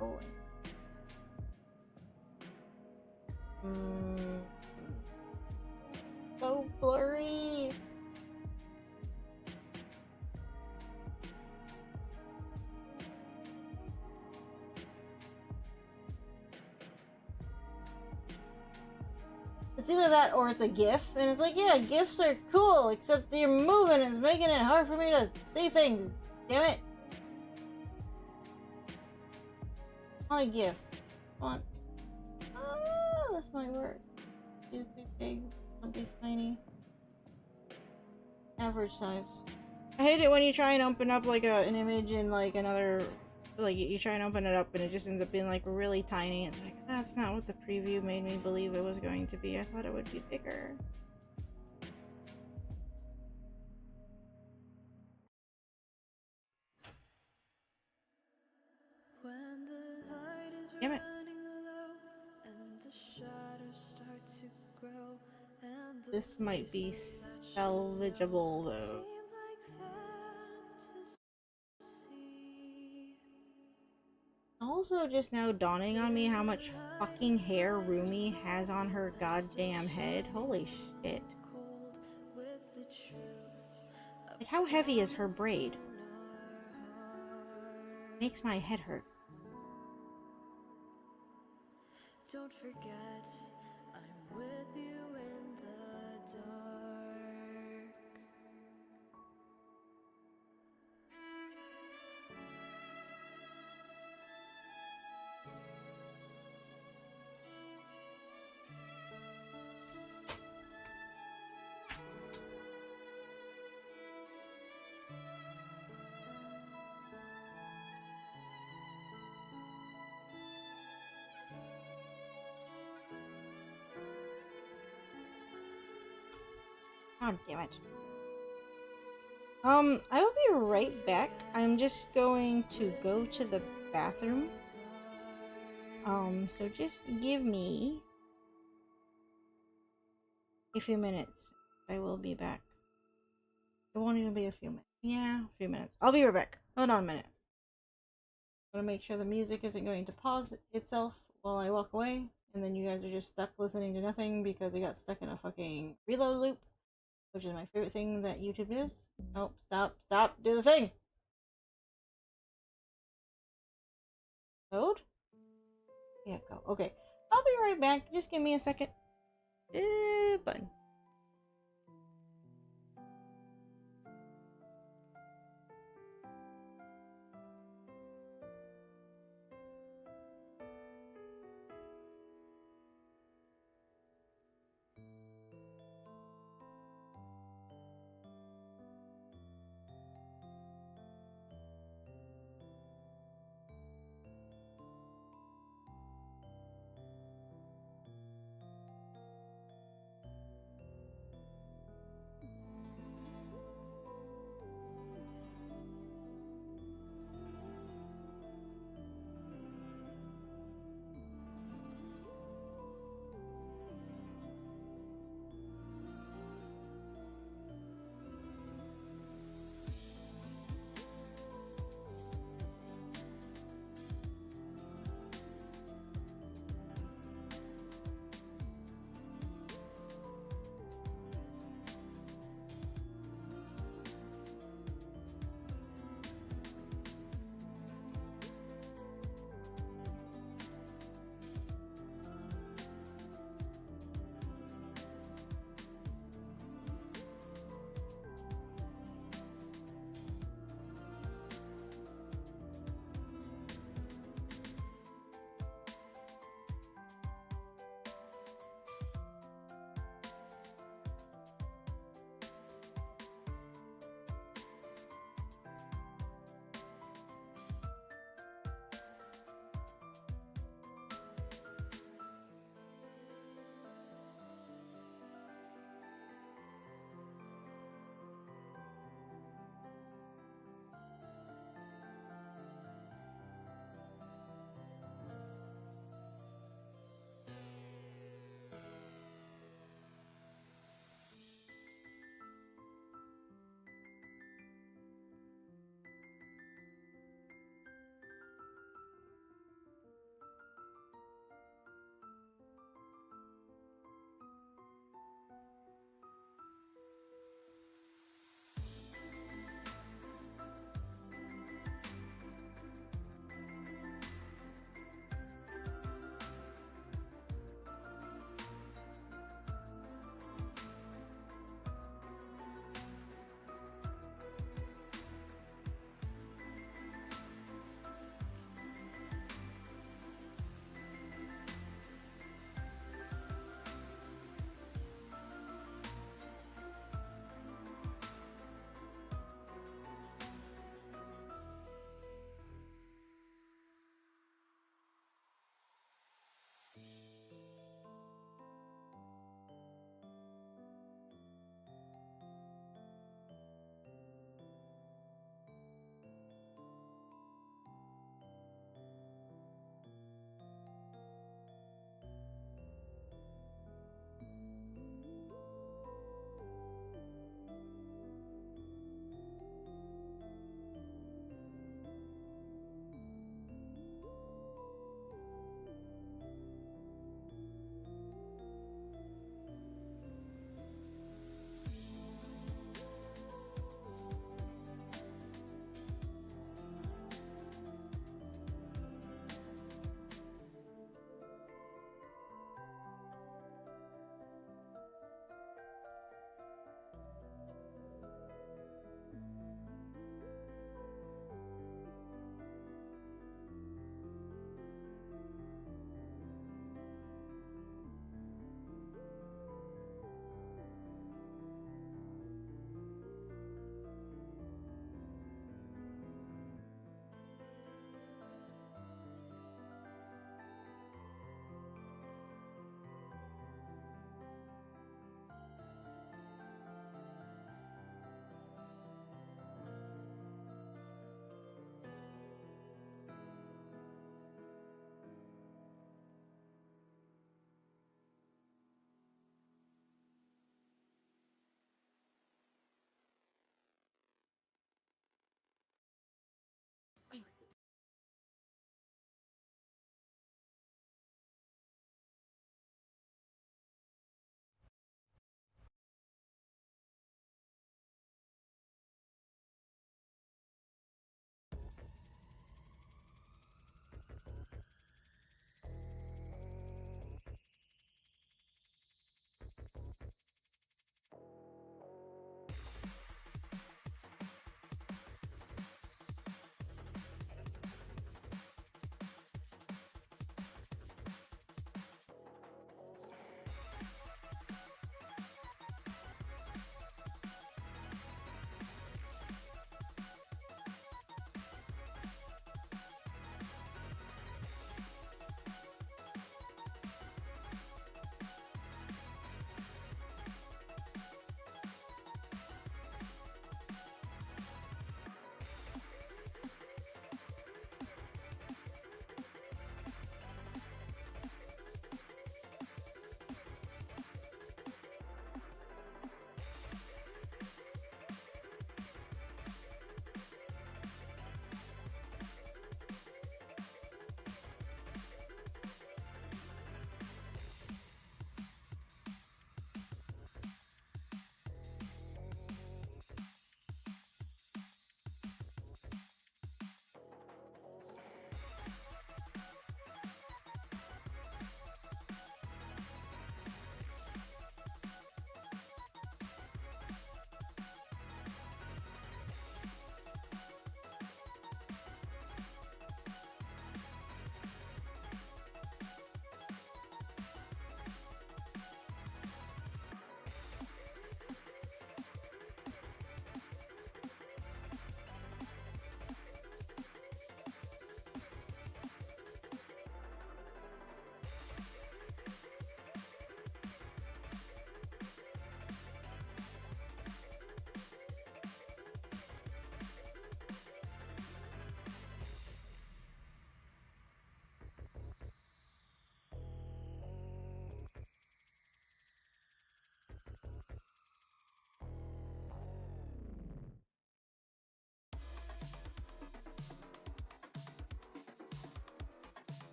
Oh. So blurry. It's either that or it's a GIF, and it's like, yeah, GIFs are cool, except you're moving and it's making it hard for me to see things. Damn it. Not a GIF. Come on. Ah, this might work. Too big, don't be tiny. Average size. I hate it when you try and open up like an image in like another, like you try and open it up and it just ends up being like really tiny. It's like, that's not what the preview made me believe it was going to be. I thought it would be bigger. When the light is Damn it. running low and the shadows start to grow and the This might be faces that salvageable though. seem like fantasy. Also just now dawning on me how much fucking hair Rumi has on her goddamn head. Holy shit. Cold with the truth Like how heavy is her braid? in our heart. Makes my head hurt. Don't forget, I'm with you in the dark. God damn it. I will be right back. I'm just going to go to the bathroom. So just give me a few minutes. I will be back. It won't even be a few minutes. Yeah, a few minutes. I'll be right back. Hold on a minute. I'm gonna make sure the music isn't going to pause itself while I walk away, and then you guys are just stuck listening to nothing because I got stuck in a fucking reload loop, which is my favorite thing that YouTube is. Oh, stop, do the thing! Code? Yeah, go. Okay. I'll be right back. Just give me a second. Button.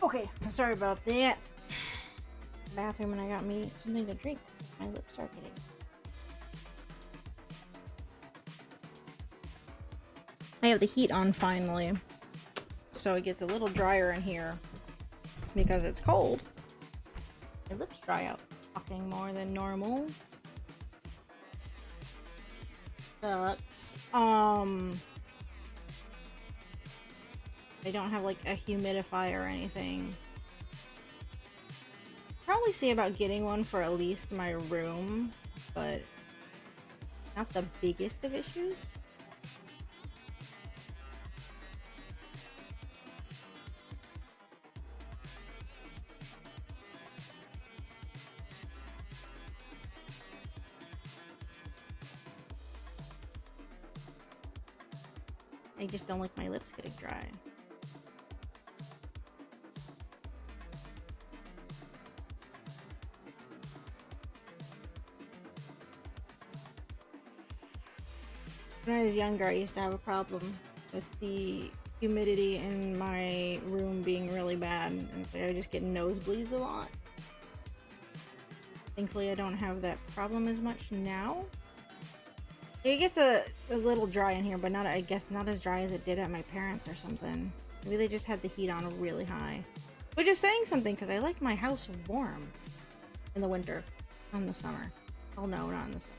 Okay, sorry about that. Bathroom, and I got me something to drink. My lips are getting. I have the heat on finally, so it gets a little drier in here because it's cold. My lips dry out fucking more than normal. Sucks. I don't have like a humidifier or anything. Probably see about getting one for at least my room, but not the biggest of issues. I just don't like my lips getting dry. When I was younger, I used to have a problem with the humidity in my room being really bad, and so I just get nosebleeds a lot. Thankfully, I don't have that problem as much now. It gets a little dry in here, but not, I guess, not as dry as it did at my parents' or something. Maybe they just had the heat on really high. Which is saying something, because I like my house warm in the winter. Not in the summer. Oh no, not in the summer.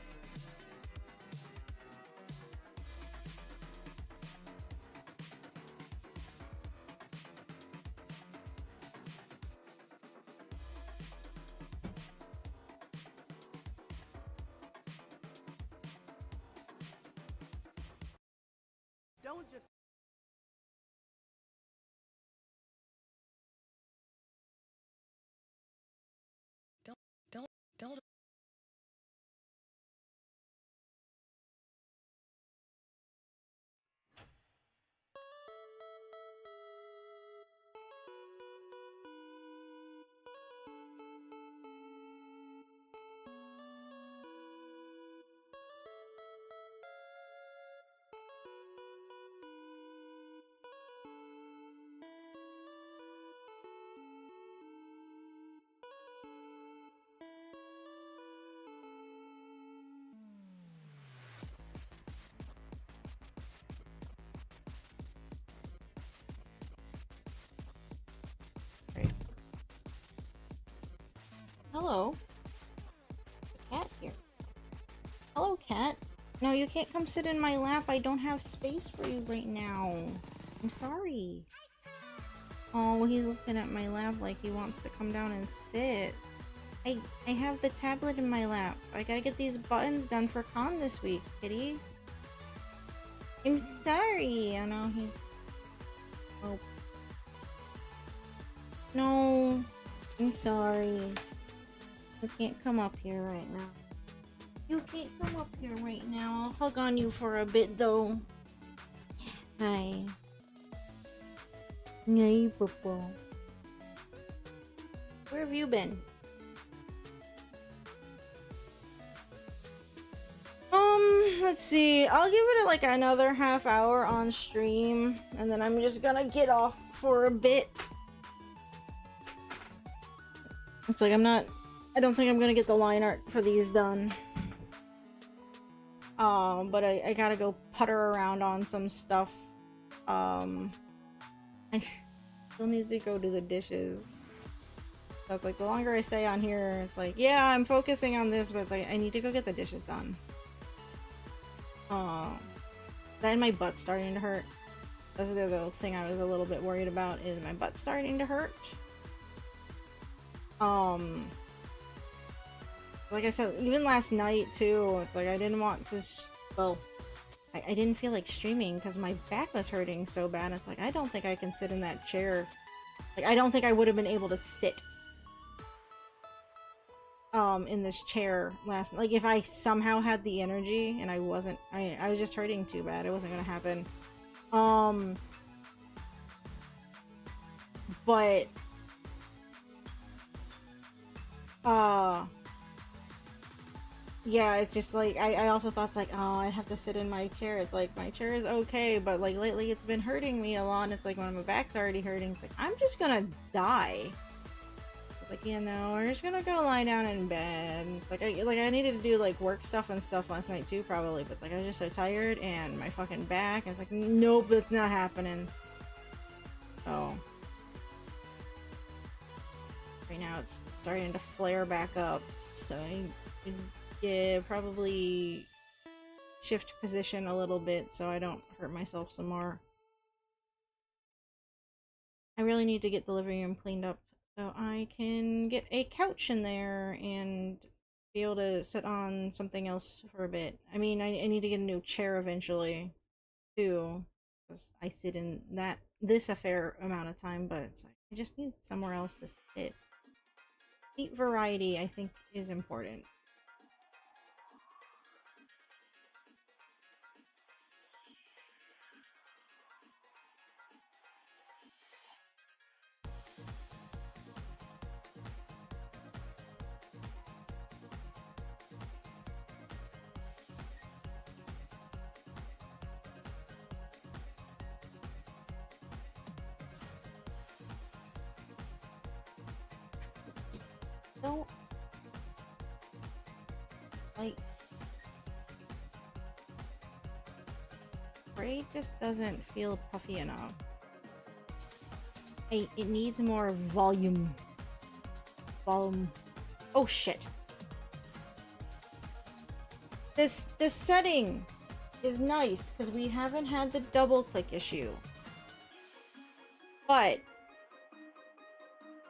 Don't just don't Great. Hello. Cat here. Hello, cat. No, you can't come sit in my lap. I don't have space for you right now. I'm sorry. Oh, he's looking at my lap like he wants to come down and sit. I have the tablet in my lap. I gotta get these buttons done for con this week, kitty. I'm sorry. Oh no, he's... Oh. No. I'm sorry. You can't come up here right now. You can't come up here right now. I'll hug on you for a bit though. Hi. Hey, Papa. Where have you been? Let's see. I'll give it like another half hour on stream, and then I'm just gonna get off for a bit. It's like I don't think I'm gonna get the line art for these done. But I gotta go putter around on some stuff. I still need to go do the dishes. So it's like the longer I stay on here, it's like, yeah, I'm focusing on this, but it's like I need to go get the dishes done. Then my butt's starting to hurt. That's the other thing I was a little bit worried about, is my butt starting to hurt. Like I said, even last night too, it's like I didn't want to, well, I didn't feel like streaming because my back was hurting so bad. It's like, I don't think I can sit in that chair. Like, I don't think I would have been able to sit in this chair last, like if I somehow had the energy and I wasn't, I was just hurting too bad. It wasn't gonna happen. But yeah, it's just like I also thought it's like, oh, I have to sit in my chair. It's like my chair is okay, but like lately it's been hurting me a lot. And it's like when my back's already hurting, it's like I'm just gonna die. It's like, you know, we're just gonna go lie down in bed. It's like I needed to do like work stuff and stuff last night too, probably. But it's like I was just so tired and my fucking back. And it's like, nope, it's not happening. So right now it's starting to flare back up. So yeah, probably shift position a little bit so I don't hurt myself some more. I really need to get the living room cleaned up so I can get a couch in there and be able to sit on something else for a bit. I mean, I need to get a new chair eventually too, because I sit in this a fair amount of time, but it's like, I just need somewhere else to sit. Seat variety, I think, is important. Don't like braid just doesn't feel puffy enough. Hey, it needs more volume. Volume. Oh shit. This setting is nice because we haven't had the double click issue. But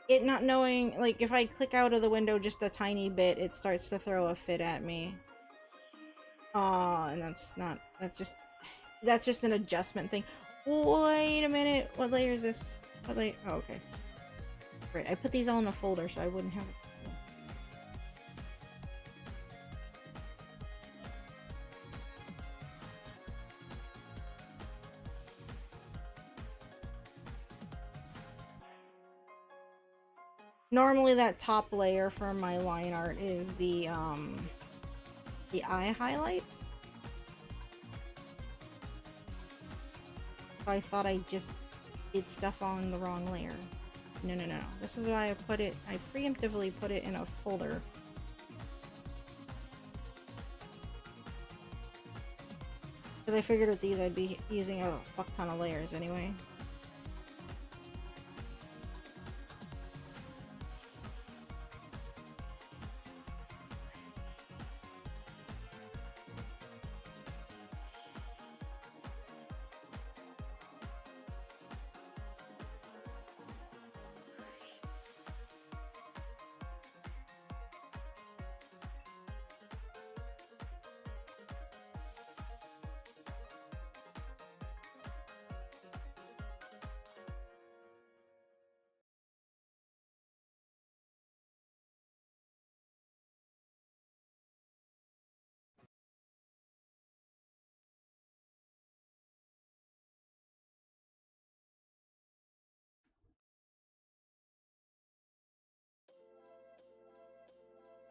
it not knowing, like, if I click out of the window just a tiny bit, it starts to throw a fit at me. And that's just an adjustment thing. Wait a minute, what layer is this? What layer? Oh, okay. Right, I put these all in a folder so I wouldn't have it. Normally that top layer for my line art is the eye highlights. I thought I just did stuff on the wrong layer. No. This is why I preemptively put it in a folder. Because I figured with these I'd be using a fuck ton of layers anyway.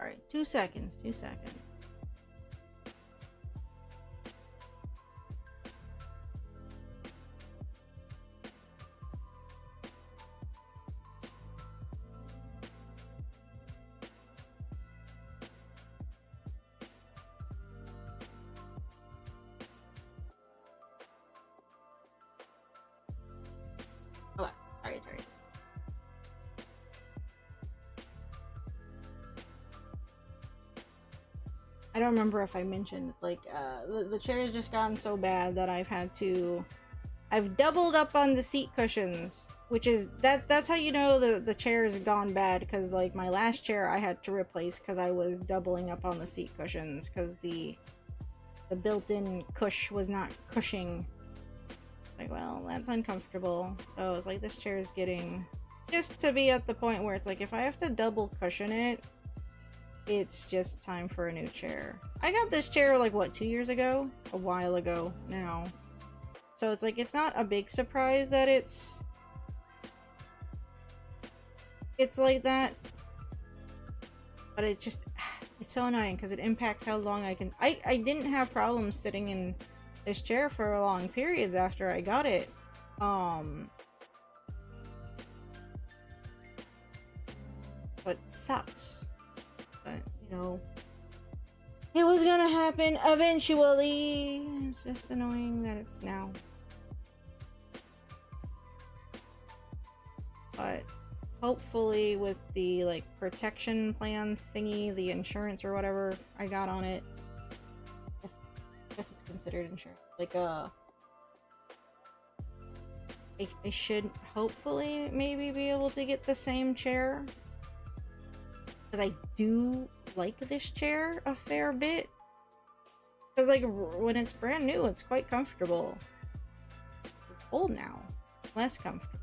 Alright, 2 seconds, 2 seconds. Okay, sorry. I don't remember if I mentioned, it's like, the chair has just gotten so bad that I've doubled up on the seat cushions, which is, that's how you know the chair has gone bad, because, like, my last chair I had to replace because I was doubling up on the seat cushions, because the built-in cush was not cushing. Like, well, that's uncomfortable. So it's like, this chair is getting, just to be at the point where it's like, if I have to double cushion it, it's just time for a new chair. I got this chair like, what, 2 years ago? A while ago now. So it's like, it's not a big surprise that it's like that. But it just, It's so annoying because it impacts how long I can. I didn't have problems sitting in this chair for long periods after I got it. But sucks. But you know, it was gonna happen eventually. It's just annoying that it's now. But hopefully with the like protection plan thingy, the insurance or whatever I got on it, I guess it's considered insurance. Like I should hopefully maybe be able to get the same chair, because I do like this chair a fair bit. Because like when it's brand new, it's quite comfortable. It's old now, less comfortable.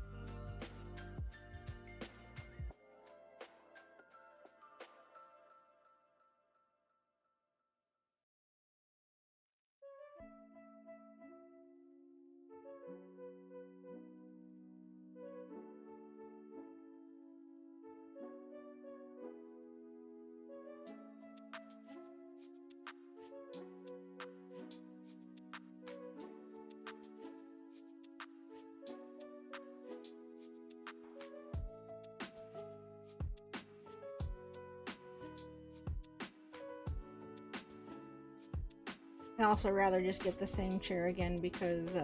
I also rather just get the same chair again because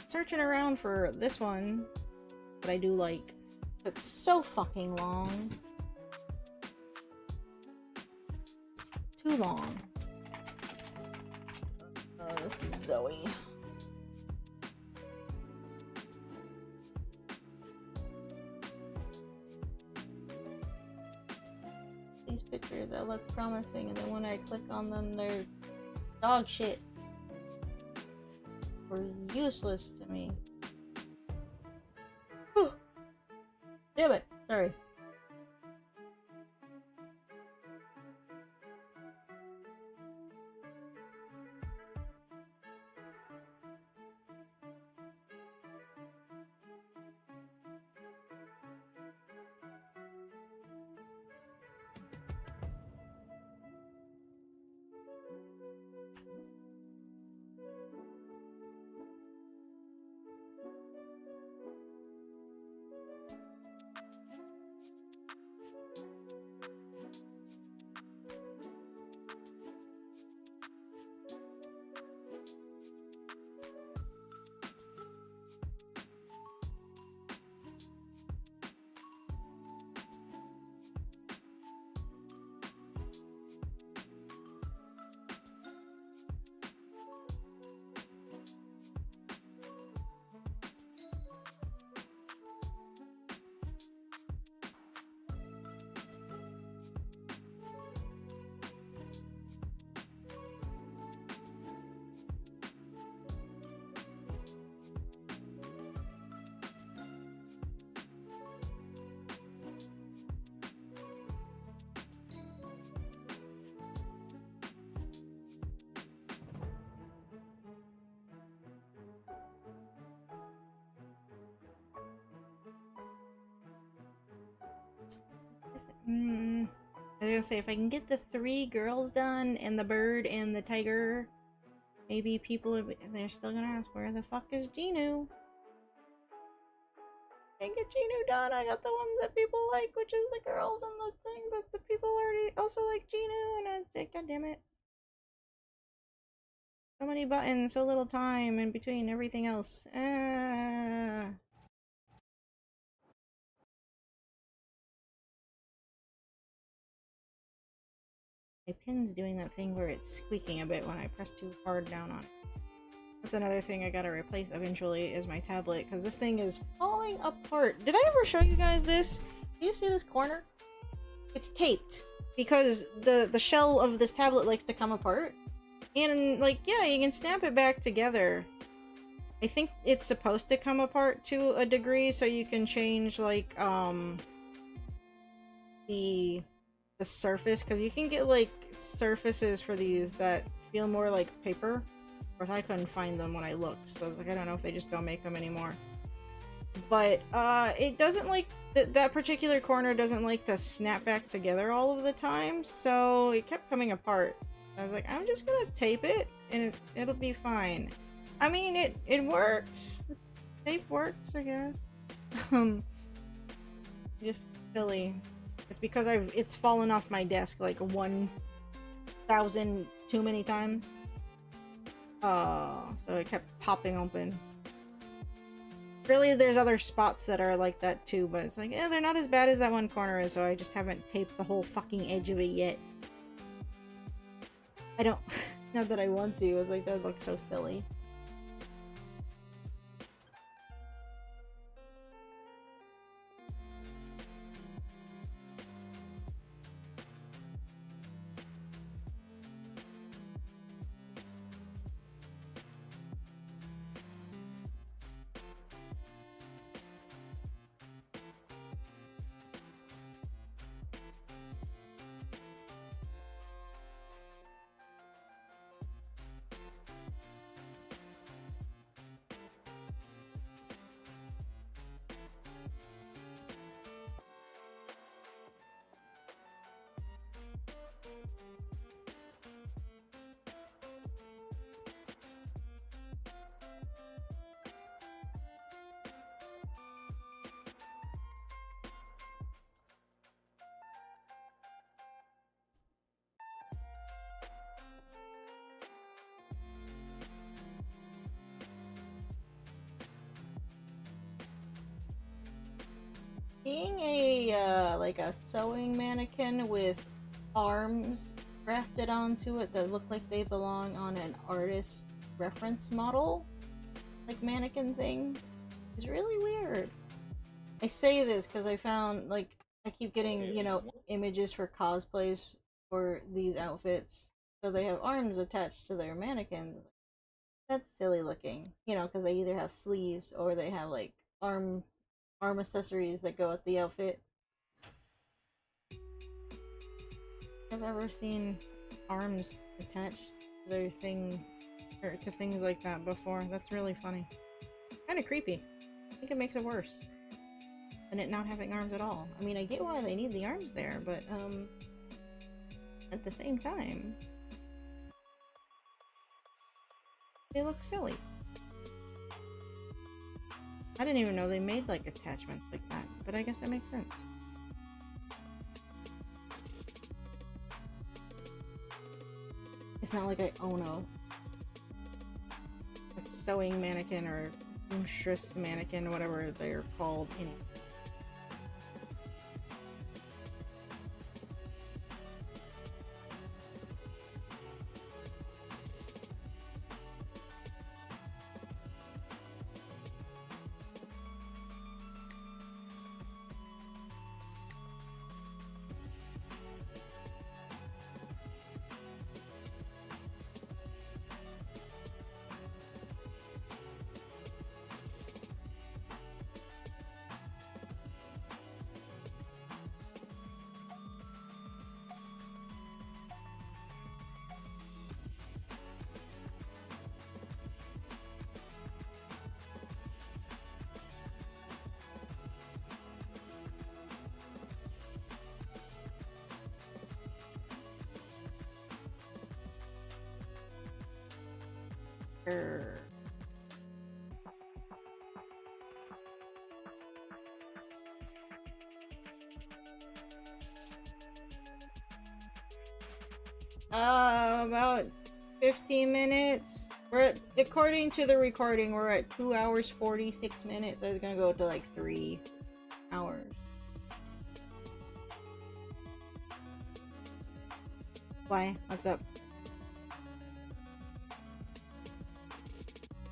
searching around for this one that I do like took so fucking long. Too long. Oh, this is Zoe. These pictures that look promising, and then when I click on them, they're dog shit. Or useless to me. Damn it, sorry. I was gonna say, if I can get the 3 girls done and the bird and the tiger, maybe they're still gonna ask, where the fuck is Genu? Can't get Genu done. I got the ones that people like, which is the girls and the thing, but the people already also like Genu, and it's like, god damn it. So many buttons, so little time in between everything else. My pin's doing that thing where it's squeaking a bit when I press too hard down on it. That's another thing I gotta replace eventually, is my tablet, because this thing is falling apart. Did I ever show you guys this? Do you see this corner? It's taped, because the shell of this tablet likes to come apart. And, like, yeah, you can snap it back together. I think it's supposed to come apart to a degree, so you can change, like, the surface, because you can get, like, surfaces for these that feel more like paper. Of course, I couldn't find them when I looked, so I was like, I don't know if they just don't make them anymore. but it doesn't like that particular corner doesn't like to snap back together all of the time, so it kept coming apart. I was like, I'm just gonna tape it and it'll be fine. I mean, it works. The tape works, I guess. Just silly. It's because it's fallen off my desk like 1,000 too many times. So it kept popping open. Really, there's other spots that are like that too, but it's like, yeah, they're not as bad as that one corner is, so I just haven't taped the whole fucking edge of it yet. I don't... Not that I want to, it's like, that would look so silly. Seeing a like a sewing mannequin with arms grafted onto it that look like they belong on an artist reference model, like mannequin thing, is really weird. I say this because I found, like, I keep getting, you know, images for cosplays for these outfits, so they have arms attached to their mannequins. That's silly looking, you know, because they either have sleeves or they have like arm accessories that go with the outfit. I've ever seen arms attached to their thing, or to things like that before. That's really funny. Kind of creepy. I think it makes it worse than it not having arms at all. I mean, I get why they need the arms there, but at the same time, they look silly. I didn't even know they made like attachments like that, but I guess that makes sense. It's not like I own a sewing mannequin or seamstress mannequin, whatever they're called anyway. About 15 minutes. We're at, according to the recording, we're at 2 hours 46 minutes. I was gonna go to like 3 hours. Why? What's up?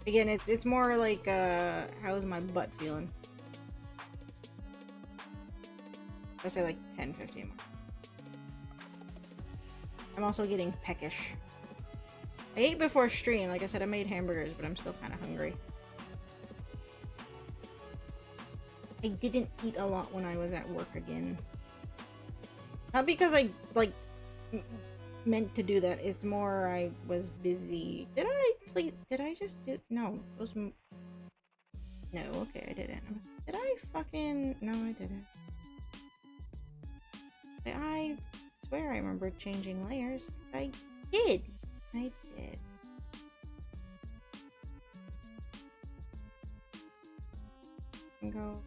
Again, it's more like, how's my butt feeling? I say like 10-15 more. I'm also getting peckish. I ate before stream. Like I said, I made hamburgers, but I'm still kind of hungry. I didn't eat a lot when I was at work again. Not because I, like, meant to do that. It's more I was busy. Did I just do... No. Those... No, okay, I didn't. Did I fucking... No, I didn't. I swear I remember changing layers. I did. I did. Go.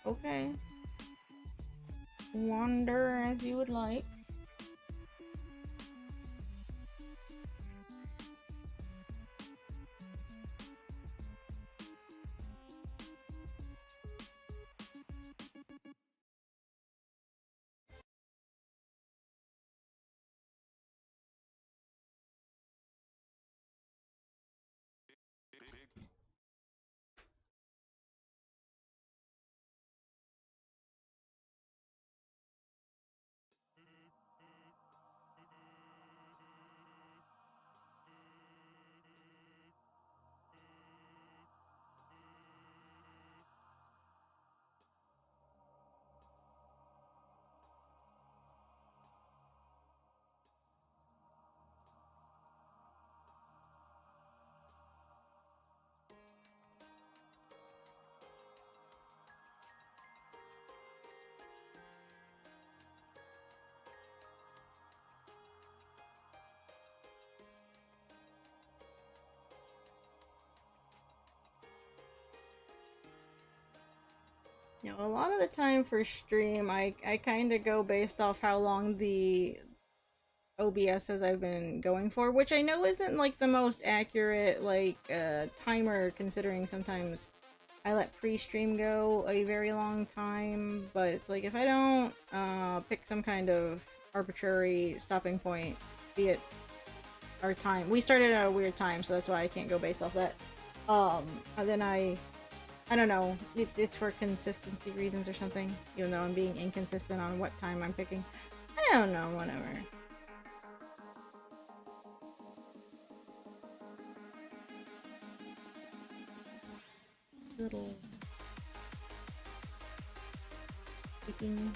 Okay. Wander as you would like. You know, a lot of the time for stream, I kind of go based off how long the OBS says I've been going for, which I know isn't like the most accurate like timer, considering sometimes I let pre-stream go a very long time, but it's like if I don't pick some kind of arbitrary stopping point, be it our time. We started at a weird time, so that's why I can't go based off that. And then I don't know, it's for consistency reasons or something, even though I'm being inconsistent on what time I'm picking. I don't know, whatever. Little picking.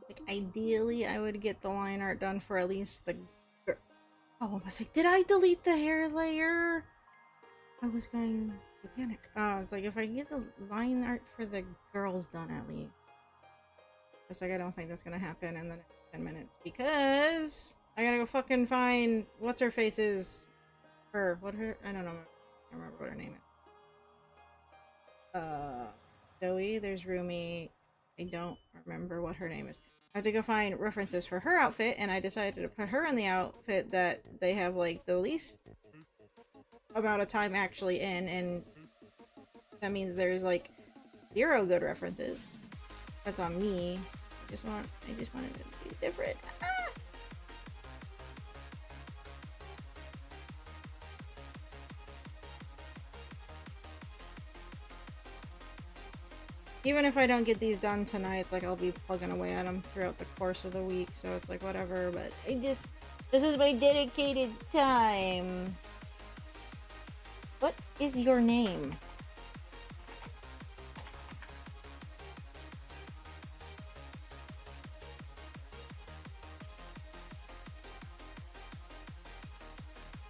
Like, ideally, I would get the line art done for at least the... Oh, I was like, did I delete the hair layer? I was going to panic. It's like, if I can get the line art for the girls done at least. It's like, I don't think that's gonna happen in the next 10 minutes, because I gotta go fucking find what's-her-face's... What her... I don't know. I don't remember what her name is. Zoe, there's Rumi. I don't remember what her name is. I have to go find references for her outfit, and I decided to put her in the outfit that they have, like, the least amount of time actually in, and that means there's, like, 0 good references. That's on me. I just wanted it to be different. Ah! Even if I don't get these done tonight, it's like I'll be plugging away at them throughout the course of the week, so it's like whatever, but this is my dedicated time. What is your name?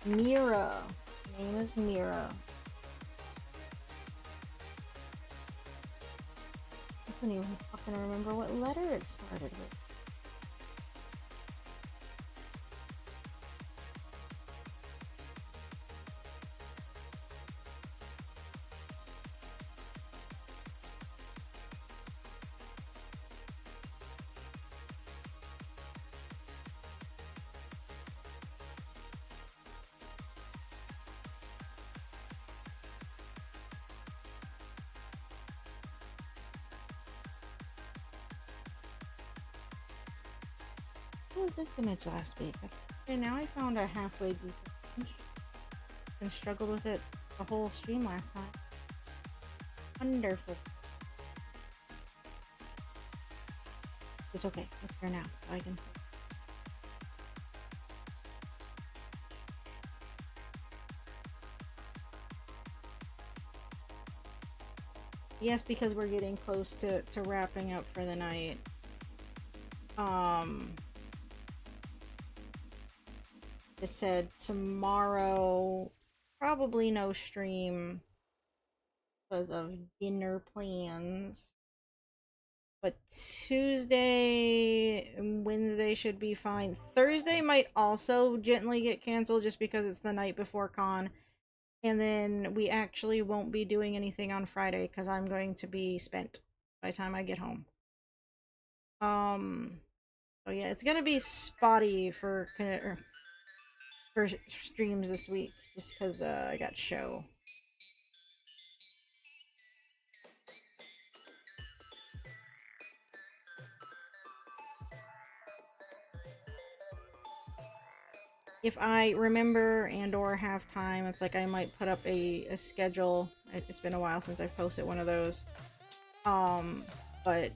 Mira. Her name is Mira. I couldn't even fucking remember what letter it started with. What was this image last week? Okay, now I found a halfway decent image. And struggled with it the whole stream last time. Wonderful. It's okay. It's here now, so I can see. Yes, because we're getting close to wrapping up for the night. It said tomorrow, probably no stream because of dinner plans. But Tuesday and Wednesday should be fine. Thursday might also gently get canceled just because it's the night before con. And then we actually won't be doing anything on Friday because I'm going to be spent by the time I get home. So yeah, it's gonna be spotty for streams this week just because I got show. If I remember and or have time, it's like I might put up a schedule. It's been a while since I've posted one of those. But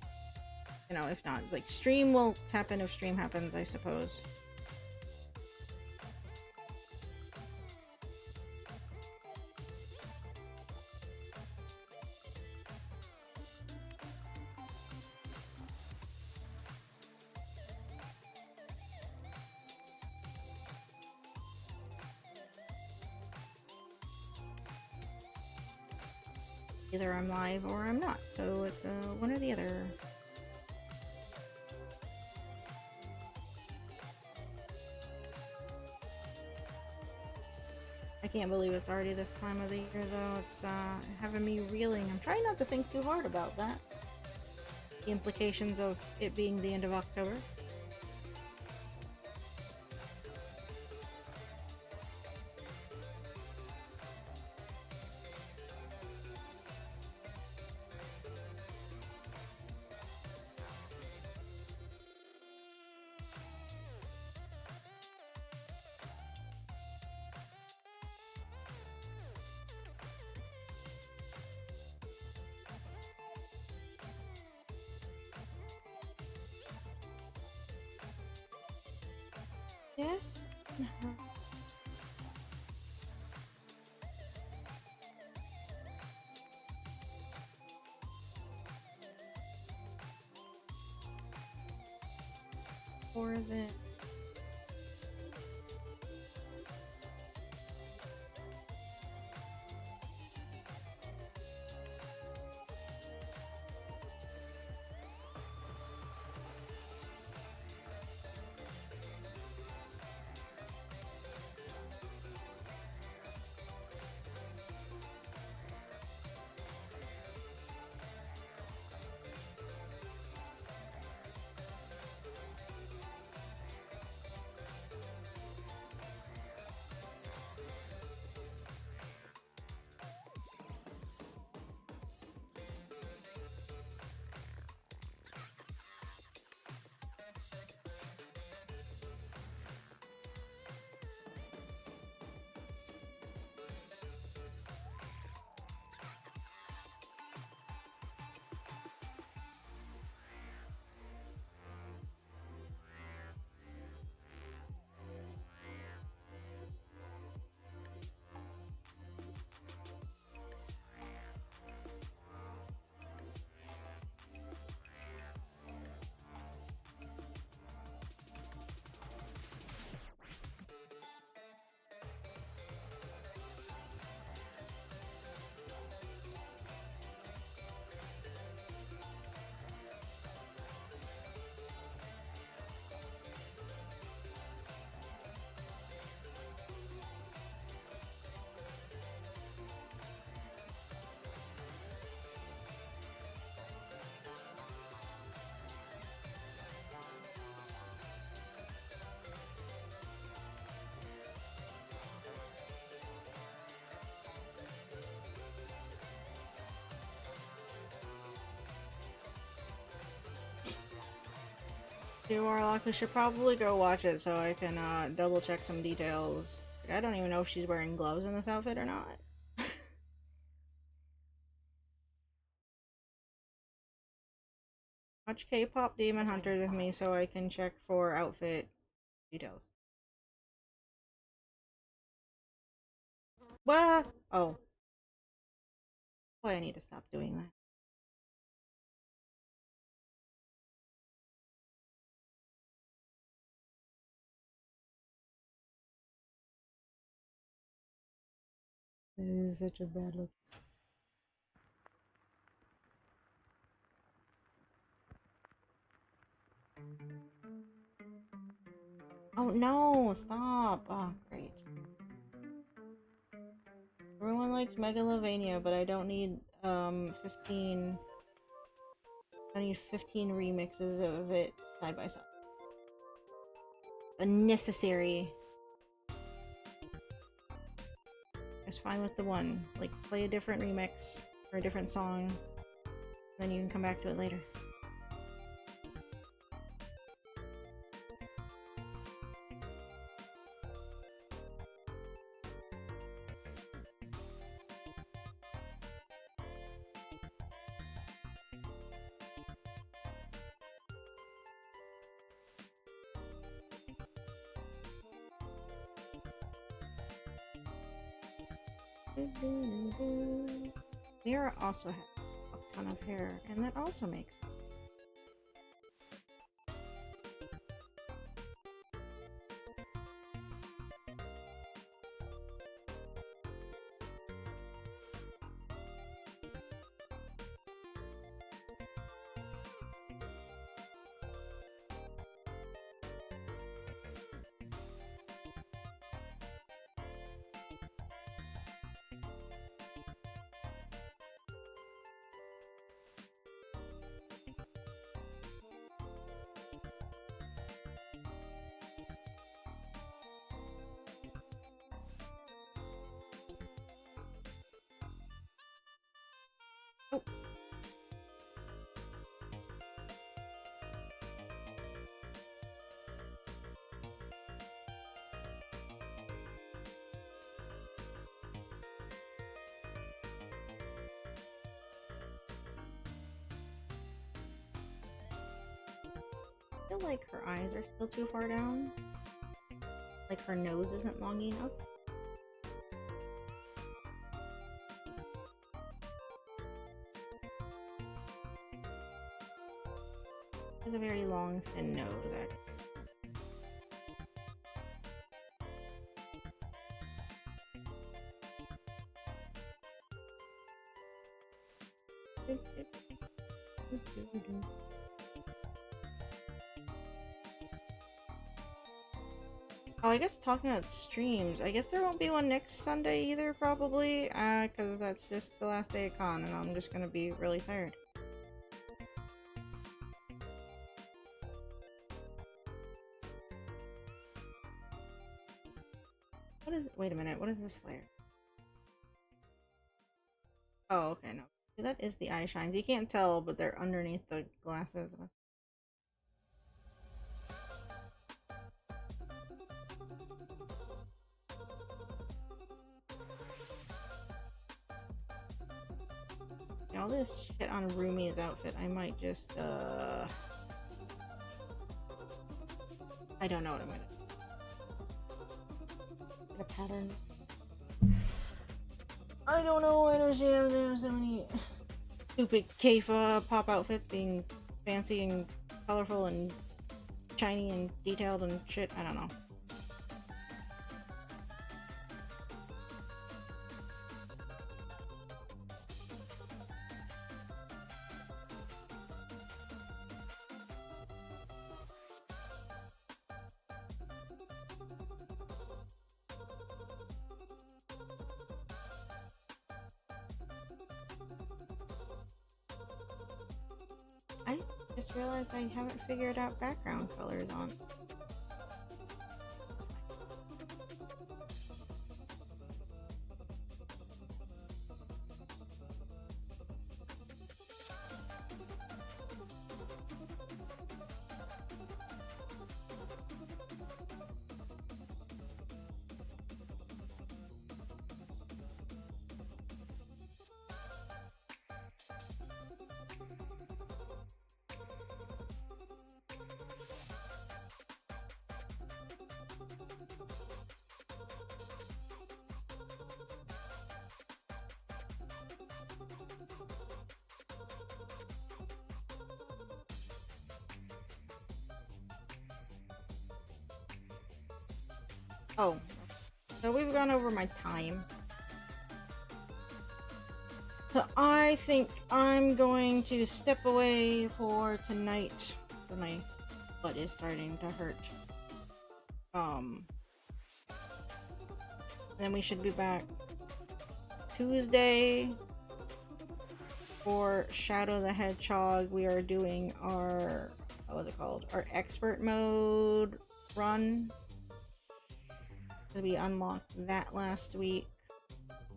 you know, if not, it's like stream will happen if stream happens, I suppose. Either I'm live or I'm not, so it's one or the other. I can't believe it's already this time of the year, though. It's having me reeling. I'm trying not to think too hard about that. The implications of it being the end of October. Yes. For the to Warlock. We should probably go watch it so I can double check some details. I don't even know if she's wearing gloves in this outfit or not. Watch K-pop Demon Hunters with me so I can check for outfit details. What? Oh. Boy, I need to stop doing that. It is such a bad look. Oh no, stop. Oh, great. Everyone likes Megalovania, but I don't need 15. I need 15 remixes of it side by side. Unnecessary. It's fine with the one. Like, play a different remix or a different song, then you can come back to it later. Mira also has a ton of hair, and that also makes oh. I feel like her eyes are still too far down. Like her nose isn't long enough. She has a very long, thin nose, actually. Oh, I guess talking about streams, I guess there won't be one next Sunday either, probably, because that's just the last day of con, and I'm just gonna be really tired. What is- wait a minute, what is this layer? Oh, okay, no. See, that is the eye shines. You can't tell, but they're underneath the glasses. All this shit on Rumi's outfit, I might just, I don't know what I'm gonna do. Get a pattern. I don't know, I know she has so many stupid Keifa pop outfits being fancy and colorful and shiny and detailed and shit, I don't know. I just realized I haven't figured out background colors on. Oh, so we've gone over my time. So I think I'm going to step away for tonight. My butt is starting to hurt. Then we should be back Tuesday for Shadow the Hedgehog. We are doing our, what was it called? Our expert mode run. We unlocked that last week.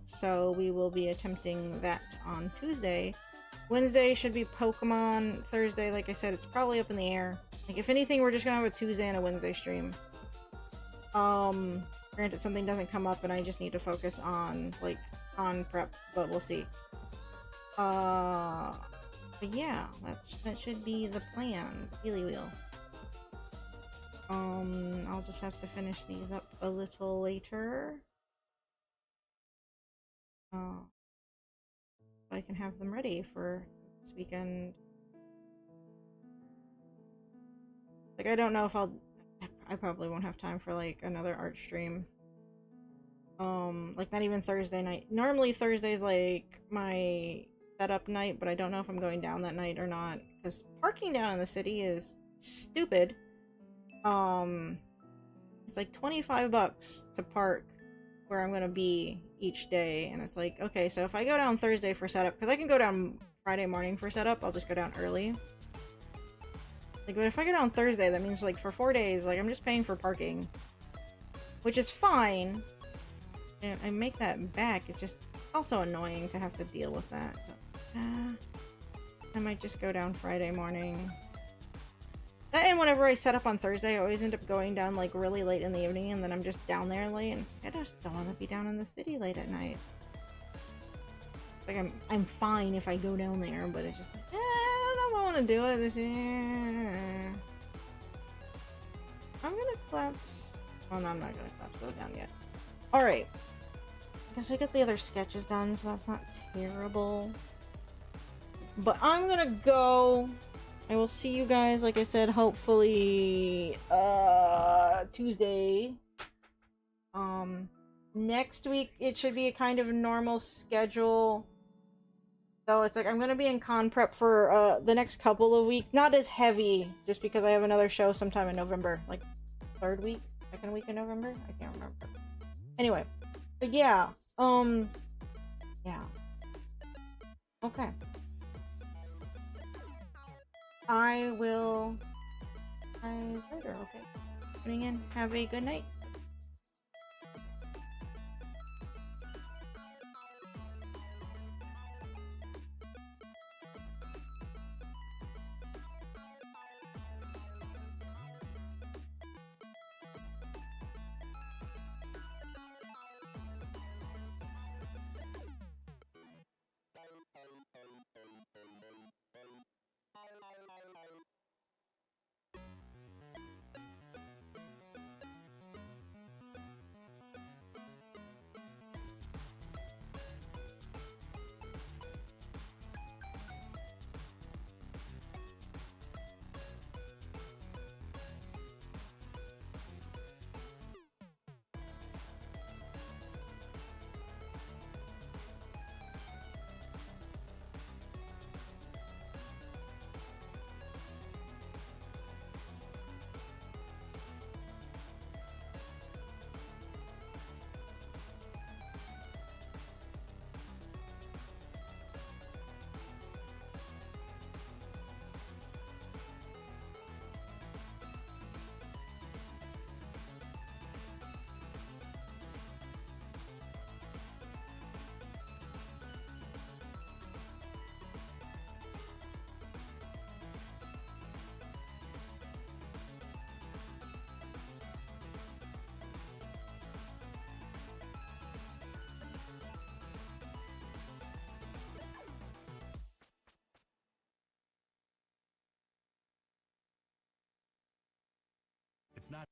So we will be attempting that on Tuesday. Wednesday should be Pokemon. Thursday, like I said, it's probably up in the air. Like, if anything, we're just gonna have a Tuesday and a Wednesday stream. Granted, something doesn't come up and I just need to focus on, like, on prep, but we'll see. But yeah, that should be the plan. Really will. I'll just have to finish these up a little later. So I can have them ready for this weekend. Like, I don't know if I probably won't have time for, like, another art stream. Like, not even Thursday night. Normally Thursday's, like, my setup night, but I don't know if I'm going down that night or not. Because parking down in the city is stupid. It's like $25 to park where I'm gonna be each day, and it's like, okay, so if I go down Thursday for setup, because I can go down Friday morning for setup, I'll just go down early. Like, but if I go down Thursday, that means, like, for 4 days, like, I'm just paying for parking. Which is fine. And I make that back, it's just also annoying to have to deal with that, so... I might just go down Friday morning. And whenever I set up on Thursday, I always end up going down, like, really late in the evening, and then I'm just down there late, and it's like, I just don't want to be down in the city late at night. Like, I'm fine if I go down there, but it's just like, I don't know if I want to do it this year. I'm gonna collapse... Well, no, I'm not gonna collapse those down yet. Alright. I guess I got the other sketches done, so that's not terrible. But I'm gonna go... I will see you guys, like I said, hopefully, Tuesday. Next week, it should be a kind of normal schedule. So it's like, I'm gonna be in con prep for, the next couple of weeks. Not as heavy, just because I have another show sometime in November. Like, second week in November? I can't remember. Anyway. But yeah, yeah. Okay. I will... later, okay. Tuning in. Have a good night. It's not